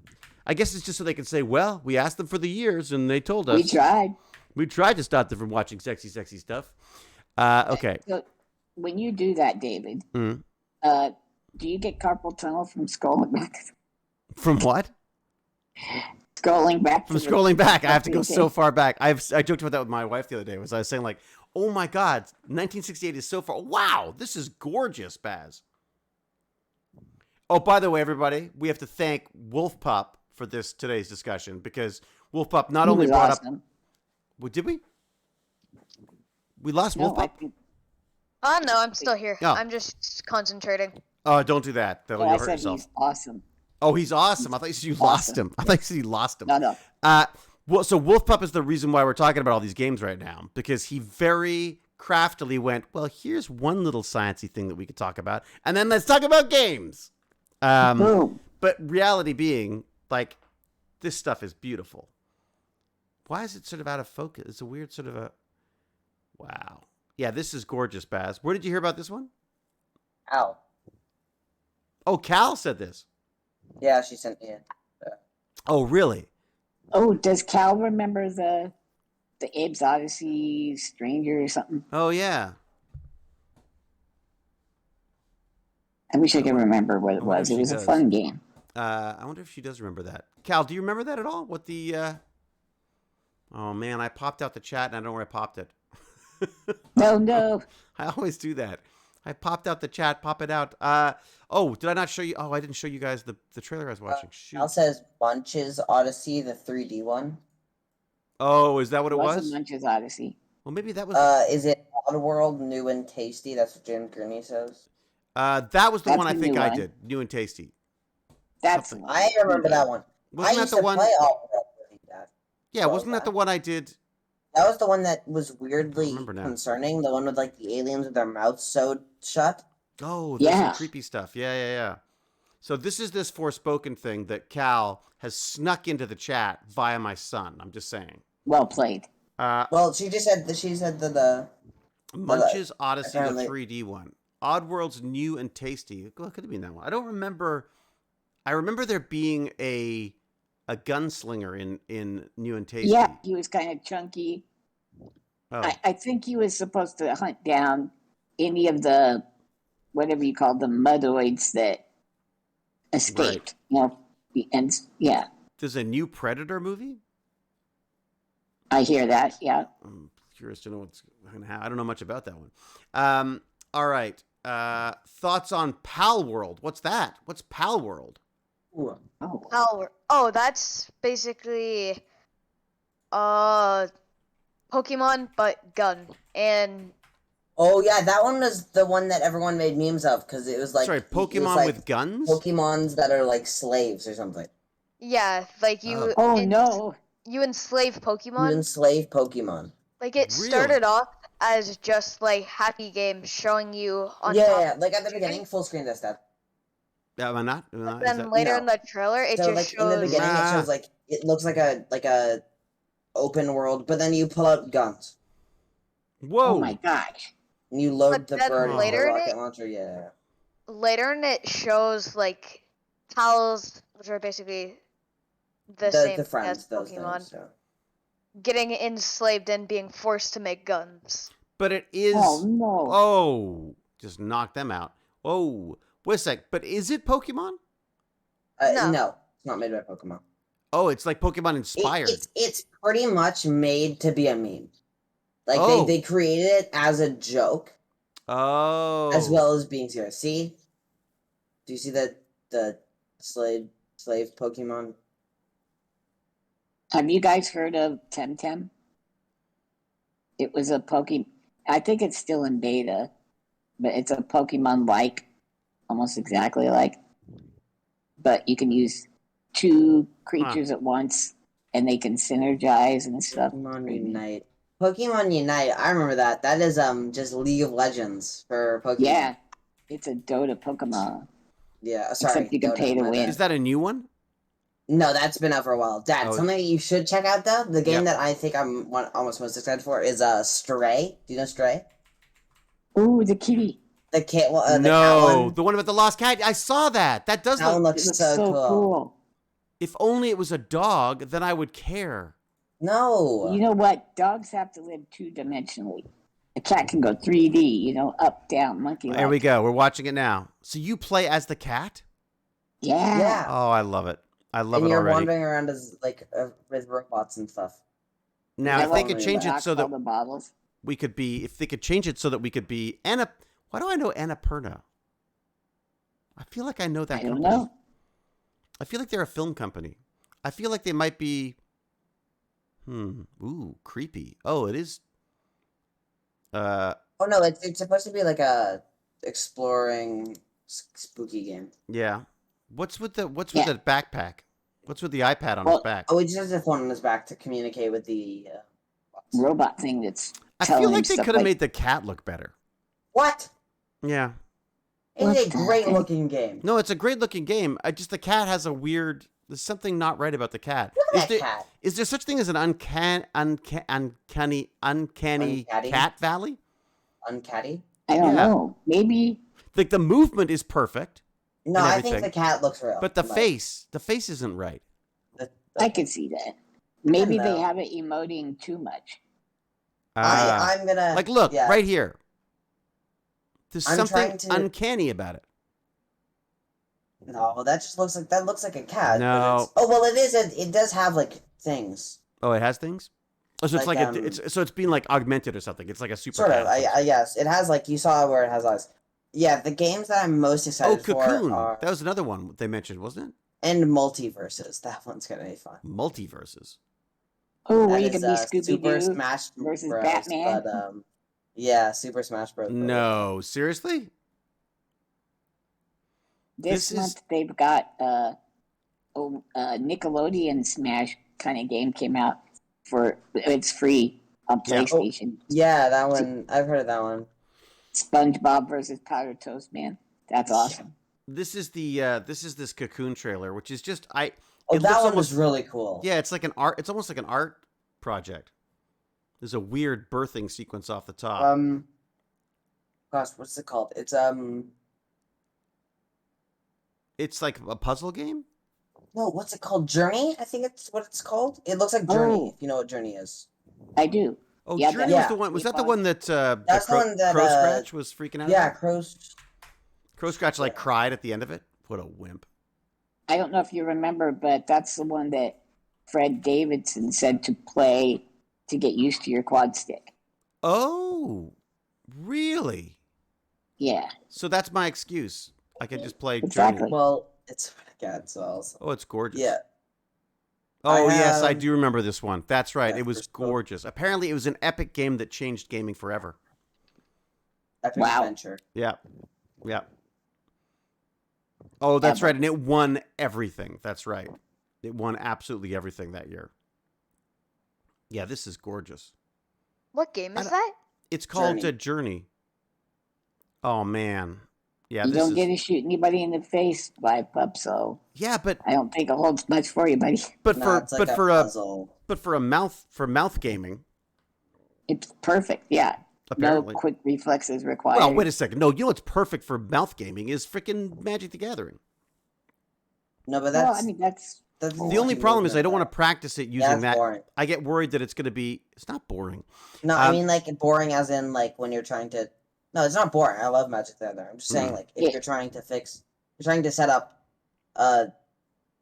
I guess it's just so they can say, well, we asked them for the years and they told us. We tried. We tried to stop them from watching sexy stuff. Okay. So when you do that, David, Mhm. Do you get carpal tunnel from scrolling back? From what? Scrolling back. From to the- scrolling back. I have to go Okay. so far back. I joked about that with my wife the other day. I was saying like, oh my God, 1968 is so far. Wow, this is gorgeous, Baz. Oh, by the way, everybody, we have to thank Wulfpup for today's discussion because Wulfpup not He only was brought up. awesome. Well, did we? We lost No, I Wulfpup? think- Oh no, I'm still here. Oh. I'm just concentrating. Oh, don't do that. That'll no, I hurt said yourself. he's awesome. Oh, he's awesome. I thought you said you lost awesome. him. I thought you said you lost him. No. Well, so Wulfpup is the reason why we're talking about all these games right now because he very craftily went, well, here's one little sciencey thing that we could talk about, and then let's talk about games. Boom. But reality being, like, this stuff is beautiful. Why is it sort of out of focus? It's a weird sort of a... Wow. Yeah, this is gorgeous, Baz. Where did you hear about this one? Ow. Oh, Cal said this. Yeah, she sent me it. Oh, really? Oh, does Cal remember the Abe's Odyssey Stranger or something? Oh, yeah. I wish I could remember what it I wonder was. if It she was a does. fun game. I wonder if she does remember that. Cal, do you remember that at all? What the... Oh, man, I popped out the chat, and I don't know where I popped it. No. I always do that. I popped out the chat, pop it out. Oh, did I not show you? Oh, I didn't show you guys the trailer I was watching. Shoot. Al says Bunches Odyssey, the 3D one. Oh, is that what it wasn't was? Munch's Odyssey. Well, maybe that was. Is it Oddworld, New and Tasty? That's what Jim Gurney says. That was the That's one I the think new I one. did. New and tasty. That's Something. the one. I remember that one. Wasn't I that used the to one? play Oddworld really bad. Yeah, so wasn't that the bad. one I did? That was the one that was I weirdly remember now. concerning. The one with like the aliens with their mouths sewed shut. Oh, there's some Yeah. creepy stuff. Yeah. So this is this Forspoken thing that Cal has snuck into the chat via my son. I'm just saying. Well played. Well, she said that Munch's Odyssey, apparently- the 3D one. Oddworld's New and Tasty. Well, it could have been that one. I don't remember. I remember there being a gunslinger in New and Tasty. Yeah, he was kind of chunky. Oh, I think he was supposed to hunt down any of the, whatever you call them, mudoids that escaped. You know, and yeah, there's a new Predator movie. I hear that. Yeah. I'm curious to know what's going to happen. I don't know much about that one. All right. Thoughts on Pal World? What's that? What's Pal World? Ooh. Oh, Oh, that's basically Pokemon but gun. And Oh yeah, that one was the one that everyone made memes of because it was like Sorry, it was Pokemon like with guns? Pokemons that are like slaves or something. yeah, like you oh no. you enslave You Pokemon. enslave Pokemon. Like it Really? started off as just like happy games showing you on top. Yeah, like at the beginning, full screen this stuff. Am I not? But Is then that- later No. in the trailer, it So just like in the shows. beginning, it shows like it looks like a open world, but then you pull out guns Whoa. Oh my gosh. and you load But the then bird into later the in rocket it- launcher. Yeah. Later in it shows like Pals, which are basically the same The friends, as those Pokemon, things. So. getting enslaved and being forced to make guns. But it is. Oh no. Oh, just knock them out. Oh, wait a sec. But is it Pokemon? No. No, it's not made by Pokemon. Oh, it's like Pokemon inspired. It's pretty much made to be a meme. Like Oh. they created it as a joke Oh. as well as being serious. See? Do you see the slave Pokemon? Have you guys heard of Temtem? It was a Pokemon. I think it's still in beta, but it's a Pokemon like, almost exactly like. But you can use two creatures at once, and they can synergize and stuff. Pokemon Unite. Pokemon Unite. I remember that. That is just League of Legends for Pokemon. Yeah, it's a Dota Pokemon. Yeah. Sorry. Except you can Dota, pay to my win. bad. Is that a new one? No, that's been out for a while. Dad, Oh. something you should check out though. The game Yep. that I think I'm almost most excited for is Stray. Do you know Stray? Ooh, the kitty. The cat. The cat No, one. the one about the lost cat. I saw that. That does That one look. looks It looks so so cool. cool. If only it was a dog, then I would care. No. You know what? Dogs have to live two-dimensionally. A cat can go 3D, you know, up, down, monkey. There we go. We're watching it now. So you play as the cat? Yeah. Yeah. Oh, I love it. I love And it you're already. wandering around as like with robots and stuff. Now, I if they love could the change it box, so all that the bottles. we could be, if they could change it so that we could be why do I know Annapurna? I feel like I know that I don't company. know. I feel like they're a film company. I feel like they might be. Ooh, creepy. Oh, it is. Oh no, it's supposed to be like a exploring spooky game. Yeah. What's with the Yeah. backpack? What's with the iPad on Well, his back? Oh, he just has a phone on his back to communicate with the. Bots. Robot thing that's I telling feel him like they stuff could have made the cat look better. What? Yeah. It's What a the great heck? looking game. No, it's a great looking game. The cat has a weird. There's something not right about the cat. Look at that cat. Is there such thing as an uncanny Uncatty? cat valley? Uncatty? I don't Yeah. know. Maybe Like the movement is perfect, No, And I think everything. the cat looks real. but the Like, face isn't right. I could see that. Maybe know. they have it emoting too much. I'm gonna Like, look, yeah. right here. There's I'm something trying to- uncanny about it. No, that just looks like a cat. but No. it's- Oh well, it is. It does have like things. Oh, it has things. Oh, so it's Like, like it's being like augmented or something. It's like a super Sort cat. of. I yes, it has like you saw where it has eyes. Yeah, the games that I'm most Oh, excited for Cocoon. are That was another one they mentioned, wasn't it? and multiverses. That one's gonna be fun. Multiverses. Oh, where That you can be is, Scooby Super Doo. Smash versus Bros. Batman. But yeah, Super Smash Bros. No, seriously? This This is- month they've got Nickelodeon Smash kind of game came out for it's free on Yeah. PlayStation. Yeah, that one. I've heard of that one. SpongeBob versus Powder Toast Man. That's awesome. This is this Cocoon trailer, which is just Oh, it that looks one was really cool. Yeah, it's like an art. It's almost like an art project. There's a weird birthing sequence off the top. Gosh, what's it called? It's like a puzzle game. No, what's it called? Journey? I think it's what it's called. It looks like Journey. Oh. If you know what Journey is. I do. Oh, Yeah, Journey was the one. Was that the one that That's the one that Crow Scratch was freaking out? Yeah, about? Crow Scratch like cried at the end of it. What a wimp! I don't know if you remember, but that's the one that Fred Davidson said to play to get used to your quad stick. Oh, really? Yeah. So that's my excuse. I can just play Exactly. Journey. Well, it's so awesome. Oh, it's gorgeous. Yeah. Oh, I yes, I have- do remember this one. That's right. Yeah, It was first book. gorgeous. Apparently, it was an epic game that changed gaming forever. Epic Wow. Adventure. Yeah. Yeah. Oh, that's Ever. right. And it won everything. That's right. It won absolutely everything that year. Yeah, this is gorgeous. What game I is don't- that? It's called Journey. Journey. Oh, man. Yeah, You this don't is... get to shoot anybody in the face, Wulfpup, so Yeah, but I don't think it holds much for you, buddy. No, it's like a puzzle. for mouth gaming, It's perfect, yeah. apparently. No quick reflexes required. Well, wait a second. No, you know what's perfect for mouth gaming is freaking Magic the Gathering. No, but Well, that's I mean, that's the The only problem is I don't want to practice it using that's that. boring. I get worried that it's going to be. It's not boring. No, I Um, mean like boring as in like when you're trying to. No, it's not boring. I love Magic the Gathering. I'm just saying like if Yeah. you're trying to set up,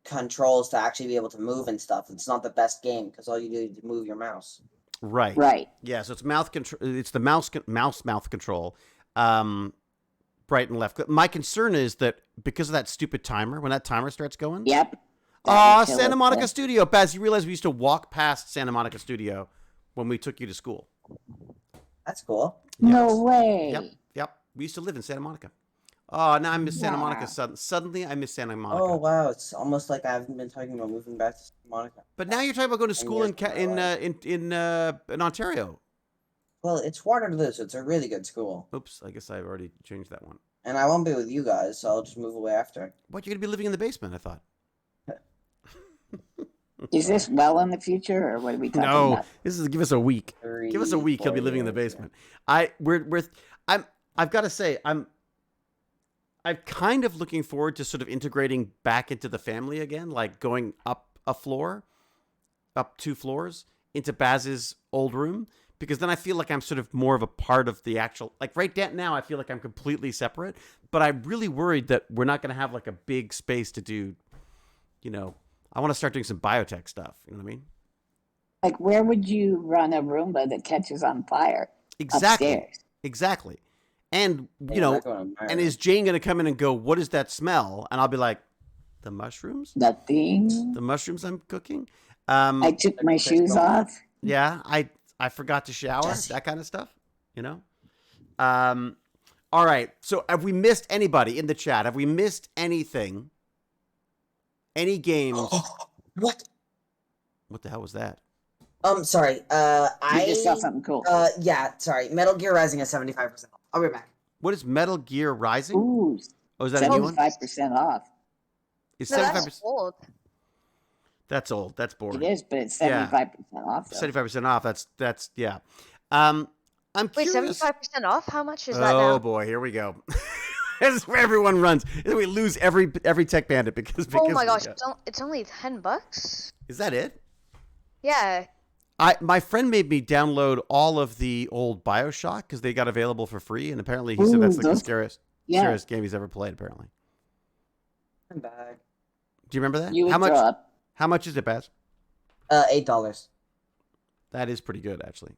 controls to actually be able to move and stuff. It's not the best game because all you do is move your mouse. Right. right. Yeah. So it's mouth control. It's the mouse mouth control. Right and left. My concern is that because of that stupid timer, when that timer starts going. Yep. Ah, That would kill Santa it, Monica yeah. Studio. Baz, you realize we used to walk past Santa Monica Studio when we took you to school. That's cool. No way. Yep. Yep. We used to live in Santa Monica. Oh, now I miss Santa Wow. Monica. Suddenly, I miss Santa Monica. Oh wow, it's almost like I haven't been talking about moving back to Santa Monica. But now you're talking about going to school years of my life. in Ontario. Well, it's Waterloo, so it's a really good school, Oops, I guess I've already changed that one. and I won't be with you guys, so I'll just move away after. What, you're going to be living in the basement, I thought. Is this well in the future, or what are we talking No, about? this is give us a week. Give us a week. He'll be living in the basement. I've got to say, I'm kind of looking forward to sort of integrating back into the family again, like going up 2 floors into Baz's old room, because then I feel like I'm sort of more of a part of the actual, like right now I feel like I'm completely separate, but I'm really worried that we're not going to have like a big space to do, I want to start doing some biotech stuff. You know what I mean? Like, where would you run a Roomba that catches on fire? Exactly. Upstairs. Exactly. And, Yeah, I'm not and is Jane going to come in and go, what is that smell? And I'll be like, the mushrooms? Nothing. The mushrooms I'm cooking? I took my shoes off. Yeah, I forgot to shower, Jesse. that kind of stuff, All right, so have we missed anybody in the chat? Have we missed anything? Any games? What? What the hell was that? Sorry. You just saw something cool. Yeah. Sorry. Metal Gear Rising is 75%. I'll be back. What is Metal Gear Rising? Ooh, Oh, is that a new one? 75% off. It's No, 75%. that's old. That's old. That's boring. It is, but it's Yeah. 75% off. Though. 75% off. That's yeah. I'm Wait, curious. 75% off? How much is that Oh now? boy, here we go. This is where everyone runs. We lose every tech bandit because Oh my gosh, yeah. it's only $10. Is that it? Yeah. My friend made me download all of the old BioShock because they got available for free, and apparently he said that's like the those- scariest Yeah, game he's ever played. Apparently, I'm back. do you remember that? you would How much? throw up. How much is it, Baz? $8. That is pretty good, actually.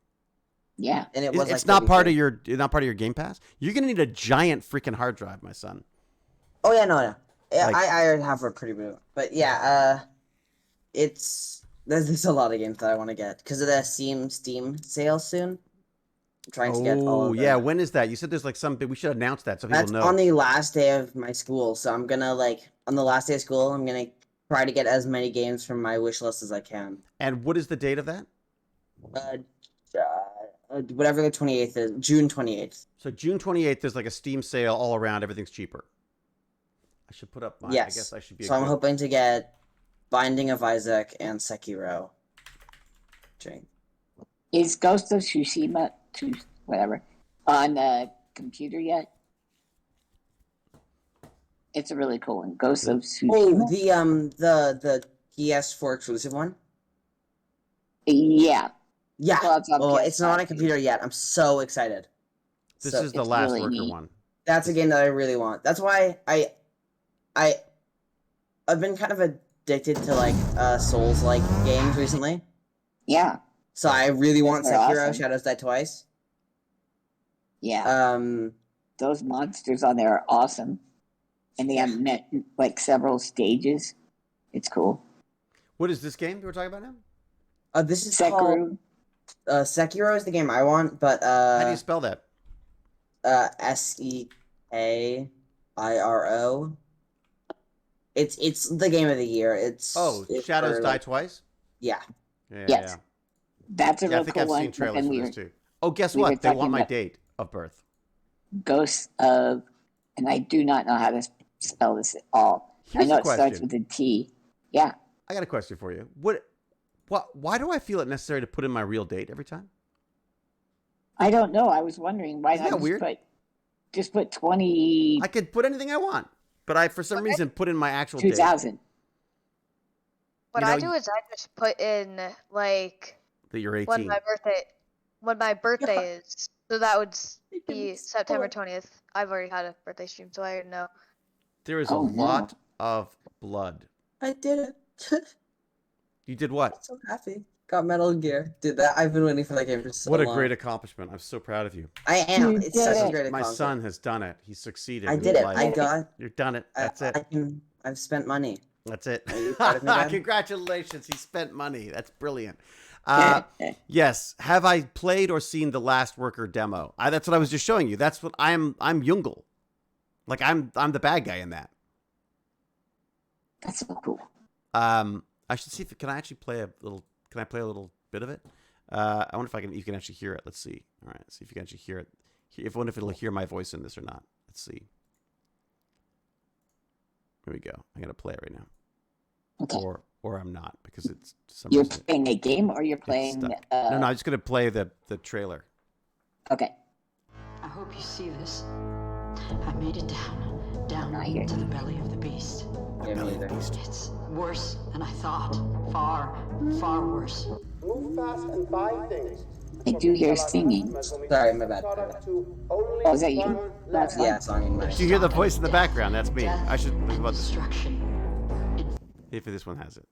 Yeah. And it was It's like not part of 33. your Game Pass. You're gonna need a giant freaking hard drive, my son. Oh yeah, no. Yeah, Like- I have a pretty big one. But yeah, there's a lot of games that I want to get because of the Steam sale soon. I'm trying to get all Oh of yeah, them. when is that? You said there's like some. We should announce that so people That's know. on the last day of my school, so I'm gonna on the last day of school, I'm gonna try to get as many games from my wish list as I can. And what is the date of that? whatever the 28th is, June 28th. So June 28th, there's like a Steam sale all around. Everything's cheaper. I should put up my. Yes. I guess I should be. So I'm hoping to get Binding of Isaac and Sekiro. Is Ghost of Tsushima, whatever, on computer yet? It's a really cool one. Ghost of Tsushima. Oh, the PS4 exclusive one. Yeah. Yeah. Well, it's not on a computer yet. I'm so excited. This is the last really worker neat. one. That's a game that I really want. That's why I've been kind of addicted to like Souls-like games recently. Yeah. So I really want They're Sekiro, awesome. Shadows Die Twice. Yeah. Those monsters on there are awesome. And they have like several stages. It's cool. What is this game we're talking about now? This is Sekiro. called Sekiro is the game I want, but How do you spell that? Sekairo. It's the game of the year. It's Shadows for, Die like, Twice. Yeah. Yeah, Yes. yeah. That's a Yeah, I real think cool I've one. seen but trailers then for we this were too. Oh, guess we were what? They want talking my about- date of birth. Ghosts of, and I do not know how to spell this at all. Here's I know a it starts question. with a T. Yeah. I got a question for you. Why do I feel it necessary to put in my real date every time? I don't know. I was wondering why Isn't that not weird? just put 20, I could put anything I want, but I, for some reason, put in my actual date. 2000. What You know, I do is I just put in like That you're 18. when my birthday is. So that would be September 20th. I've already had a birthday stream, so I know. There is Oh, a no. lot of blood. I did it. You did what? I'm so happy. Got Metal Gear. Did that. I've been waiting for that game for so What a long. great accomplishment. I'm so proud of you. I am. You It's did such a it. great My accomplishment. son has done it. He's succeeded. I in did it. life. I got. You've done it. That's it. I've spent money. That's it. Are you proud of me, Dad? Congratulations. He spent money. That's brilliant. Yes. Have I played or seen the Last Worker demo? That's what I was just showing you. That's what I'm Jungle. Like I'm the bad guy in that. That's so cool. I should see if can I actually play a little. Can I play a little bit of it? I wonder if you can actually hear it. Let's see. All right. See if you can actually hear it. I wonder if it'll hear my voice in this or not. Let's see. Here we go. I'm gonna play it right now. Okay. Or I'm not because it's some You're reason playing a game or you're it's playing... stuck. No, I'm just gonna play the trailer. Okay. I hope you see this. I made it down I hear to the you. belly of the beast. Yeah, me either. It's worse than I thought. Far, far worse. Move fast and buy things. I do hear singing. Sorry, my bad. Oh, is that you? That's Yeah, song in my. Do you hear the voice in the background? That's me. I should think about this. Destruction. If this one has it.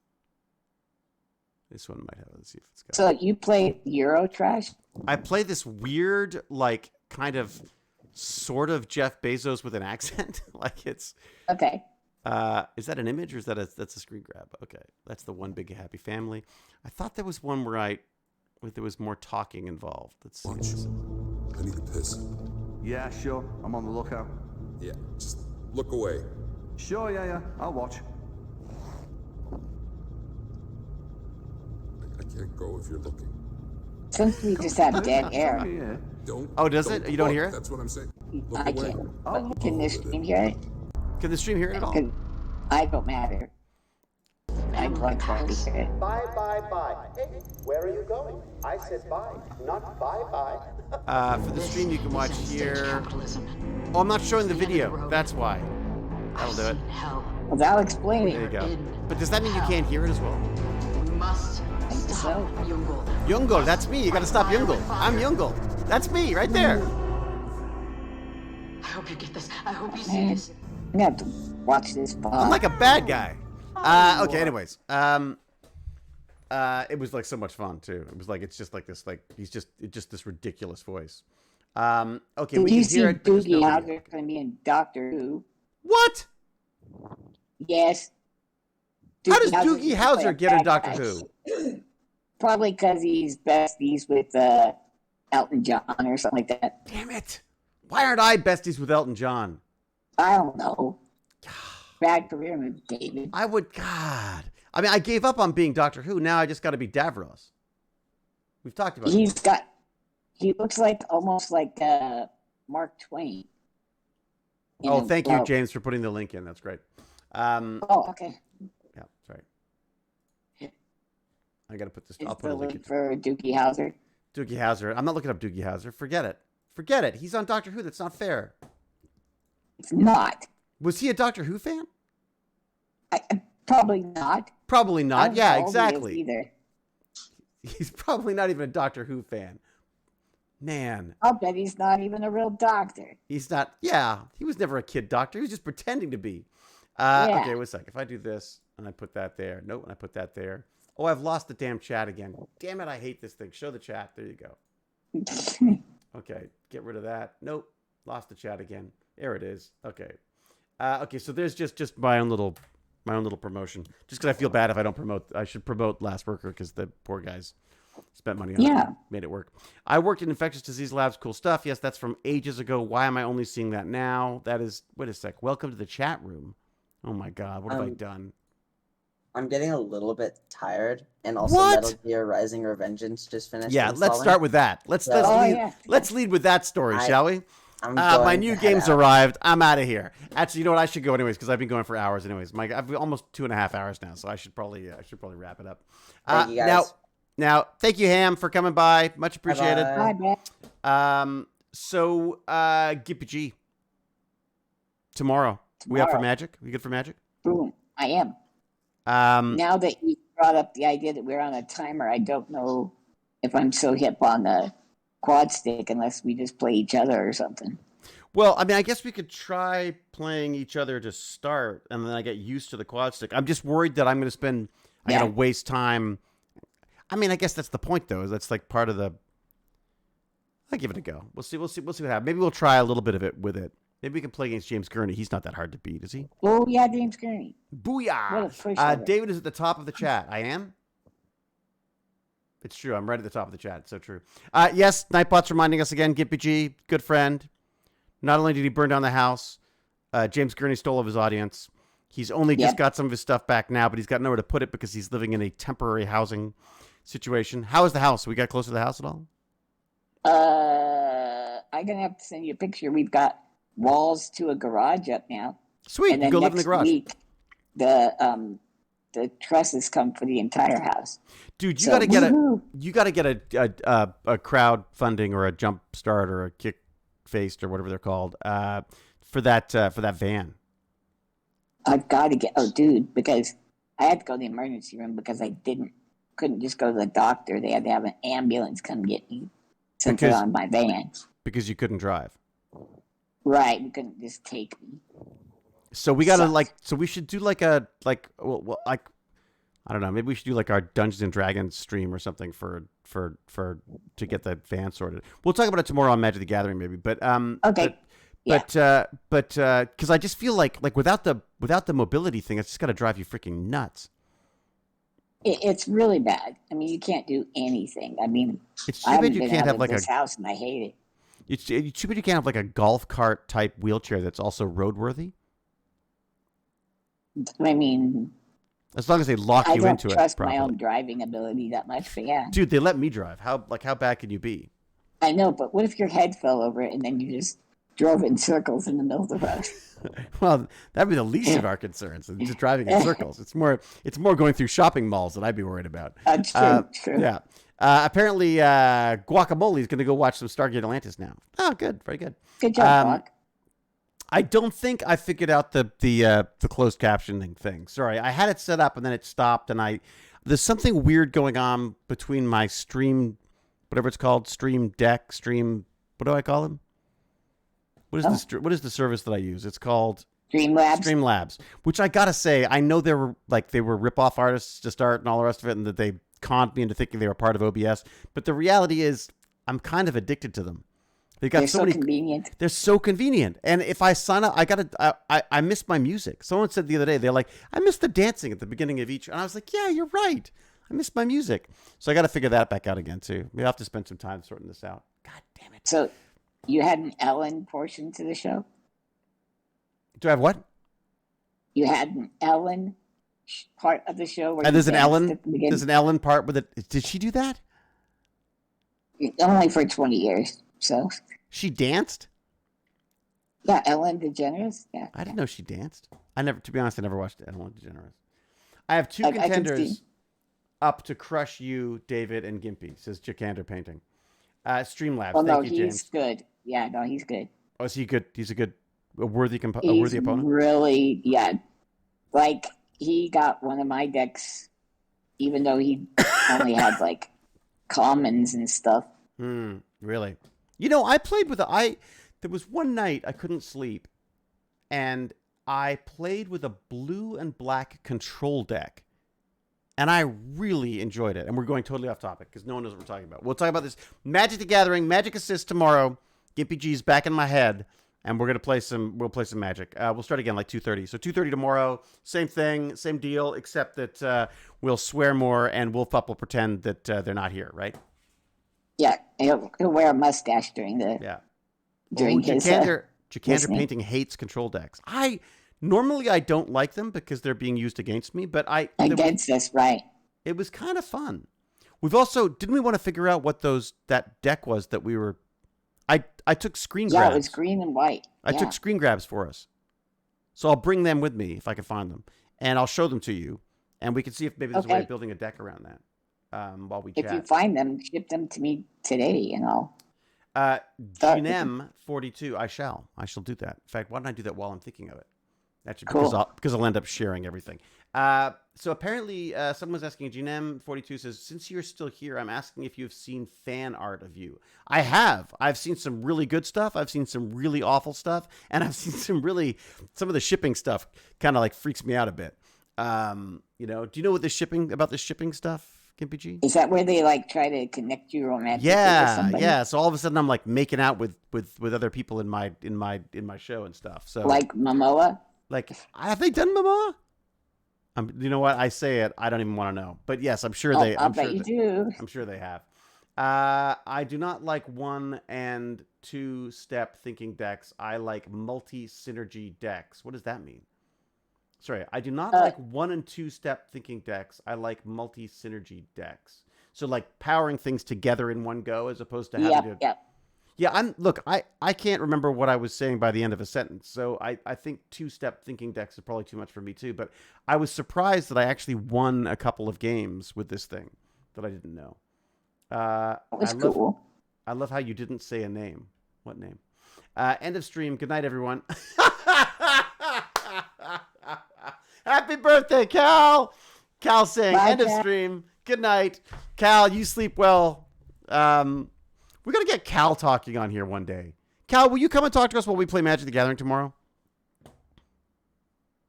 This one might have it. Let's see if it's got it. So you play Eurotrash? I play this weird, like, kind of, sort of Jeff Bezos with an accent. Like it's. Okay. Is that an image or is that that's a screen grab? Okay, that's the One Big Happy Family. I thought there was one where there was more talking involved. Let's see. I need a piss. Yeah, sure. I'm on the lookout. Yeah, just look away. Sure, yeah. I'll watch. I can't go if you're looking. Since we just have dead air, Yeah. Don't. Oh, does it? You don't look. hear it? That's what I'm saying. Look I away. can. But can this stream hear it? Can the stream hear it at all? Because I don't matter. I'm going to hear it. Bye. Hey, where are you going? I said bye, not bye. For the stream, you can watch here. Capitalism. Oh, I'm not showing the video. That's why. That'll do it. Hell. Well, that'll explain There you it. go. But does that mean you can't hear it as well? We must think stop so. Jungle. Jungle, that's me. You gotta stop Jungle. I'm Jungle. That's me right there. I hope you get this. I hope you see Man, this. I'm gonna have to watch this. I'm like a bad guy. Okay, anyways. It was like so much fun too. It was like it's just like this, like it's just this ridiculous voice. Okay, Did we you can see hear it. But there's Doogie no Howser video. going to be in Doctor Who? What? Yes. How does Howser's Doogie gonna play Howser a get in bad Doctor guy. Who? Probably because he's besties with Elton John or something like that. Damn it! Why aren't I besties with Elton John? I don't know. Bad career move, David. I would. God. I mean, I gave up on being Doctor Who. Now I just got to be Davros. We've talked about. He's He looks like almost like Mark Twain. Oh, thank you, James, for putting the link in. That's great. Oh, okay. Yeah, sorry. I got to put this. Is I'll put the a link link for Doogie Howser? Doogie Howser. I'm not looking up Doogie Howser. Forget it. Forget it. He's on Doctor Who. That's not fair. It's not. Was he a Doctor Who fan? Probably not. Probably not. Yeah, exactly. Either. He's probably not even a Doctor Who fan. Man. I'll bet he's not even a real doctor. He's not. Yeah, he was never a kid doctor. He was just pretending to be. Yeah. Okay, wait a sec. If I do this and I put that there. Nope, and I put that there. Oh, I've lost the damn chat again. Damn it, I hate this thing. Show the chat. There you go. Okay, get rid of that. Nope, lost the chat again. There it is. Okay. Okay, so there's just my own little promotion. Just because I feel bad if I don't promote. I should promote Last Worker because the poor guys spent money on it. Made it work. I worked in infectious disease labs. Cool stuff. Yes, that's from ages ago. Why am I only seeing that now? That is. Wait a sec. Welcome to the chat room. Oh my God, what have I done? I'm getting a little bit tired, and also What? Metal Gear Rising Revengeance just finished. Yeah, let's installing. start with that. Let's lead with that story, shall we? My new game's arrived. I'm out of here. Actually, you know what? I should go anyways because I've been going for hours anyways. I've almost 2.5 hours now, so I should probably wrap it up. Thank you guys. Now, thank you, Ham, for coming by. Much appreciated. Bye-bye. Bye, man. So, Gippy G. Tomorrow. We up for Magic? We good for Magic? Boom. I am. Now that you brought up the idea that we're on a timer, I don't know if I'm so hip on the quad stick unless we just play each other or something. Well, I mean, I guess we could try playing each other to start, and then I get used to the quad stick. I'm just worried that I'm going to I got to waste time. I mean, I guess that's the point, though. That's like part of the. I give it a go. We'll see what happens. Maybe we'll try a little bit of it with it. Maybe we can play against James Gurney. He's not that hard to beat, is he? Oh yeah, James Gurney. Booyah! What a pushover. David is at the top of the chat. I am. It's true. I'm right at the top of the chat. It's so true. Yes, Nightbot's reminding us again. Gippy G, good friend. Not only did he burn down the house, James Gurney stole all of his audience. He's only just got some of his stuff back now, but he's got nowhere to put it because he's living in a temporary housing situation. How is the house? We got close to the house at all? I'm gonna have to send you a picture. We've got walls to a garage up now. Sweet. And then go live in the garage. Week, the trusses come for the entire house. Dude, you gotta get a crowdfunding or a jump start or a kick faced or whatever they're called for that van. I've got to get because I had to go to the emergency room because I couldn't just go to the doctor. They had to have an ambulance come get me since they're on my van. Because you couldn't drive. Right, you couldn't just take me. So we gotta so we should do I don't know, maybe we should do like our Dungeons and Dragons stream or something to get that van sorted. We'll talk about it tomorrow on Magic the Gathering maybe, but okay. But because I just feel like without the mobility thing, it's just got to drive you freaking nuts. It's really bad. I mean, you can't do anything. I mean, it's too bad you can't have like this house, and I hate it. It's too bad you can't have like a golf cart type wheelchair that's also roadworthy. I mean, as long as they lock you into it. I don't trust my own driving ability that much, but yeah. Dude, they let me drive. How bad can you be? I know, but what if your head fell over it and then you just drove in circles in the middle of the road? Well, that'd be the least of our concerns. Just driving in circles. It's more going through shopping malls that I'd be worried about. That's true. True. Yeah. Apparently, Guacamole is going to go watch some Stargate Atlantis now. Oh, good. Very good. Good job, Guac. I don't think I figured out the closed captioning thing. Sorry, I had it set up and then it stopped, and there's something weird going on between my stream, whatever it's called, Stream Deck, Stream. What do I call them? What is the service that I use? It's called Streamlabs, which I gotta say, I know they were rip-off artists to start and all the rest of it, and that they conned me into thinking they were part of OBS. But the reality is, I'm kind of addicted to them. They're so convenient. They're so convenient. And if I sign up, I miss my music. Someone said the other day, they're like, I miss the dancing at the beginning of each. And I was like, yeah, you're right. I miss my music. So I got to figure that back out again, too. Maybe I'll have to spend some time sorting this out. God damn it. So you had an Ellen portion to the show? Do I have what? You had an Ellen part of the show where there's an Ellen part with it. Did she do that? only for 20 years. So She danced? yeah, Ellen DeGeneres. Yeah, I didn't know she danced. To be honest, I never watched Ellen DeGeneres. I have two I can contenders see. up to crush you, David and Gimpy, says Jakander Painting. Streamlabs, Oh no, thank you, he's James. good. Yeah, no, he's good. Oh, is he good? He's a worthy He's opponent? really, yeah. Like, he got one of my decks, even though he only had, like, commons and stuff. Really? I played with there was one night I couldn't sleep, and I played with a blue and black control deck, and I really enjoyed it. And we're going totally off topic because no one knows what we're talking about. We'll talk about this Magic the Gathering, Magic Assist tomorrow. Gimpy G's back in my head, and we'll play some Magic. We'll start again like 2:30. So 2:30 tomorrow, same thing, same deal, except that we'll swear more, and Wulfpup will pretend that they're not here, right? Yeah, he'll wear a mustache during his Jakander listening. Painting hates control decks. Normally I don't like them because they're being used against me, but against us, right? It was kind of fun. We've also didn't we want to figure out what that deck was that we were. I took screen grabs. Yeah, it was green and white. I took screen grabs for us, so I'll bring them with me if I can find them, and I'll show them to you, and we can see if maybe there's a way of building a deck around that. While we chat. If you find them, ship them to me today, and I'll. GNM42. I shall do that. In fact, why don't I do that while I'm thinking of it? Actually, because I'll end up sharing everything. So apparently, someone was asking. GNM42 says, since you're still here, I'm asking if you've seen fan art of you. I have. I've seen some really good stuff. I've seen some really awful stuff, and I've seen some of the shipping stuff kind of like freaks me out a bit. Do you know what about the shipping stuff? Gimpy? Is that where they like try to connect you romantically with somebody? Yeah. So all of a sudden I'm like making out with other people in my show and stuff. So like Momoa. Like, have they done Momoa? You know what? I say it. I don't even want to know. But yes, I'm sure they. I bet you do. I'm sure they have. I do not like 1 and 2 step thinking decks. I like multi synergy decks. What does that mean? Sorry, I do not like 1 and 2 step thinking decks. I like multi synergy decks. So like powering things together in one go as opposed to having to. Yeah. I can't remember what I was saying by the end of a sentence. So I think 2 step thinking decks are probably too much for me too. But I was surprised that I actually won a couple of games with this thing that I didn't know. That's cool. I love how you didn't say a name. What name? End of stream. Good night, everyone. Happy birthday, Cal! Cal saying, bye, end of stream. Good night. Cal, you sleep well. We're going to get Cal talking on here one day. Cal, will you come and talk to us while we play Magic the Gathering tomorrow?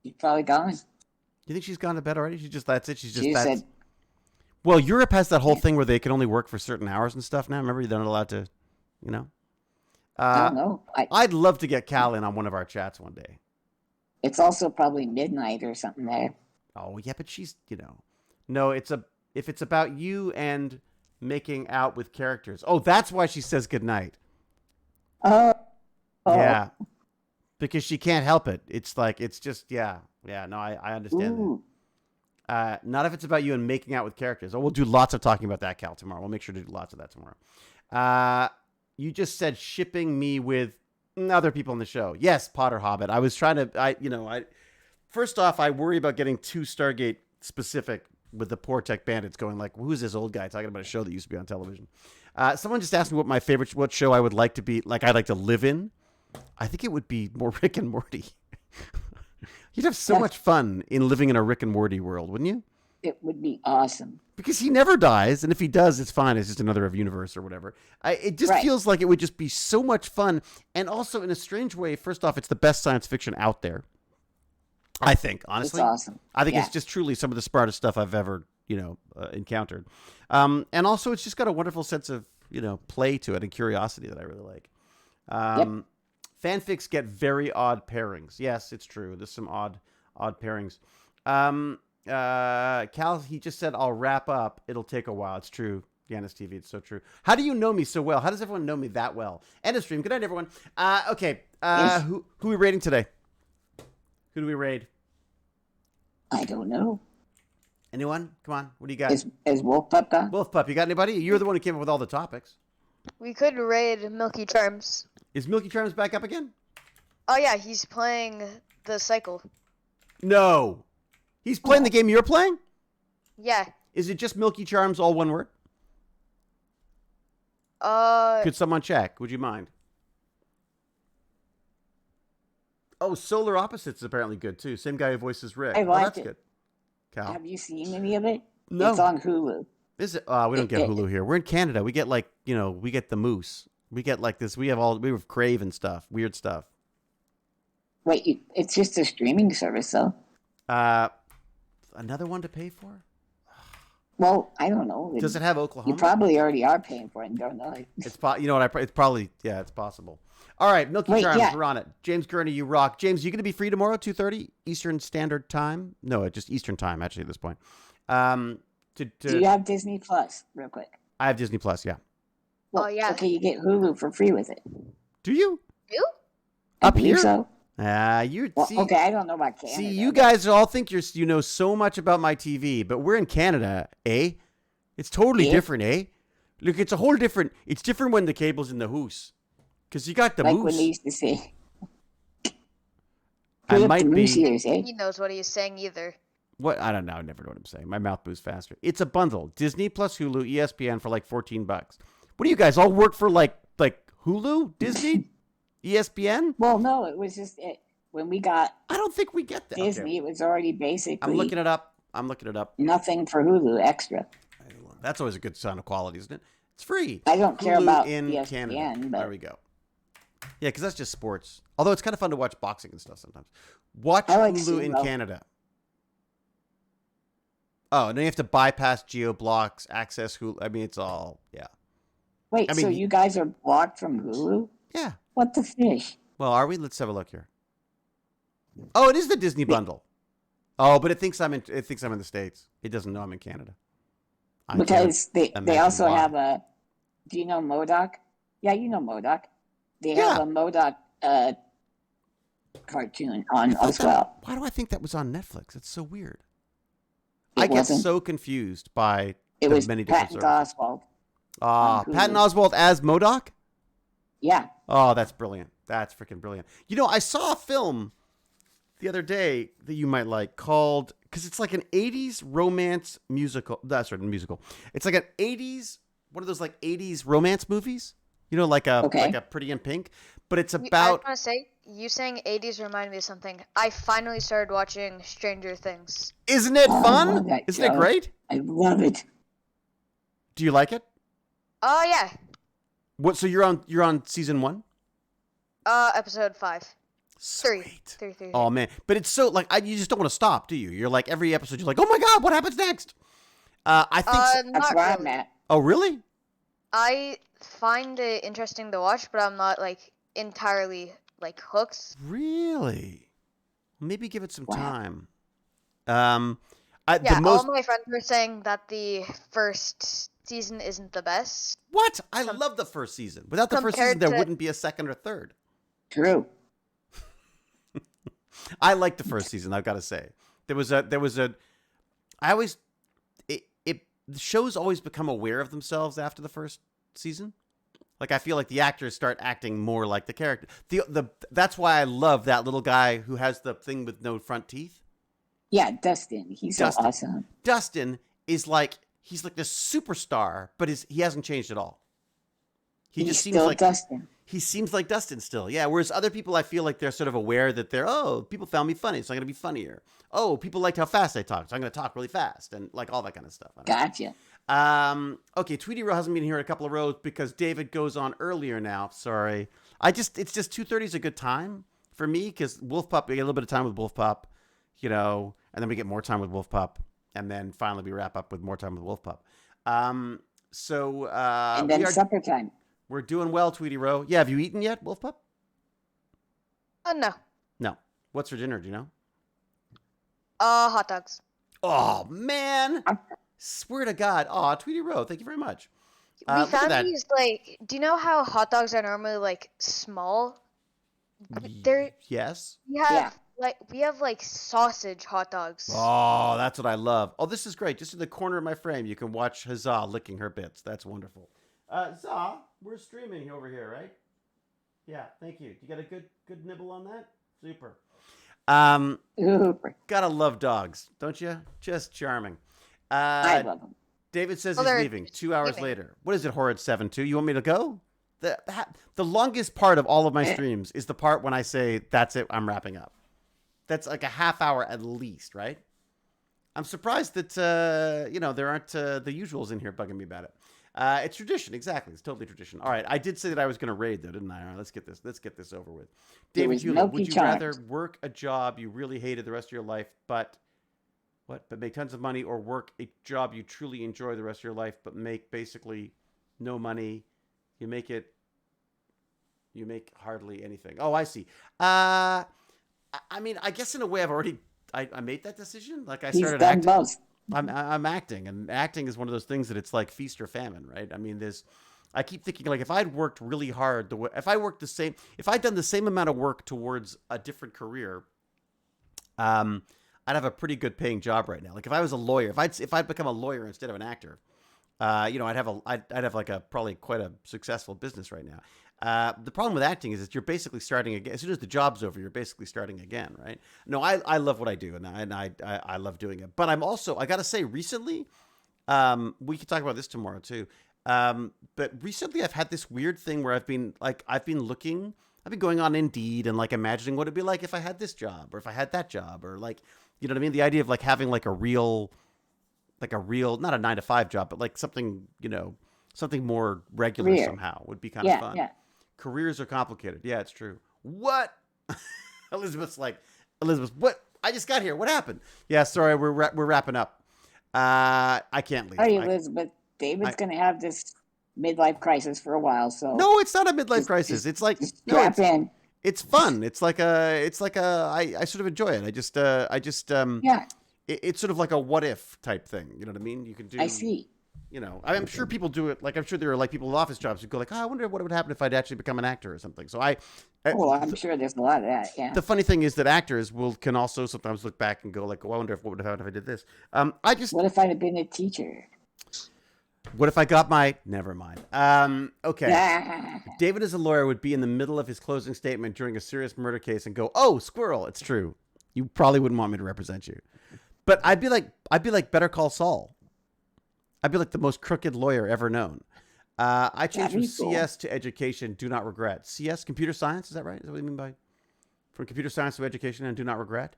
She's probably gone. You think she's gone to bed already? That's it? She said, well, Europe has that whole thing where they can only work for certain hours and stuff now. Remember, they're not allowed to, I don't know. I'd love to get Cal in on one of our chats one day. It's also probably midnight or something there. Oh, yeah, but she's, No, if it's about you and making out with characters. Oh, that's why she says goodnight. Oh. Yeah. Because she can't help it. It's like, it's just, yeah. Yeah, no, I understand that. Not if it's about you and making out with characters. Oh, we'll do lots of talking about that, Cal, tomorrow. We'll make sure to do lots of that tomorrow. You just said shipping me with other people in the show. Yes, Potter Hobbit. I was trying to, first off, I worry about getting too Stargate specific with the Poor Tech Bandits going like, who's this old guy talking about a show that used to be on television? Someone just asked me what show I would like to be, like I'd like to live in. I think it would be more Rick and Morty. You'd have so much fun in living in a Rick and Morty world, wouldn't you? It would be awesome. Because he never dies, and if he does, it's fine. It's just another universe or whatever. It just feels like it would just be so much fun. And also, in a strange way, first off, it's the best science fiction out there. I think, honestly. It's awesome. I think it's just truly some of the smartest stuff I've ever, encountered. And also, it's just got a wonderful sense of, play to it and curiosity that I really like. Fanfics get very odd pairings. Yes, it's true. There's some odd pairings. Cal, he just said, I'll wrap up. It'll take a while. It's true. Yanis TV, it's so true. How do you know me so well? How does everyone know me that well? End of stream. Good night, everyone. Okay. Who are we raiding today? Who do we raid? I don't know. Anyone? Come on. What do you got? Is Wulfpup gone? Wulfpup, you got anybody? You're the one who came up with all the topics. We could raid Milky Charms. Is Milky Charms back up again? Oh yeah, he's playing the cycle. No. He's playing the game you're playing? Yeah. Is it just Milky Charms, all one word? Could someone check? Would you mind? Oh, Solar Opposites is apparently good too. Same guy who voices Rick. I like that's it. good. Cal. Have you seen any of it? No. It's on Hulu. Is it? We don't get Hulu here. We're in Canada. We get we get the Moose. We get like this. We have Crave and stuff. Weird stuff. Wait, it's just a streaming service, though. Another one to pay for? Well, I don't know. Does it have Oklahoma? You probably already are paying for it and don't know it. It's it's probably it's possible. All right, Milky Charms, we're on it. James Gurney, you rock. James, you going to be free tomorrow, 2:30 Eastern Standard Time? No, just Eastern Time actually at this point. Do you have Disney Plus, real quick? I have Disney Plus, yeah. Well, yeah. Okay, you get Hulu for free with it. Do you? You? Up I here? believe so. Okay, I don't know about Canada. See, you guys all think you know so much about my TV, but we're in Canada, eh? It's totally different, eh? Look, it's a whole different. It's different when the cable's in the house, because you got the like moose. when they used to say. I might be. Ears, eh? He knows what he's saying either. What? I don't know. I never know what I'm saying. My mouth moves faster. It's a bundle. Disney plus Hulu, ESPN for like $14. What do you guys all work for? Like Hulu, Disney, ESPN? Well, no, it was just when we got. I don't think we get that. Disney. It was already basically. I'm looking it up. Nothing for Hulu extra. That's always a good sign of quality, isn't it? It's free. I don't care Hulu about in ESPN, Canada. but There we go. Yeah, because that's just sports. Although it's kind of fun to watch boxing and stuff sometimes. Watch I like Hulu in sumo. Canada. Oh, and then you have to bypass geo blocks, access Hulu. I mean, it's all Wait, so you guys are blocked from Hulu? Yeah. What the fish? Well, are we? Let's have a look here. Oh, it is the Disney bundle. Oh, but it thinks I'm in the States. It doesn't know I'm in Canada. Because they also why. have a. Do you know MODOK? Yeah, you know MODOK. They have a MODOK cartoon on as well. Why do I think that was on Netflix? It's so weird. It I get wasn't. so confused by It the was many different Patton services. Oswalt. Patton Oswalt as MODOK? Yeah. Oh, that's brilliant. That's freaking brilliant. You know, I saw a film the other day that you might like called, because it's like an 80s romance musical. That's right, musical. It's like an 80s, one of those like 80s romance movies. You know, like a Pretty in Pink. But it's I about... want to say, you saying 80s reminded me of something. I finally started watching Stranger Things. Isn't it I fun? love that Isn't it show. great? I love it. Do you like it? Oh yeah. What? So you're on season 1? Episode 5. Sweet. Three. Oh man, but it's so like you just don't want to stop, do you? You're like every episode, you're like, oh my god, what happens next? I think. That's where I'm at. Oh really? I find it interesting to watch, but I'm not like entirely like hooked. Really? Maybe give it some Wow. time. Yeah, the most... all my friends were saying that the first season isn't the best. What? I love the first season. Without the first season, there wouldn't be a second or third. True. I liked the first season. I've got to say, the shows always become aware of themselves after the first season. Like I feel like the actors start acting more like the character. That's why I love that little guy who has the thing with no front teeth. Yeah, Dustin. He's so awesome. Dustin is he's like this superstar, but he hasn't changed at all. He He's just seems still like Dustin. He seems like Dustin still. Yeah. Whereas other people, I feel like they're sort of aware that people found me funny, so I'm going to be funnier. Oh, people liked how fast I talked, so I'm going to talk really fast and like all that kind of stuff. Gotcha. Okay. Tweety Row hasn't been here in a couple of rows because David goes on earlier now. Sorry. It's just 2:30 is a good time for me because Wulfpup, we get a little bit of time with Wulfpup, and then we get more time with Wulfpup, and then finally we wrap up with more time with Wulfpup. And then supper time. We're doing well, Tweety Row. Yeah, have you eaten yet, Wulfpup? No. No. What's for dinner, do you know? Hot dogs. Oh, man. Swear to God. Oh, Tweety Row, thank you very much. We found these, do you know how hot dogs are normally, small? Yes. We have sausage hot dogs. Oh, that's what I love. Oh, this is great. Just in the corner of my frame, you can watch Huzzah licking her bits. That's wonderful. Zah, We're streaming over here, right? Yeah, thank you. You got a good nibble on that? Super. Super. Gotta love dogs, don't you? Just charming. I love them. David says Well, he's they're leaving 2 hours giving. later. What is it, Horrid 7-2? You want me to go? The longest part of all of my streams is the part when I say, that's it, I'm wrapping up. That's like a half hour at least, right? I'm surprised that, there aren't the usuals in here bugging me about it. It's tradition, exactly. It's totally tradition. All right, I did say that I was going to raid, though, didn't I? All right, let's get this over with. David Hewlett, would you rather work a job you really hated the rest of your life, but make tons of money, or work a job you truly enjoy the rest of your life, but make basically no money? You make hardly anything. Oh, I see. I mean, I guess in a way I've already I made that decision. Like I started acting. Both. I'm acting, and acting is one of those things that it's like feast or famine, right? I mean, I keep thinking, like, if I'd worked really hard, if I'd done the same amount of work towards a different career, I'd have a pretty good paying job right now. Like if I was a lawyer, if I'd become a lawyer instead of an actor, I'd have like probably quite a successful business right now. The problem with acting is that you're basically starting again. As soon as the job's over, you're basically starting again, right? No, I love what I do, and I love doing it. But I'm also, I got to say, recently, we could talk about this tomorrow too. But recently I've had this weird thing where I've been going on Indeed and like imagining what it'd be like if I had this job, or if I had that job, or like, you know what I mean? The idea of like having like a real, not a 9-to-5 job, but like something, something more regular somehow would be kind of fun. Yeah. Careers are complicated. Yeah, it's true. What? Elizabeth, what? I just got here. What happened? Yeah, sorry, we're wrapping up. I can't leave. Sorry, Elizabeth. David's going to have this midlife crisis for a while. So no, it's not a midlife crisis. It's like strap in. It's fun. It's like I sort of enjoy it. Yeah. It's sort of like a what if type thing. You know what I mean? You can do. I see. I'm sure people do it. Like, I'm sure there are like people with office jobs who go like, oh, I wonder what would happen if I'd actually become an actor or something. So I'm sure there's a lot of that. Yeah. The funny thing is that actors can also sometimes look back and go like, oh, I wonder what would have happened if I did this. What if I'd have been a teacher? What if I got never mind. Okay. David as a lawyer would be in the middle of his closing statement during a serious murder case and go, oh, squirrel. It's true. You probably wouldn't want me to represent you. But I'd be like Better Call Saul. I'd be like the most crooked lawyer ever known. I changed from CS to education, do not regret. CS, computer science, is that right? Is that what you mean by from computer science to education and do not regret?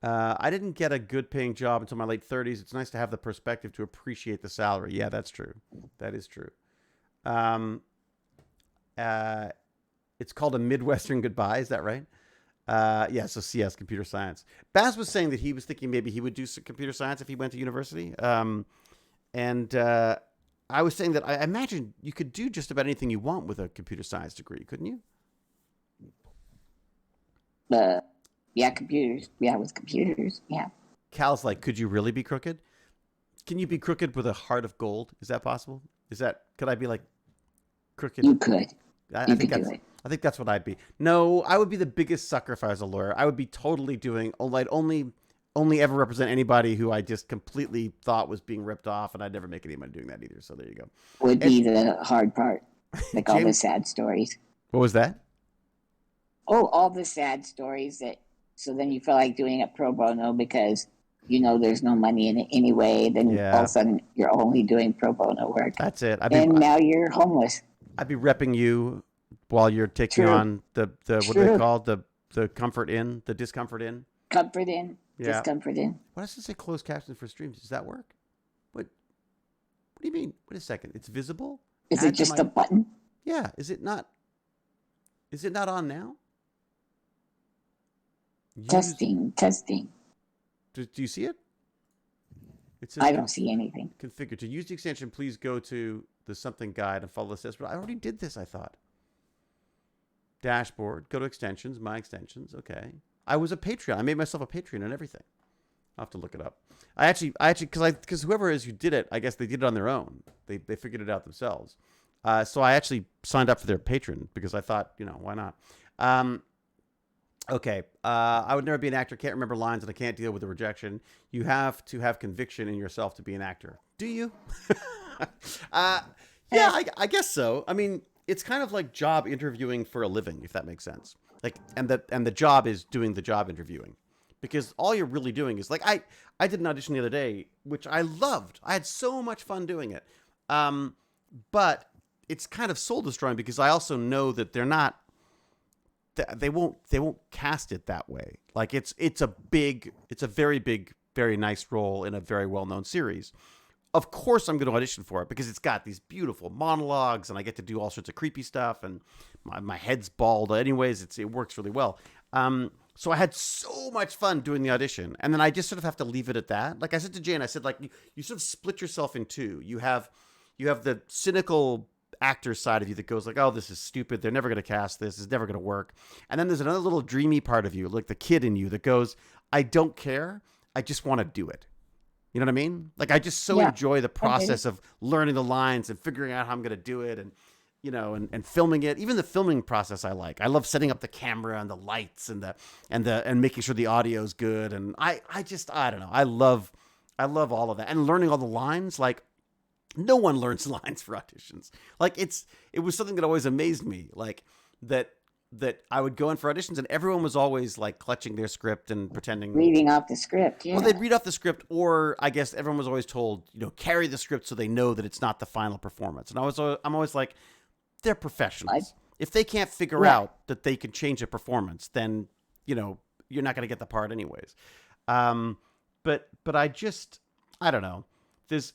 I didn't get a good paying job until my late 30s. It's nice to have the perspective to appreciate the salary. Yeah, that's true. That is true. It's called a Midwestern goodbye. Is that right? So CS, computer science. Baz was saying that he was thinking maybe he would do some computer science if he went to university. I was saying that I imagine you could do just about anything you want with a computer science degree, couldn't you? Yeah, computers. Yeah, with computers. Yeah. Cal's like, could you really be crooked? Can you be crooked with a heart of gold? Is that possible? Could I be like crooked? You could. I think that's what I'd be. No, I would be the biggest sucker if I was a lawyer. I would be totally doing. I'd only ever represent anybody who I just completely thought was being ripped off, and I'd never make any money doing that either. So there you go. Would be the hard part, like all the sad stories. What was that? Oh, all the sad stories that. So then you feel like doing it pro bono because there's no money in it anyway. Then all of a sudden you're only doing pro bono work. That's it. Now you're homeless. I'd be repping you while you're taking on the what are they called? The comfort in, the discomfort in. Comfort in. Yeah. Discomfort in. Why does it say closed captions for streams? Does that work? What do you mean? Wait a second. It's visible? Is it just a button? Yeah. Is it not on now? Testing. Do you see it? I don't see anything. Configure. To use the extension, please go to the something guide and follow the steps. But I already did this, I thought. Dashboard. Go to extensions. My extensions. Okay. I was a Patreon. I made myself a Patreon and everything. I'll have to look it up. I actually, because whoever it is who did it, I guess they did it on their own. They figured it out themselves. So I actually signed up for their Patreon because I thought, why not? Okay. I would never be an actor. Can't remember lines and I can't deal with the rejection. You have to have conviction in yourself to be an actor. Do you? Yeah, I guess so. I mean, it's kind of like job interviewing for a living, if that makes sense. Like, and the job is doing the job interviewing, because all you're really doing is like I did an audition the other day, which I loved. I had so much fun doing it, but it's kind of soul destroying because I also know that they're not. They won't cast it that way. Like it's a very big, very nice role in a very well known series. Of course, I'm going to audition for it because it's got these beautiful monologues, and I get to do all sorts of creepy stuff, and my head's bald. Anyways, it works really well. So I had so much fun doing the audition, and then I just sort of have to leave it at that. Like I said to Jane, I said, like you sort of split yourself in two. You have the cynical actor side of you that goes like, oh, this is stupid. They're never going to cast this. It's never going to work. And then there's another little dreamy part of you, like the kid in you that goes, I don't care. I just want to do it. You know what I mean? Like I just so enjoy the process of learning the lines and figuring out how I'm going to do it, and you know, and filming it. Even the filming process I like. I love setting up the camera and the lights and making sure the audio is good. And I don't know. I love all of that, and learning all the lines. Like no one learns lines for auditions. Like it was something that always amazed me. Like that I would go in for auditions and everyone was always like clutching their script and pretending reading off the script. Yeah. Well, they'd read off the script, or I guess everyone was always told, you know, carry the script so they know that it's not the final performance. And I'm always like, they're professionals. If they can't figure out that they can change a performance, then, you know, you're not going to get the part anyways. But I don't know.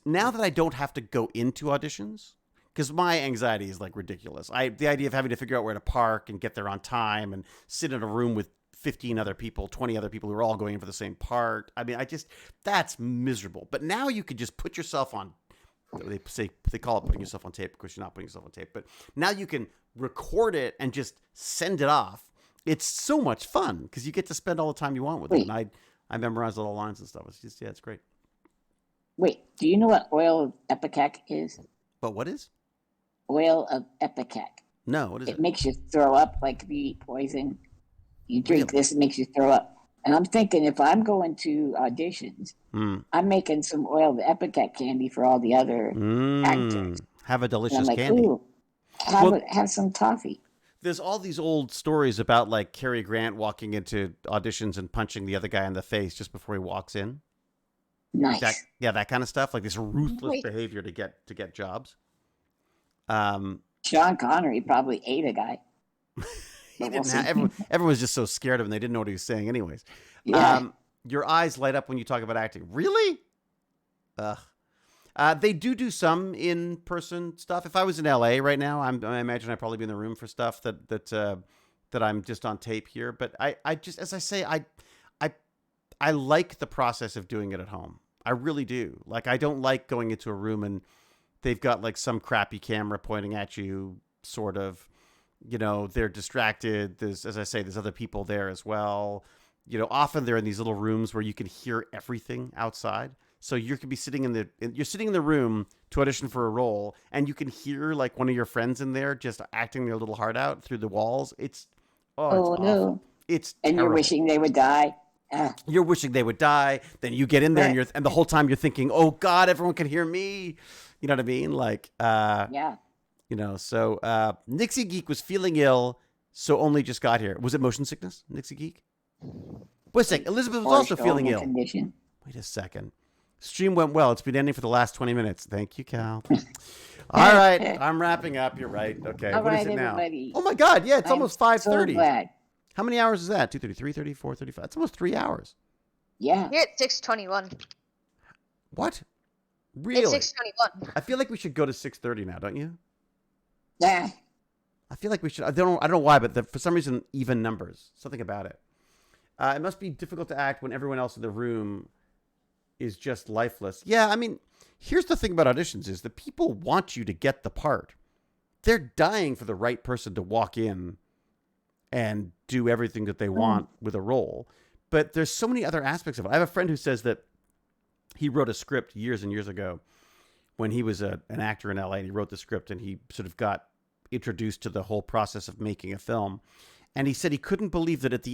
Now that I don't have to go into auditions, because my anxiety is like ridiculous. The idea of having to figure out where to park and get there on time and sit in a room with 15 other people, 20 other people who are all going in for the same part. I mean, that's miserable. But now you could just put yourself on, they call it putting yourself on tape because you're not putting yourself on tape. But now you can record it and just send it off. It's so much fun because you get to spend all the time you want with it. And I memorize all the lines and stuff. It's just, it's great. Wait, do you know what oil of ipecac is? But what is? Oil of ipecac. No, what is it? It makes you throw up, like if you eat poison. You drink this, it makes you throw up. And I'm thinking if I'm going to auditions, I'm making some oil of ipecac candy for all the other actors. Have a delicious and I'm like, candy. Ooh, have some toffee. There's all these old stories about like Cary Grant walking into auditions and punching the other guy in the face just before he walks in. Nice. That kind of stuff. Like this ruthless behavior to get jobs. Sean Connery probably ate a guy. He didn't have, everyone was just so scared of him. They didn't know what he was saying anyways. Yeah. Your eyes light up when you talk about acting. Really? They do some in-person stuff. If I was in LA right now, I imagine I'd probably be in the room for stuff that I'm just on tape here. But I just, as I say, I like the process of doing it at home. I really do. Like, I don't like going into a room and they've got like some crappy camera pointing at you, sort of, you know, they're distracted. There's other people there as well. You know, often they're in these little rooms where you can hear everything outside. So you could be sitting in the room to audition for a role, and you can hear like one of your friends in there just acting their little heart out through the walls. It's awful. No. It's and terrible. You're wishing they would die. You're wishing they would die. Then you get in there and the whole time you're thinking, "Oh God, everyone can hear me." You know what I mean? Like, yeah. You know. So Nixie Geek was feeling ill, so only just got here. Was it motion sickness, Nixie Geek? Wait a second. Elizabeth was also feeling ill. Condition. Wait a second. Stream went well. It's been ending for the last 20 minutes. Thank you, Cal. All right. I'm wrapping up. You're right. Okay. All what right, is it now? everybody. Oh, my God. Yeah, it's almost 5:30. So glad. How many hours is that? 2:30, 3:30, 4:35. It's almost 3 hours. Yeah. You're at 6:21. What? Really? It's 6:21. I feel like we should go to 6:30 now, don't you? Yeah. I feel like we should. I don't know why, but for some reason, even numbers. Something about it. It must be difficult to act when everyone else in the room is just lifeless. Yeah, I mean, here's the thing about auditions is the people want you to get the part. They're dying for the right person to walk in and do everything that they want with a role. But there's so many other aspects of it. I have a friend who says that he wrote a script years and years ago when he was an actor in LA, and he wrote the script and he sort of got introduced to the whole process of making a film. And he said he couldn't believe that at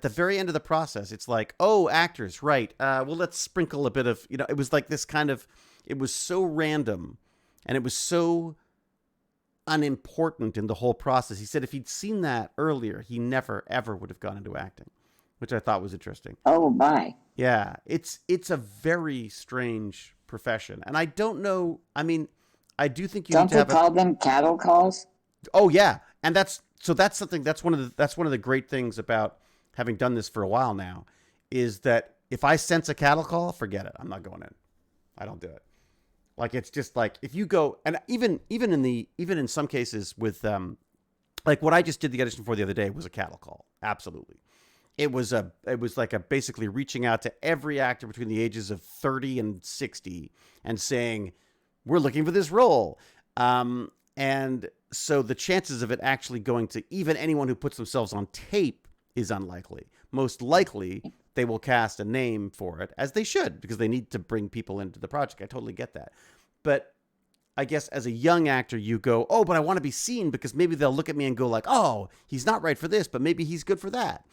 the very end of the process, it's like, oh, actors, right. Well, let's sprinkle a bit of, you know, it was like this kind of, it was so random And it was so unimportant in the whole process. He said if he'd seen that earlier, he never, ever would have gone into acting, which I thought was interesting. Oh, my. Yeah, it's a very strange profession. And I don't know, I mean, I do think you Don't need to they have call them cattle calls? Oh yeah, and that's something that's one of the great things about having done this for a while now, is that if I sense a cattle call, forget it. I'm not going in. I don't do it. Like it's just like if you go, and even in some cases with like what I just did the audition for the other day was a cattle call. Absolutely. It was like a basically reaching out to every actor between the ages of 30 and 60 and saying, we're looking for this role. And so the chances of it actually going to even anyone who puts themselves on tape is unlikely. Most likely, they will cast a name for it, as they should, because they need to bring people into the project. I totally get that. But I guess as a young actor, you go, oh, but I want to be seen because maybe they'll look at me and go like, oh, he's not right for this, but maybe he's good for that.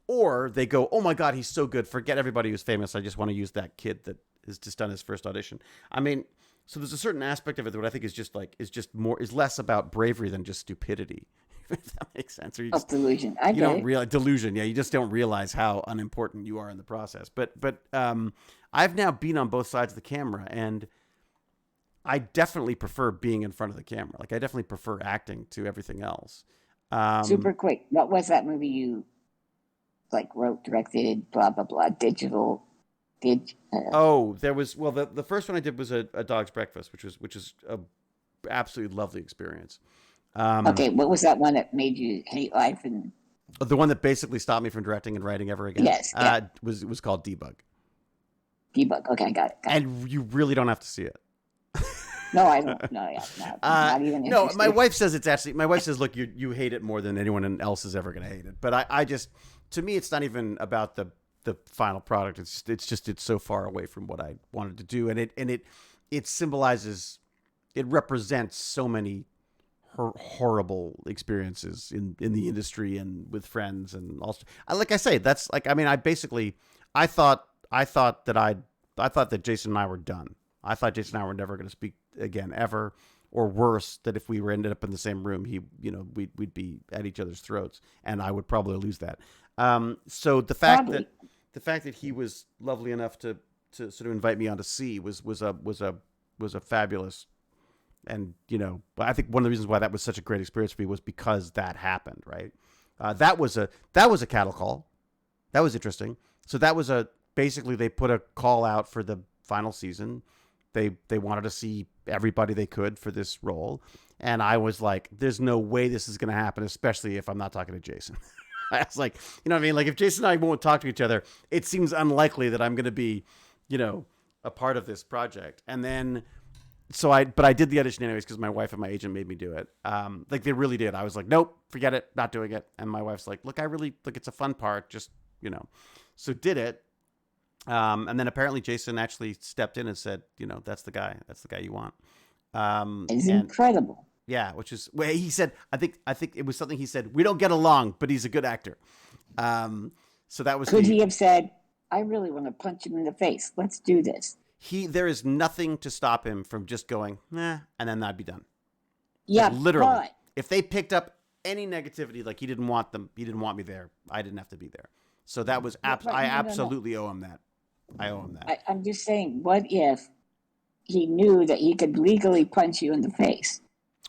Or they go, oh my God, he's so good. Forget everybody who's famous. I just want to use that kid that has just done his first audition. I mean, so there's a certain aspect of it that I think is less about bravery than just stupidity. If that makes sense. Or you just, delusion. You don't realize delusion. Yeah, you just don't realize how unimportant you are in the process. But I've now been on both sides of the camera, and I definitely prefer being in front of the camera. Like I definitely prefer acting to everything else. Super quick. What was that movie you wrote, directed, blah blah blah, digital? There was the first one I did was a Dog's Breakfast, which is a absolutely lovely experience. Okay, what was that one that made you hate life and the one that basically stopped me from directing and writing ever again? Yes, yeah. Was called Debug. Debug. Okay, got it. And you really don't have to see it. No, I don't. No, yeah, not even. No, my wife says it's actually. My wife says, "Look, you hate it more than anyone else is ever going to hate it." But I just, to me, it's not even about the final product. It's so far away from what I wanted to do, and it symbolizes, it represents so many horrible experiences in the industry and with friends, and also, like I say, that's like, I mean, I thought that Jason and I were done. I thought Jason and I were never going to speak again ever, or worse, that if we were ended up in the same room, we'd be at each other's throats, and I would probably lose that. So the fact that he was lovely enough to sort of invite me on to see was a fabulous, and but I think one of the reasons why that was such a great experience for me was because that happened, right? That was a cattle call. That was interesting. So that was basically they put a call out for the final season. They wanted to see everybody they could for this role, and I was like, there's no way this is going to happen, especially if I'm not talking to Jason. I was like, you know what I mean? Like if Jason and I won't talk to each other, it seems unlikely that I'm going to be, a part of this project. And then, but I did the audition anyways because my wife and my agent made me do it. Like they really did. I was like, nope, forget it, not doing it. And my wife's like, look, it's a fun part, just, so did it. And then apparently Jason actually stepped in and said, that's the guy you want. It's incredible. Yeah, which is where he said, I think it was something he said, we don't get along, but he's a good actor. So that was. Could he have said, I really want to punch him in the face. Let's do this. There is nothing to stop him from just going, nah, and then that'd be done. Yeah, like, literally. But if they picked up any negativity, like he didn't want me there, I didn't have to be there. So that was I absolutely owe him that. I owe him that. I'm just saying, what if he knew that he could legally punch you in the face?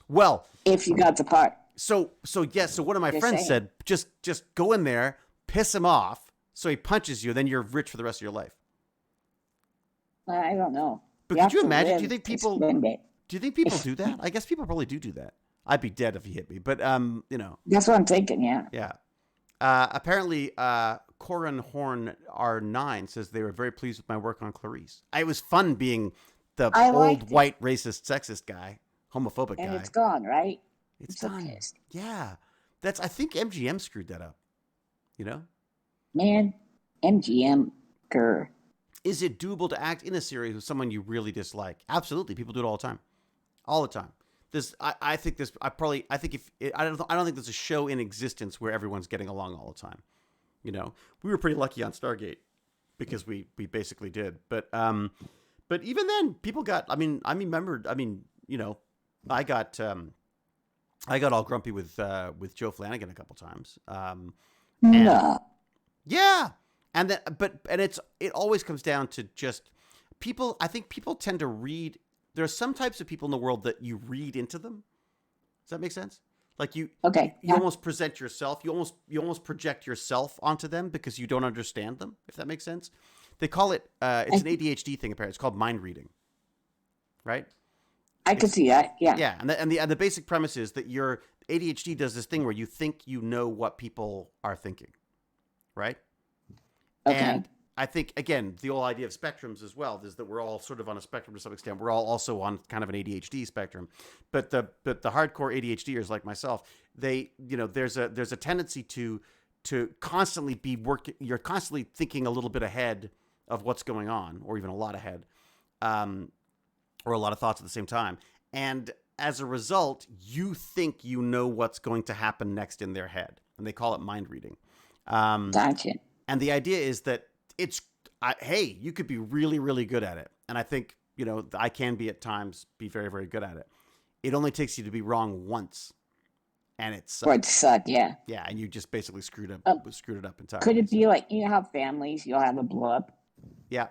Well, if you got the part. So one of my friends said, just go in there, piss him off, so he punches you, then you're rich for the rest of your life. I don't know. But could you imagine? Do you think people do that? I guess people probably do that. I'd be dead if he hit me. But that's what I'm thinking. Yeah. Yeah. Apparently, Corin Horn R9 says they were very pleased with my work on Clarice. It was fun being the old white racist sexist guy, homophobic guy. And it's gone, right? It's done. Yeah. I think MGM screwed that up. Man, MGM, grr. Is it doable to act in a series with someone you really dislike? Absolutely. People do it all the time. All the time. I don't think there's a show in existence where everyone's getting along all the time. We were pretty lucky on Stargate because we basically did. But even then, people got. I mean, you know, I got all grumpy with Joe Flanagan a couple times. And No. yeah, and then it always comes down to just people. I think people tend to read. There are some types of people in the world that you read into them. Does that make sense? Like you almost present yourself. You almost project yourself onto them because you don't understand them. If that makes sense, they call it. It's an ADHD thing. Apparently, it's called mind reading. Right. I could see that. Yeah. Yeah, and the basic premise is that your ADHD does this thing where you think you know what people are thinking, right? Okay. And I think, again, the whole idea of spectrums as well is that we're all sort of on a spectrum to some extent. We're all also on kind of an ADHD spectrum, but the hardcore ADHDers like myself, there's a tendency to constantly be working. You're constantly thinking a little bit ahead of what's going on, or even a lot ahead, or a lot of thoughts at the same time, and as a result, you think you know what's going to happen next in their head, and they call it mind reading. Gotcha. And the idea is that hey, you could be really, really good at it. And I think, I can be at times be very, very good at it. It only takes you to be wrong once. And it's or it sucked, yeah. Yeah, and you just basically screwed it up entirely. Could it be like, how families, you'll have a blow up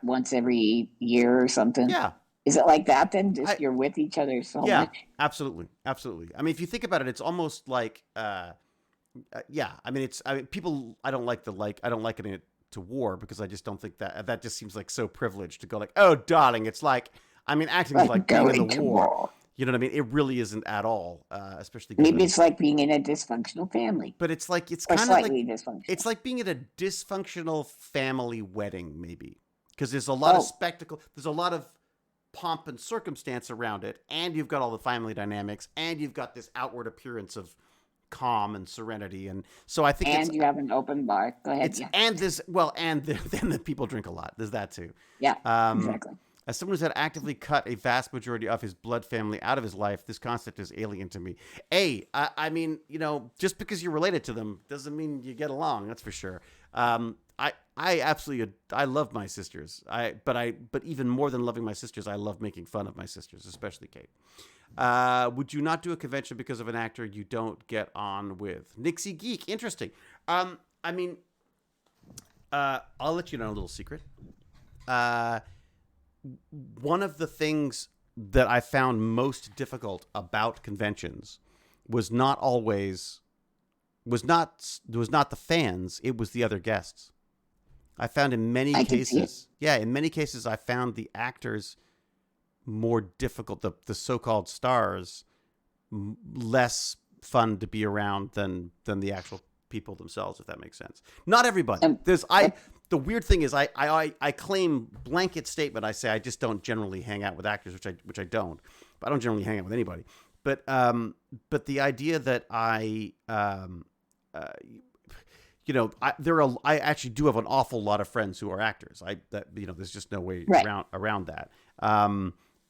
once every year or something? Yeah. Is it like that then? Just you're with each other so much? Absolutely. Absolutely. I mean, if you think about it, it's almost like, people, I don't liken it to war because I just don't think that just seems like so privileged to go like, oh, darling, it's like, acting is like being in the war. You know what I mean? It really isn't at all, especially. Maybe it's like being in a dysfunctional family. But it's like, it's or kind of like, dysfunctional. It's like being at a dysfunctional family wedding, maybe. Because there's a lot of spectacle. There's a lot of pomp and circumstance around it. And you've got all the family dynamics. And you've got this outward appearance of calm and serenity. And so I think you have an open bar. Go ahead. And then the people drink a lot. There's that too. Yeah, exactly. As someone who's had actively cut a vast majority of his blood family out of his life, this concept is alien to me. I mean, just because you're related to them doesn't mean you get along. That's for sure. I absolutely, I love my sisters. But even more than loving my sisters, I love making fun of my sisters, especially Kate. Would you not do a convention because of an actor you don't get on with? Nixie Geek, interesting. I'll let you know a little secret. One of the things that I found most difficult about conventions was not the fans, it was the other guests. I found in many cases, I found the actors more difficult, the so-called stars, less fun to be around than the actual people themselves, if that makes sense. Not everybody. The weird thing is I claim blanket statement. I say I just don't generally hang out with actors, which I don't. But I don't generally hang out with anybody. But the idea that I actually do have an awful lot of friends who are actors. There's just no way around that.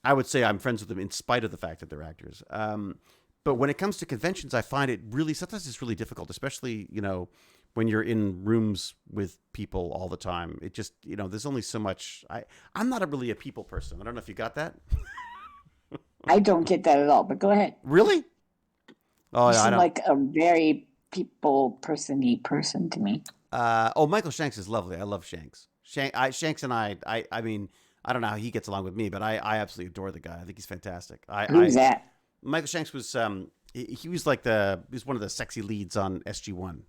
I would say I'm friends with them in spite of the fact that they're actors. But when it comes to conventions, I find it sometimes it's really difficult, especially, when you're in rooms with people all the time. It just, there's only so much. I'm not really a people person. I don't know if you got that. I don't get that at all, but go ahead. Really? Oh, you seem like a very people person-y person to me. Michael Shanks is lovely. I love Shanks. Shanks and I mean, I don't know how he gets along with me, but I absolutely adore the guy. I think he's fantastic. Who's that? Michael Shanks was he was one of the sexy leads on SG-1.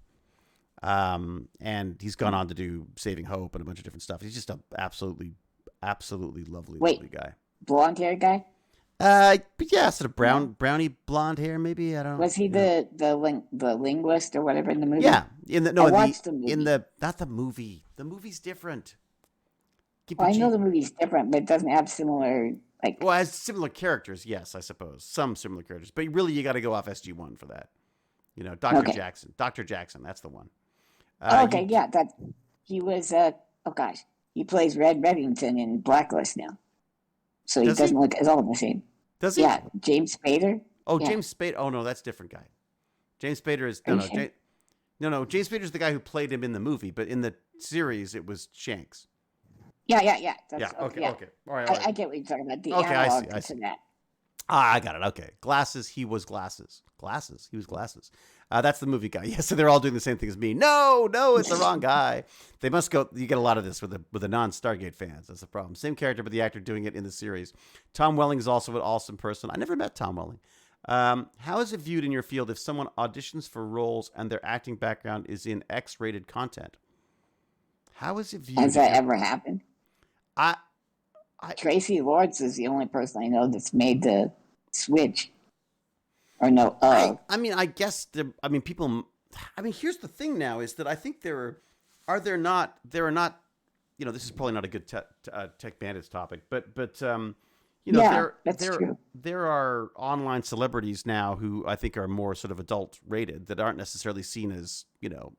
And he's gone on to do Saving Hope and a bunch of different stuff. He's just a absolutely lovely guy. Blonde hair guy? But yeah, sort of brownie blonde hair, maybe. I don't know. Was he the linguist or whatever in the movie? Yeah. I watched the movie. Not the movie. The movie's different. I know the movie's different, but it doesn't have similar it has similar characters, yes, I suppose. Some similar characters. But really you gotta go off SG-1 for that. Dr. Jackson. Dr. Jackson, that's the one. He was he plays Red Reddington in Blacklist now. So he doesn't look at all the same. Does he? Yeah, James Spader. Oh, yeah. James Spader. Oh no, that's a different guy. James Spader is no. James Spader's the guy who played him in the movie, but in the series it was Shanks. Yeah. Okay. All right. I get what you're talking about. The I analog see. to that. Ah, I got it. Okay. Glasses. He was glasses. Glasses. He was glasses. That's the movie guy. Yeah, so they're all doing the same thing as me. No, it's the wrong guy. They must go. You get a lot of this with the non-Stargate fans. That's the problem. Same character, but the actor doing it in the series. Tom Welling is also an awesome person. I never met Tom Welling. How is it viewed in your field if someone auditions for roles and their acting background is in X-rated content? How is it viewed? Has that ever happened? I Tracy Lords is the only person I know that's made the switch. Or no, I mean, I guess people. I mean, here's the thing now is that I think there are not. You know, this is probably not a good Tech Bandits topic, but you know, yeah, that's true. There are online celebrities now who I think are more sort of adult rated that aren't necessarily seen as, you know,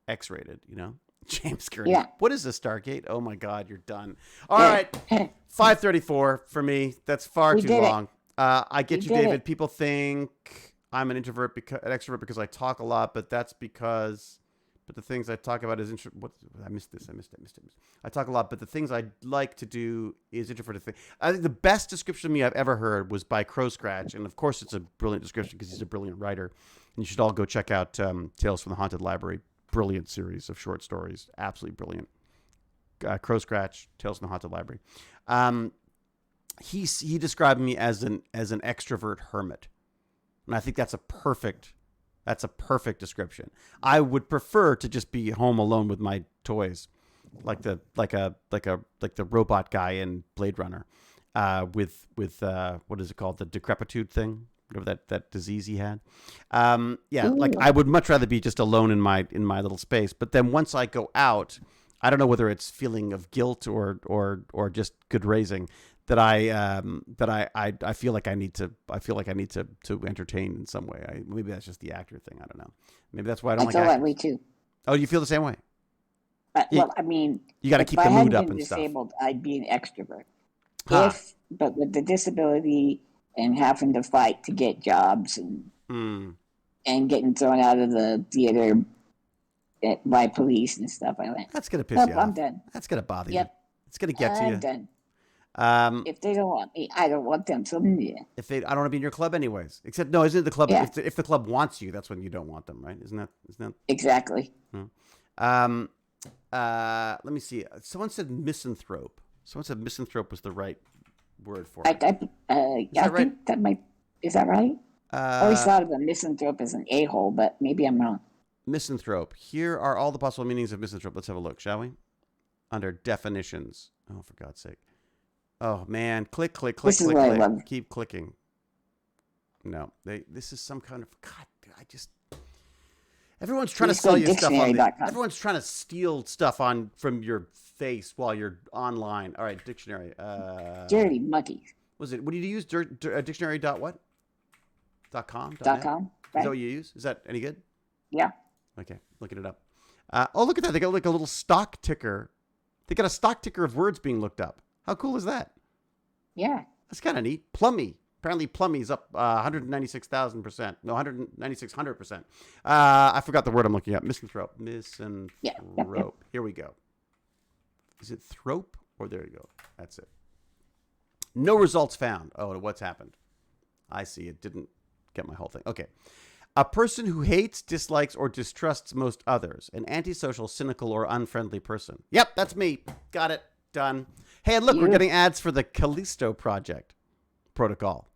X rated. You know, James Gurney. Yeah. What is a Stargate? Oh my God, you're done. All right, 5:34 for me. That's far too long. I get you, David. People think I'm an extrovert because I talk a lot, but that's because. But the things I talk about is what I missed this. I missed it. I talk a lot, but the things I like to do is introverted thing. I think the best description of me I've ever heard was by Crow Scratch, and of course it's a brilliant description because he's a brilliant writer. And you should all go check out Tales from the Haunted Library. Brilliant series of short stories, absolutely brilliant. Crow Scratch, Tales from the Haunted Library. He described me as an extrovert hermit, and I think that's a perfect description. I would prefer to just be home alone with my toys, like the robot guy in Blade Runner, with what is it called, the decrepitude thing, whatever that disease he had. Yeah, Ooh. like I would much rather be just alone in my little space. But then once I go out, I don't know whether it's feeling of guilt or just good raising. That I feel like I need to entertain in some way. Maybe that's just the actor thing. I don't know. Maybe that's why I don't like feel actors. that way too. Oh, you feel the same way? Well, I mean, you got to keep the mood up and disabled, stuff. I'd be an extrovert. Huh. But with the disability and having to fight to get jobs and getting thrown out of the theater by police and stuff, I went. That's gonna piss you off. I'm done. That's gonna bother you. Yep. It's gonna get to you. I'm done. If they don't want me, I don't want them. So yeah. I don't want to be in your club anyways. Except no, isn't it the club? Yeah. If the club wants you, that's when you don't want them, right? Isn't that Exactly? Let me see. Someone said misanthrope. Someone said misanthrope was the right word for it. I think that might. Is that right? I always thought of a misanthrope as an a-hole, but maybe I'm wrong. Misanthrope. Here are all the possible meanings of misanthrope. Let's have a look, shall we? Under definitions. Oh, for God's sake. Oh, man. Click. Keep clicking. No. This is some kind of... God, everyone's trying to sell you stuff on everyone's trying to steal stuff from your face while you're online. All right, dictionary. Dirty monkeys. Was it? What did you use? Dictionary dot what? .com? .com. Right? Is that what you use? Is that any good? Yeah. Okay, looking it up. Oh, look at that. They got like a little stock ticker. They got a stock ticker of words being looked up. How cool is that? Yeah. That's kind of neat. Plummy. Apparently Plummy's up 196,000%. No, 19600%. I forgot the word I'm looking at. Misanthrope. Yeah. Here we go. Is it thrope? Or there you go. That's it. No results found. Oh, what's happened? I see. It didn't get my whole thing. Okay. A person who hates, dislikes, or distrusts most others. An antisocial, cynical, or unfriendly person. Yep, that's me. Got it. Done. Hey, and look, we're getting ads for the Callisto Project protocol.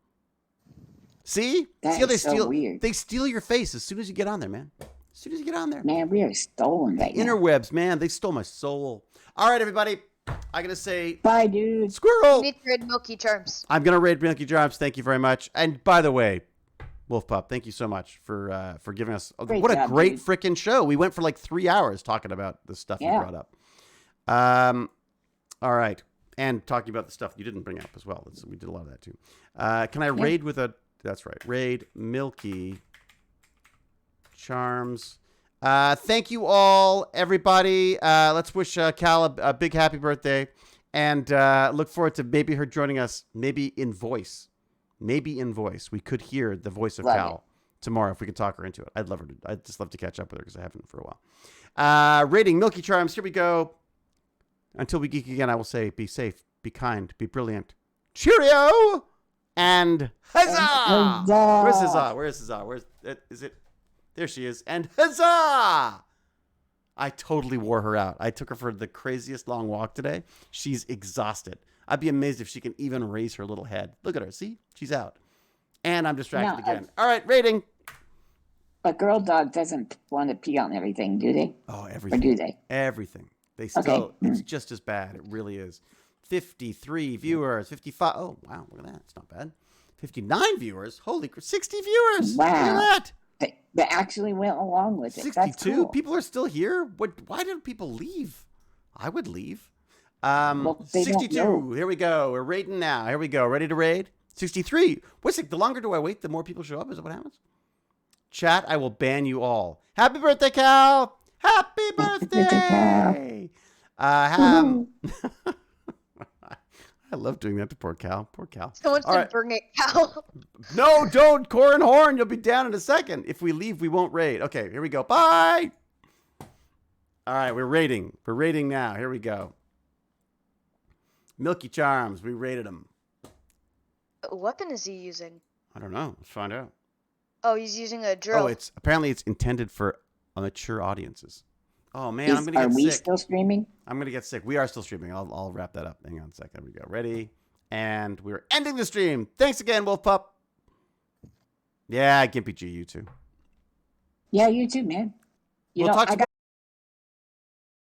See? That See how is so weird. They steal your face as soon as you get on there, man. As soon as you get on there. Man, we are stolen right now. Interwebs, man. They stole my soul. All right, everybody. I'm going to say... Bye, dude. Squirrel. You need to raid Milky Charms. I'm going to raid Milky Charms. Thank you very much. And by the way, Wulfpup, thank you so much for giving us... What a great freaking show. We went for like 3 hours talking about the stuff you brought up. All right. And talking about the stuff you didn't bring up as well. We did a lot of that too. Can I raid with a... That's right. Raid Milky Charms. Thank you all, everybody. Let's wish Cal a big happy birthday. And look forward to maybe her joining us, maybe in voice. Maybe in voice. We could hear the voice of Cal tomorrow if we could talk her into it. I'd just love to catch up with her because I haven't for a while. Rating Milky Charms. Here we go. Until we geek again, I will say be safe, be kind, be brilliant. Cheerio! And huzzah! Huzzah! Where's huzzah? Where's huzzah? Where's is it? There she is. And huzzah! I totally wore her out. I took her for the craziest long walk today. She's exhausted. I'd be amazed if she can even raise her little head. Look at her. See? She's out. And I'm distracted again. All right, rating. A girl dog doesn't want to pee on everything, do they? Oh, everything. Or do they? Everything. They still, Okay. it's just as bad. It really is. 53 viewers, 55. Oh, wow. Look at that. It's not bad. 59 viewers. Holy, 60 viewers. Wow. Look at that. They actually went along with it. 62. That's cool. People are still here. Why did people leave? I would leave. Well, they don't 62. know. Here we go. We're raiding now. Here we go. Ready to raid? 63. What's it? The longer do I wait, the more people show up? Is that what happens? Chat, I will ban you all. Happy birthday, Cal. Happy birthday. I love doing that to poor Cal. Poor Cal. Someone All said right. bring it out. No, don't. Core and Horn, you'll be down in a second. If we leave, we won't raid. Okay, here we go. Bye. All right, we're raiding. We're raiding now. Here we go. Milky Charms. We raided him. What weapon is he using? I don't know. Let's find out. Oh, he's using a drill. Oh, it's intended for mature audiences. Oh man, I'm gonna Are get we sick. still streaming? I'm gonna get sick. We are still streaming. I'll wrap that up. Hang on a second. There we go. Ready? And we're ending the stream. Thanks again, Wulfpup. Yeah, Gimpy G, you too. Yeah, you too, man. You We'll know, talk I to got